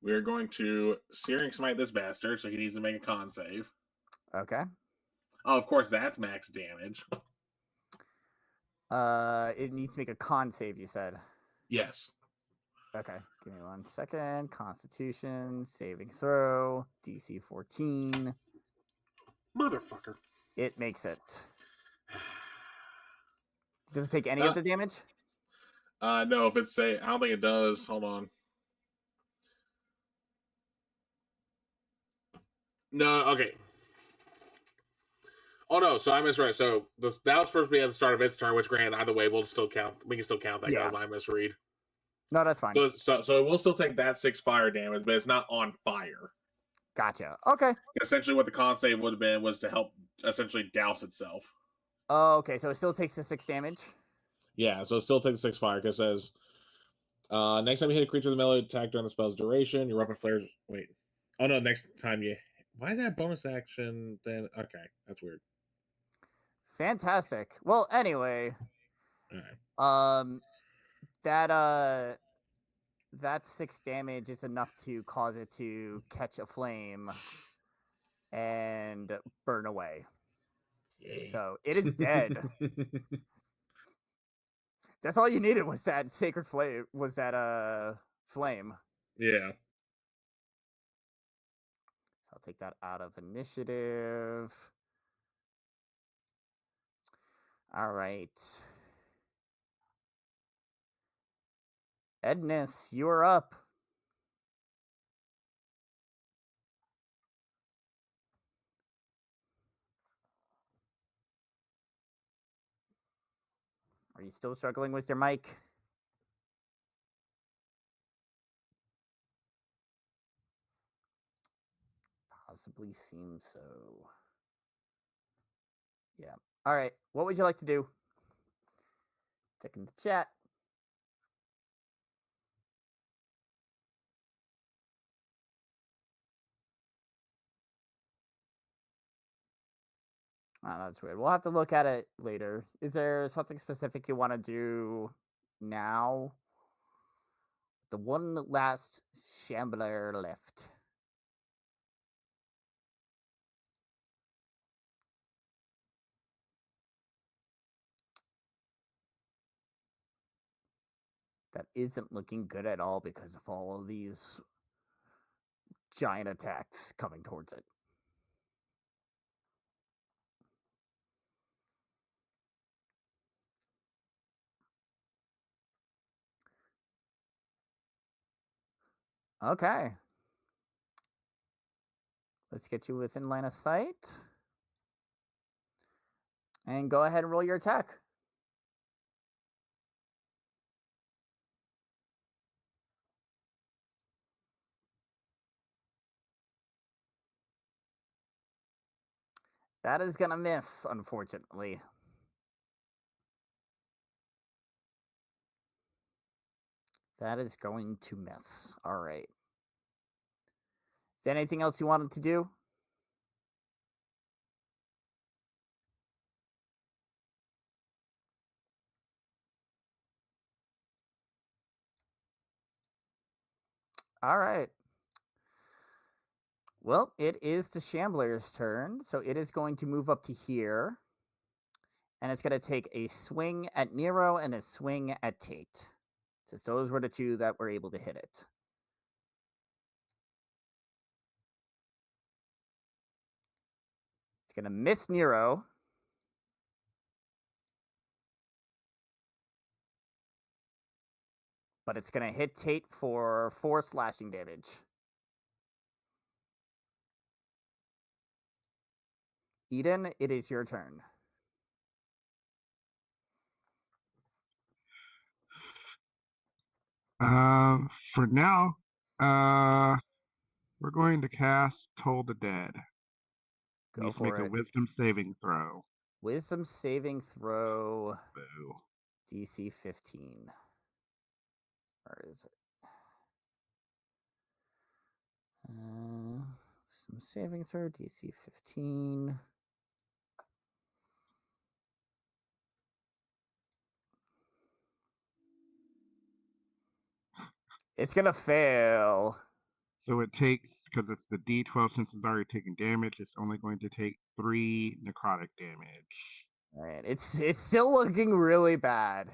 we're going to Searing Smite this bastard, so he needs to make a con save. Okay. Oh, of course, that's max damage. It needs to make a con save, you said. Yes. Okay, give me 1 second. Constitution, saving throw, DC 14. Motherfucker. It makes it. Does it take any of the damage? No, if it's I don't think it does. Hold on. No, okay. Oh no, so I misread. So that was supposed to be at the start of its turn, which granted, either way, we'll still count. We can still count that because I misread. No, that's fine. So it will still take that 6 fire damage, but it's not on fire. Gotcha. Okay. Essentially, what the con save would have been was to help essentially douse itself. Oh, okay, so it still takes the 6 damage? Yeah, so it still takes 6 fire because it says next time you hit a creature with a melee attack during the spell's duration, your weapon flares. Wait. Oh no, next time you. Why is that bonus action then? Okay, that's weird. Fantastic. Well, anyway, that 6 damage is enough to cause it to catch a flame and burn away. Yay. So it is dead. That's all you needed was that sacred flame. Was that flame? Yeah. So I'll take that out of initiative. All right. Edness, you are up. Are you still struggling with your mic? Possibly seems so. Yeah. All right. What would you like to do? Checking the chat. Oh, that's weird. We'll have to look at it later. Is there something specific you want to do now? The one last Shambler left. That isn't looking good at all because of all of these giant attacks coming towards it. Okay. Let's get you within line of sight. And go ahead and roll your attack. That is going to miss, unfortunately. That is going to miss. All right. Is there anything else you wanted to do? All right. Well, it is the Shambler's turn, so it is going to move up to here. And it's going to take a swing at Nero and a swing at Tate. Since those were the two that were able to hit it. It's going to miss Nero. But it's going to hit Tate for 4 slashing damage. Eden, it is your turn. For now, we're going to cast Toll the Dead. Go Needs to for make a it. Wisdom saving throw. Wisdom saving throw. Boo. DC 15. Where is it? Wisdom saving throw, DC 15. It's going to fail. So it takes, because it's the D12, since it's already taken damage, it's only going to take 3 necrotic damage. All right. It's still looking really bad.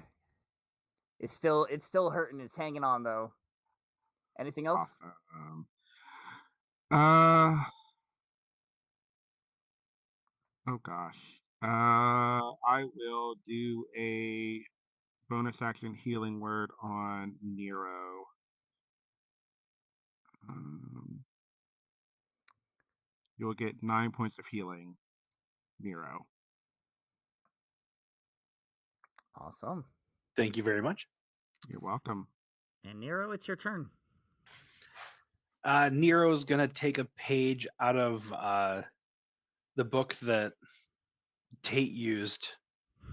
It's still hurting. It's hanging on though. Anything else? Awesome. Oh gosh. I will do a bonus action healing word on Nero. You'll get 9 points of healing, Nero. Awesome. Thank you very much. You're welcome. And Nero, it's your turn. Nero's gonna take a page out of the book that Tate used,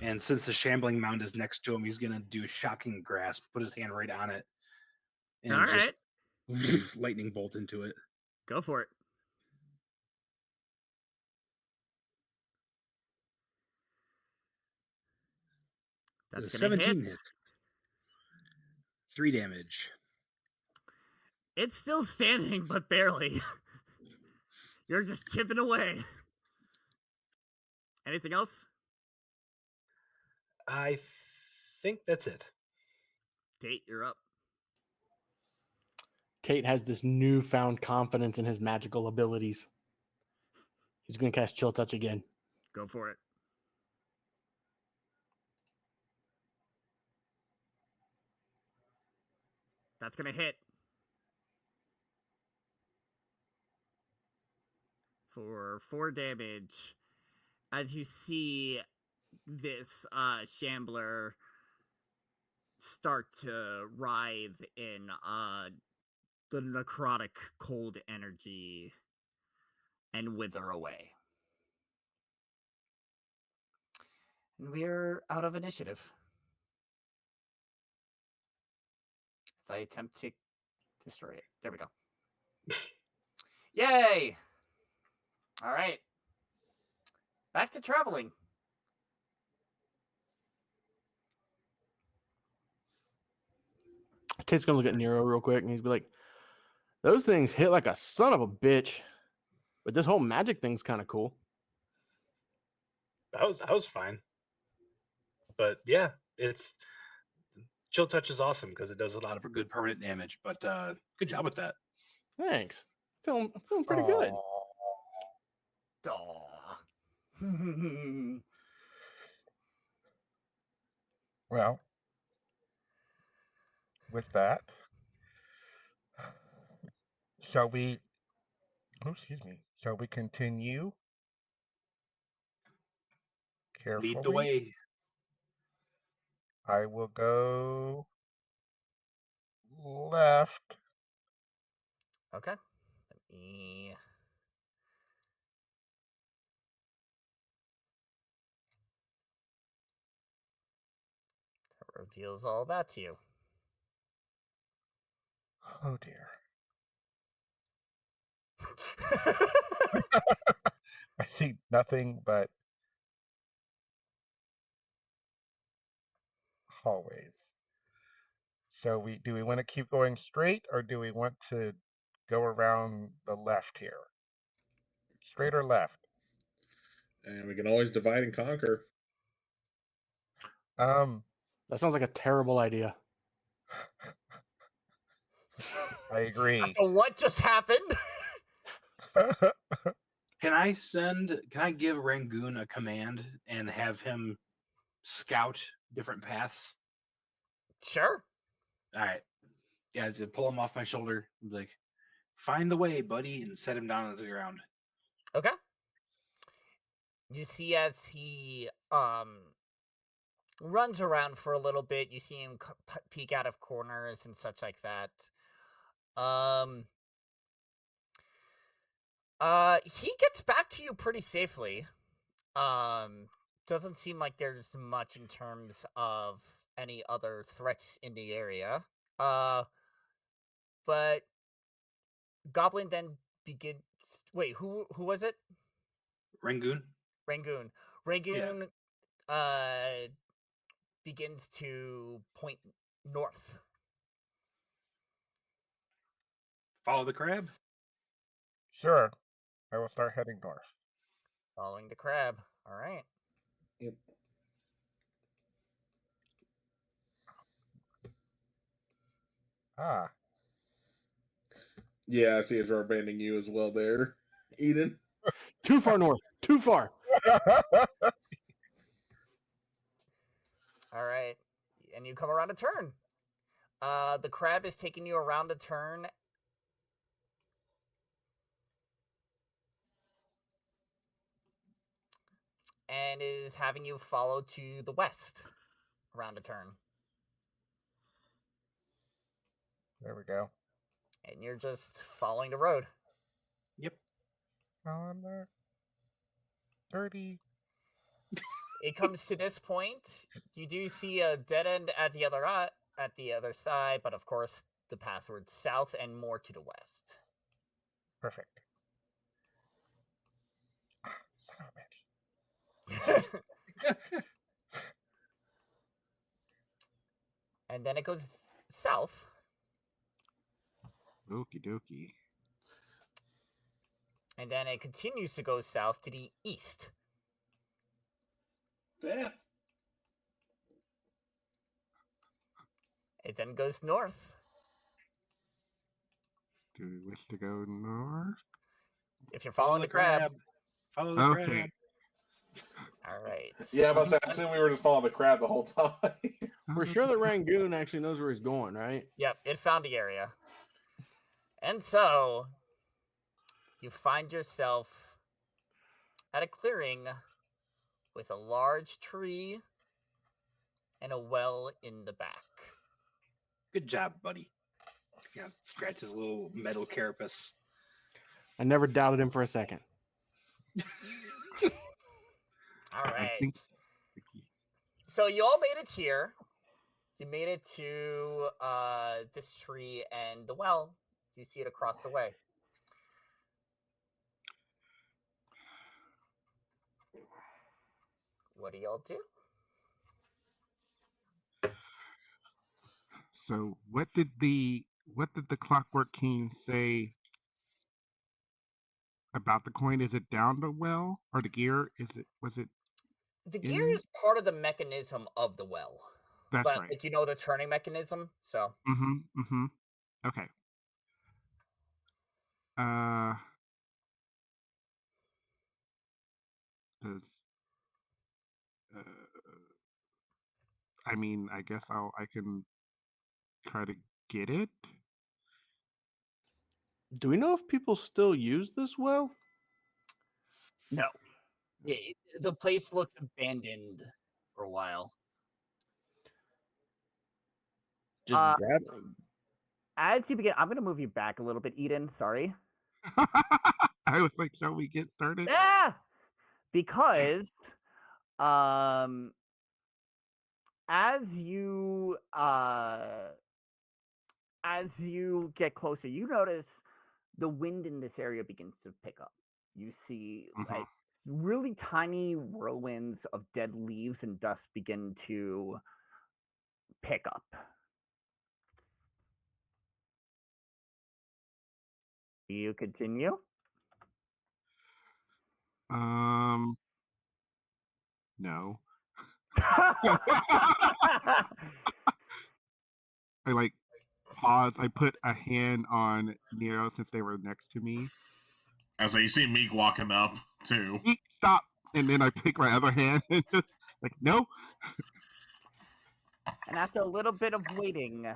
and since the shambling mound is next to him, he's gonna do shocking grasp, put his hand right on it, and All just right. lightning bolt into it. Go for it. That's gonna 17 hit. hit. 3 damage. It's still standing, but barely. You're just chipping away. Anything else? I think that's it. Tate, you're up. Tate has this newfound confidence in his magical abilities. He's going to cast Chill Touch again. Go for it. That's going to hit. For 4 damage. As you see this Shambler start to writhe in the necrotic cold energy and wither away. And we're out of initiative. As I attempt to destroy it. There we go. Yay! All right. Back to traveling. Tate's gonna look at Nero real quick and he's be like, those things hit like a son of a bitch. But this whole magic thing's kind of cool. That was fine. But yeah, it's chill touch is awesome because it does a lot of good permanent damage. But good job with that. Thanks. Feeling pretty good. Well, with that, shall we? Oh, excuse me. Shall we continue? Carefully. Lead the way. I will go left. Okay. Let me. That reveals all that to you. Oh dear. I see nothing but hallways. So do we want to keep going straight or do we want to go around the left here? Straight or left? And we can always divide and conquer. That sounds like a terrible idea. I agree. After what just happened? Can I give Rangoon a command and have him scout different paths? Sure. All right. Yeah, to pull him off my shoulder, like, find the way, buddy, and set him down on the ground. Okay. You see as he runs around for a little bit, you see him peek out of corners and such like that. He gets back to you pretty safely. Doesn't seem like there's much in terms of any other threats in the area. But Goblin then begins. Wait, who was it? Rangoon. Rangoon, begins to point north. Follow the crab? Sure. I will start heading north. Following the crab. All right. Yep. Ah. Yeah, I see it's abandoning you as well there, Eden. Too far north. Too far. All right. And you come around a turn. The crab is taking you around a turn. And is having you follow to the west around a turn. There we go. And you're just following the road. Yep. On the dirty. It comes to this point. You do see a dead end at the other side, but of course the pathward south and more to the west. Perfect. And then it goes south. Okie dokie. And then it continues to go south to the east. Yeah. It then goes north. Do we wish to go north? If you're following the crab. Follow the crab. All right. Yeah, but I assume we were just following the crab the whole time. We're sure that Rangoon actually knows where he's going, right? Yep, it found the area. And so, you find yourself at a clearing with a large tree and a well in the back. Good job, buddy. Yeah, scratch his little metal carapace. I never doubted him for a second. All right. think- So you all made it here. You made it to this tree and the well. You see it across the way. What do y'all do? So what did the Clockwork King say about the coin? Is it down the well or the gear? Was it? The gear is part of the mechanism of the well. That's but, right. Like, you know the turning mechanism, so. Okay. Does I mean, I guess I can try to get it. Do we know if people still use this well? No. The place looks abandoned for a while. Just grab. As you begin, I'm going to move you back a little bit, Eden. Sorry. I was like, shall we get started? Yeah, because as you get closer, you notice the wind in this area begins to pick up. You see like really tiny whirlwinds of dead leaves and dust begin to pick up. You continue? No. I like pause. I put a hand on Nero since they were next to me. As you see Meek walking up too. Meek, stop! And then I pick my other hand and just like, no. And after a little bit of waiting,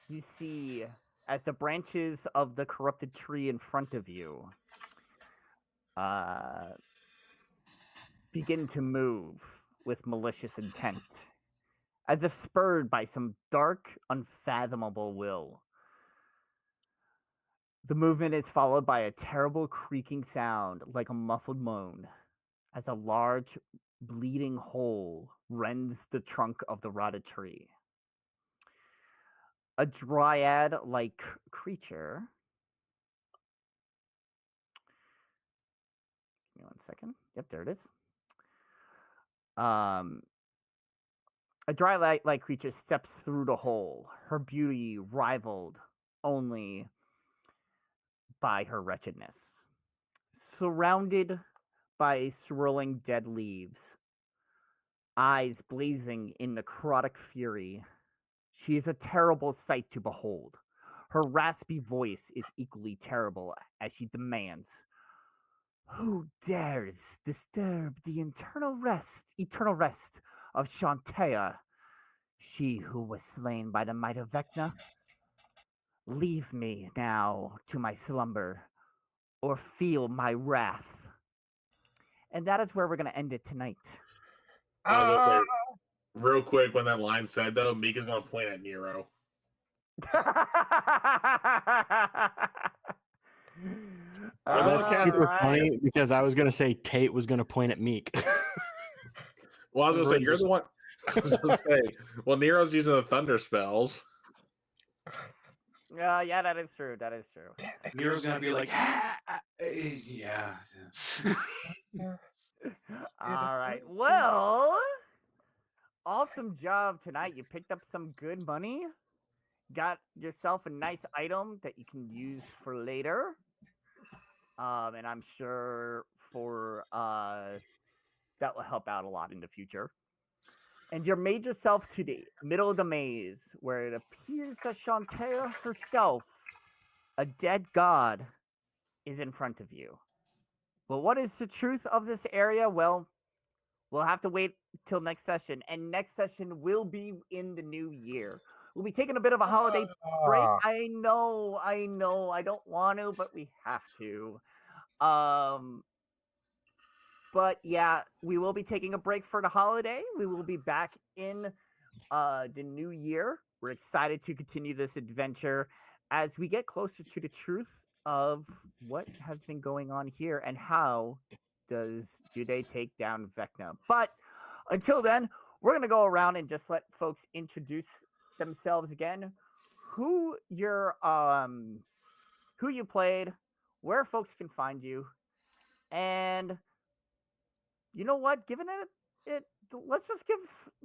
you see as the branches of the corrupted tree in front of you begin to move with malicious intent, as if spurred by some dark, unfathomable will. The movement is followed by a terrible creaking sound like a muffled moan, as a large, bleeding hole rends the trunk of the rotted tree. A dryad-like creature. Give me 1 second. Yep, there it is. A dryad-like creature steps through the hole, her beauty rivaled only by her wretchedness. Surrounded by swirling dead leaves, eyes blazing in necrotic fury, she is a terrible sight to behold. Her raspy voice is equally terrible as she demands, "Who dares disturb the eternal rest of Shantea, she who was slain by the might of Vecna? Leave me now to my slumber, or feel my wrath." And that is where we're going to end it tonight. I was gonna say, real quick, when that line said though, Meek is gonna point at Nero. That's super funny because I was gonna say Tate was gonna point at Meek. Well, I was gonna say you're the one. I was gonna say, well, Nero's using the thunder spells. Yeah, that is true. That is true. Nero's gonna be like, yeah. All right. Well, awesome job tonight. You picked up some good money. Got yourself a nice item that you can use for later. And I'm sure for that will help out a lot in the future. And you made yourself to the middle of the maze, where it appears that Shantea herself, a dead god, is in front of you. But what is the truth of this area? Well, we'll have to wait till next session. And next session will be in the new year. We'll be taking a bit of a holiday break. I know. I don't want to, but we have to. But yeah, we will be taking a break for the holiday. We will be back in the new year. We're excited to continue this adventure as we get closer to the truth of what has been going on here and how do they take down Vecna. But until then, we're gonna go around and just let folks introduce themselves again. Who you played, where folks can find you, and you know what? Given it, let's just give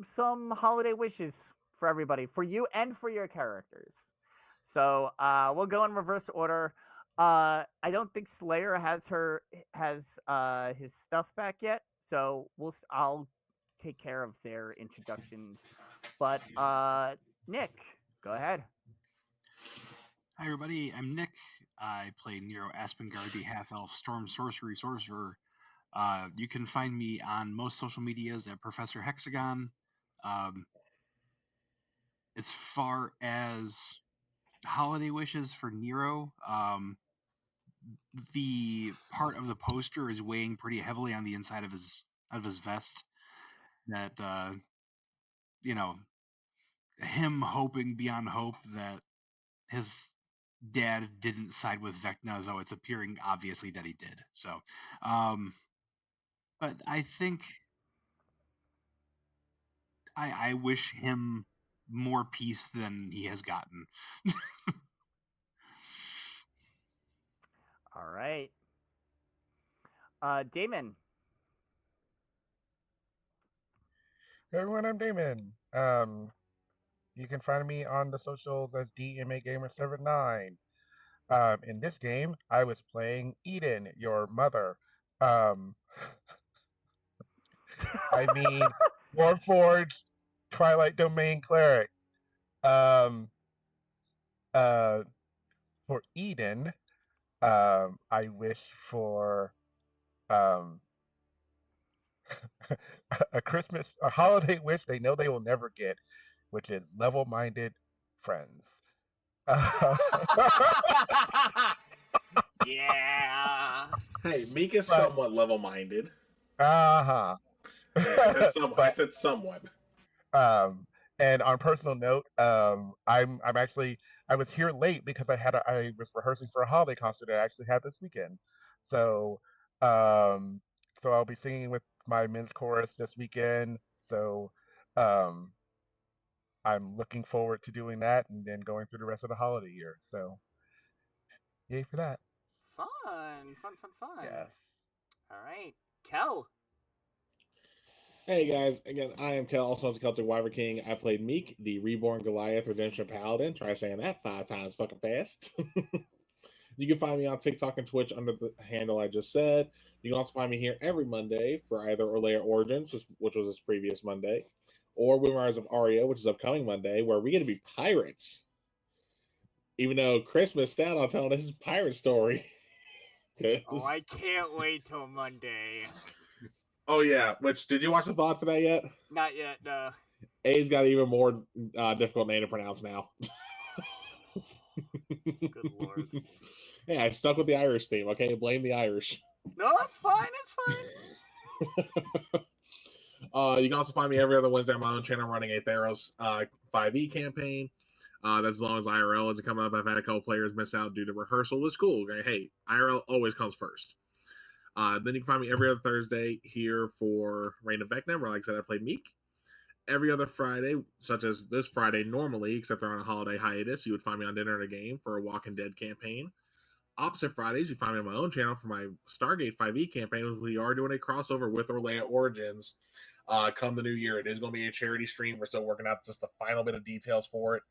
some holiday wishes for everybody, for you and for your characters. So we'll go in reverse order. I don't think Slayer has his stuff back yet, so I'll take care of their introductions. But Nick, go ahead. Hi everybody, I'm Nick. I play Nero Aspengard, the half-elf storm sorcery sorcerer. You can find me on most social medias at Professor Hexagon. As far as holiday wishes for Nero, the part of the poster is weighing pretty heavily on the inside of his vest. That him hoping beyond hope that his dad didn't side with Vecna, though it's appearing obviously that he did. So, but I think I wish him more peace than he has gotten. All right. Damon. Hey everyone, I'm Damon. You can find me on the socials as DMAGamer79. In this game, I was playing Eden, your mother. I mean, Warforged Twilight Domain Cleric. For Eden, I wish for a holiday wish they know they will never get, which is level-minded friends. Yeah. Hey, Meek is somewhat level-minded. Uh-huh. Yeah, I said somewhat. And on a personal note, I'm actually I was here late because I was rehearsing for a holiday concert I actually had this weekend. So so I'll be singing with my men's chorus this weekend. So um I'm looking forward to doing that and then going through the rest of the holiday year. So yay for that. Fun. Yes. All right. Kel. Hey guys, again, I am Kel, also known as Celtic Wyvern King. I played Meek, the Reborn Goliath Redemption Paladin. Try saying that 5 times fucking fast. You can find me on TikTok and Twitch under the handle I just said. You can also find me here every Monday for either Orlea Origins, which was this previous Monday, or Rise of Aria, which is upcoming Monday, where we get to be pirates. Even though Chris missed out on telling his pirate story. Oh, I can't wait till Monday. Oh yeah, which did you watch the VOD for that yet? Not yet, no. A's got an even more difficult name to pronounce now. Good lord. Yeah, I stuck with the Irish theme. Okay, blame the Irish. No, it's fine. You can also find me every other Wednesday on my own channel running a Theros 5e campaign. That's as long as IRL isn't coming up. I've had a couple players miss out due to rehearsal. It was cool. Okay, hey, IRL always comes first. Then you can find me every other Thursday here for Reign of Vecna, where, like I said, I played Meek. Every other Friday, such as this Friday normally, except they're on a holiday hiatus, you would find me on Dinner and a Game for a Walking Dead campaign. Opposite Fridays, you find me on my own channel for my Stargate 5e campaign. We are doing a crossover with Orlea Origins come the new year. It is going to be a charity stream. We're still working out just the final bit of details for it.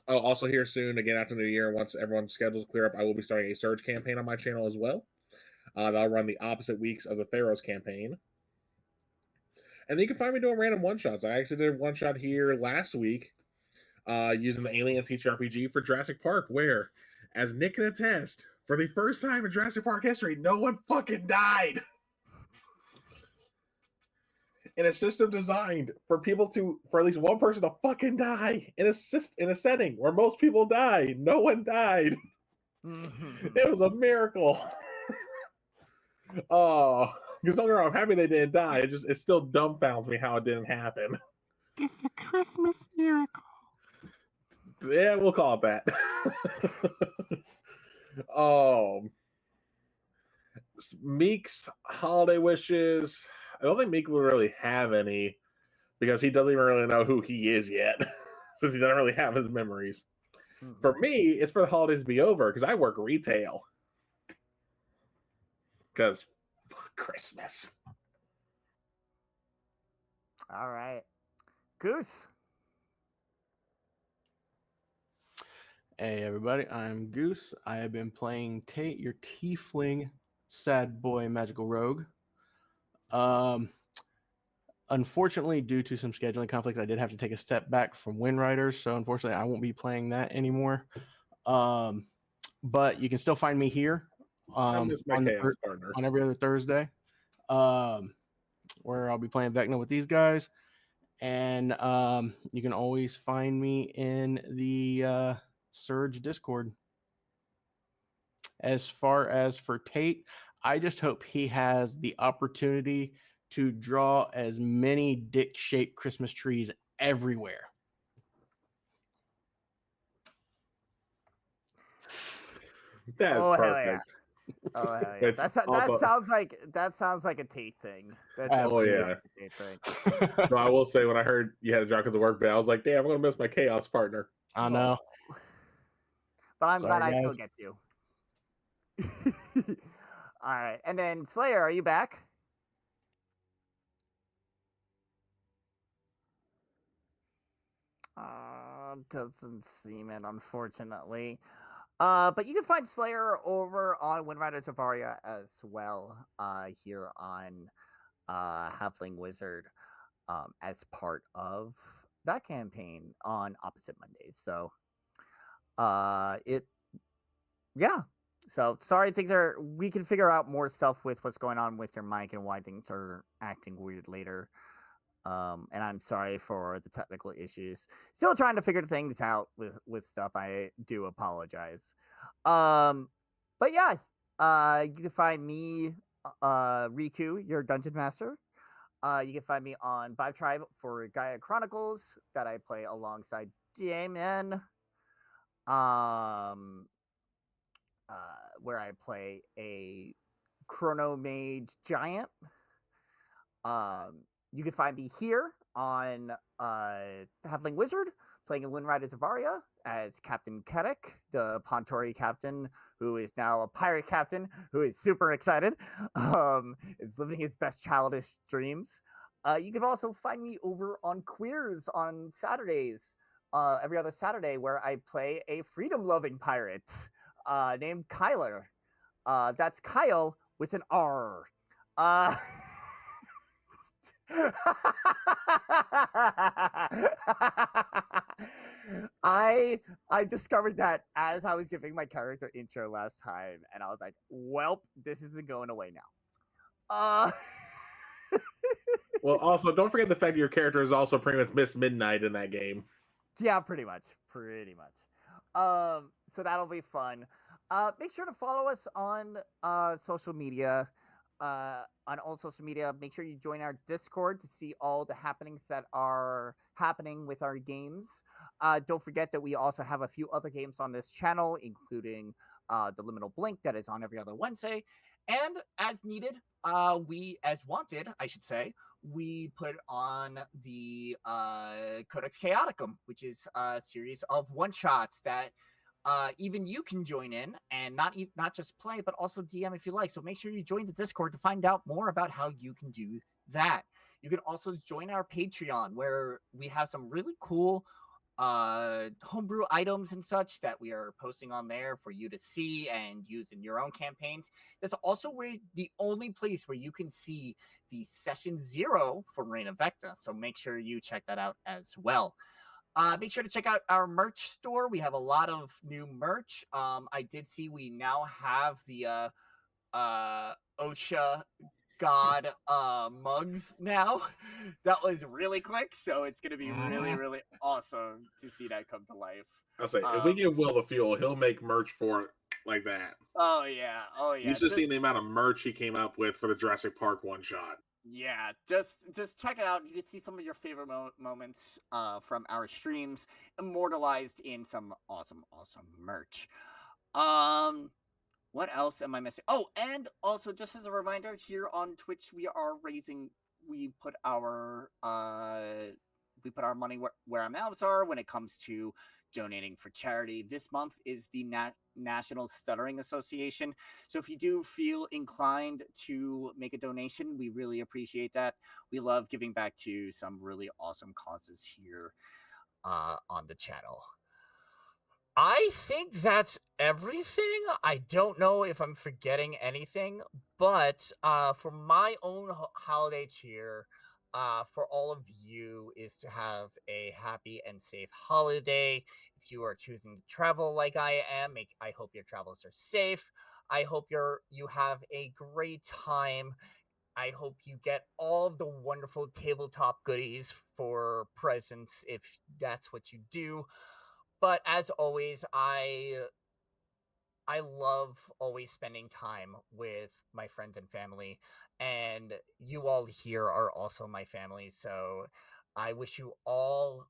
Also here soon, again after New Year, once everyone's schedules clear up, I will be starting a Surge campaign on my channel as well. That'll run the opposite weeks of the Theros campaign. And then you can find me doing random one-shots. I actually did a one-shot here last week using the Alien TTRPG for Jurassic Park, where, as Nick can attest, for the first time in Jurassic Park history, no one fucking died. In a system designed for at least one person to fucking die in a setting where most people die, no one died. It was a miracle. Oh, Because don't get me wrong, I'm happy they didn't die. It still dumbfounds me how it didn't happen. It's a Christmas miracle. Yeah, we'll call it that. Meek's holiday wishes. I don't think Meek will really have any because he doesn't even really know who he is yet, since he doesn't really have his memories. For me, it's for the holidays to be over because I work retail. Because Christmas. All right. Goose. Hey everybody, I'm Goose. I have been playing Tate, your tiefling sad boy magical rogue. Unfortunately, due to some scheduling conflicts, I did have to take a step back from Wind Riders, so unfortunately I won't be playing that anymore. But you can still find me here on every other Thursday, where I'll be playing Vecna with these guys. And you can always find me in the Surge Discord. As far as for Tate, I just hope he has the opportunity to draw as many dick-shaped Christmas trees everywhere. That's perfect. Oh hell yeah! That sounds like a Tate thing. Oh yeah. So I will say, when I heard you had to drop at the work bed, I was like, damn, I'm gonna miss my chaos partner. I know. But I'm glad I still get you. All right, and then Slayer, are you back? Doesn't seem it, unfortunately. But you can find Slayer over on Wind Rider Tavaria as well, here on Halfling Wizard, as part of that campaign on Opposite Mondays. So, So sorry, we can figure out more stuff with what's going on with your mic and why things are acting weird later. And I'm sorry for the technical issues. Still trying to figure things out with stuff. I do apologize. But yeah, you can find me, Riku, your dungeon master. You can find me on Vibe Tribe for Gaia Chronicles that I play alongside Damon. Where I play a Chrono Mage Giant. You can find me here on Halfling Wizard, playing in Wind Rider Tavaria as Captain Kedek, the Pontori captain, who is now a pirate captain, who is super excited, is living his best childish dreams. You can also find me over on Queers on Saturdays, every other Saturday, where I play a freedom-loving pirate named Kyler. That's Kyle with an R. I discovered that as I was giving my character intro last time, and I was like, "Welp, this isn't going away now." Well, also don't forget the fact that your character is also pretty much Miss Midnight in that game. Yeah, pretty much. So that'll be fun. Make sure to follow us on social media. On all social media, make sure you join our Discord to see all the happenings that are happening with our games. Don't forget that we also have a few other games on this channel, including the Liminal Blink that is on every other Wednesday. And as needed, as wanted, I should say, we put on the Codex Chaoticum, which is a series of one-shots that even you can join in and not just play, but also DM if you like. So make sure you join the Discord to find out more about how you can do that. You can also join our Patreon, where we have some really cool homebrew items and such that we are posting on there for you to see and use in your own campaigns. That's also the only place where you can see the session 0 for Reign of Vecna. So make sure you check that out as well. Make sure to check out our merch store. We have a lot of new merch. I did see we now have the OSHA God mugs now. That was really quick, so it's gonna be really, really awesome to see that come to life. I'll say, if we give Will the fuel, he'll make merch for like that. Oh yeah. You should have seen the amount of merch he came up with for the Jurassic Park one shot. Yeah, just check it out. You can see some of your favorite moments from our streams immortalized in some awesome merch. What else am I missing? Oh, and also just as a reminder, here on Twitch we put our money where our mouths are when it comes to donating for charity. This month is the National Stuttering Association. So if you do feel inclined to make a donation, we really appreciate that. We love giving back to some really awesome causes here on the channel. I think that's everything. I don't know if I'm forgetting anything, but for my own holiday cheer, for all of you is to have a happy and safe holiday. If you are choosing to travel like I am, I hope your travels are safe. I hope you have a great time. I hope you get all of the wonderful tabletop goodies for presents if that's what you do. But as always, I love always spending time with my friends and family, and you all here are also my family. So I wish you all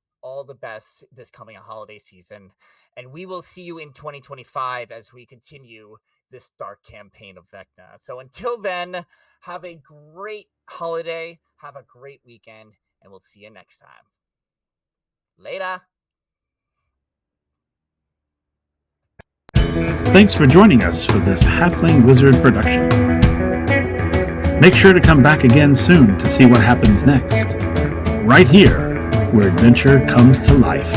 the best this coming holiday season, and we will see you in 2025 as we continue this dark campaign of Vecna. So until then, have a great holiday, have a great weekend, and we'll see you next time. Later. Thanks for joining us for this Halfling Wizard production. Make sure to come back again soon to see what happens next, right here where adventure comes to life.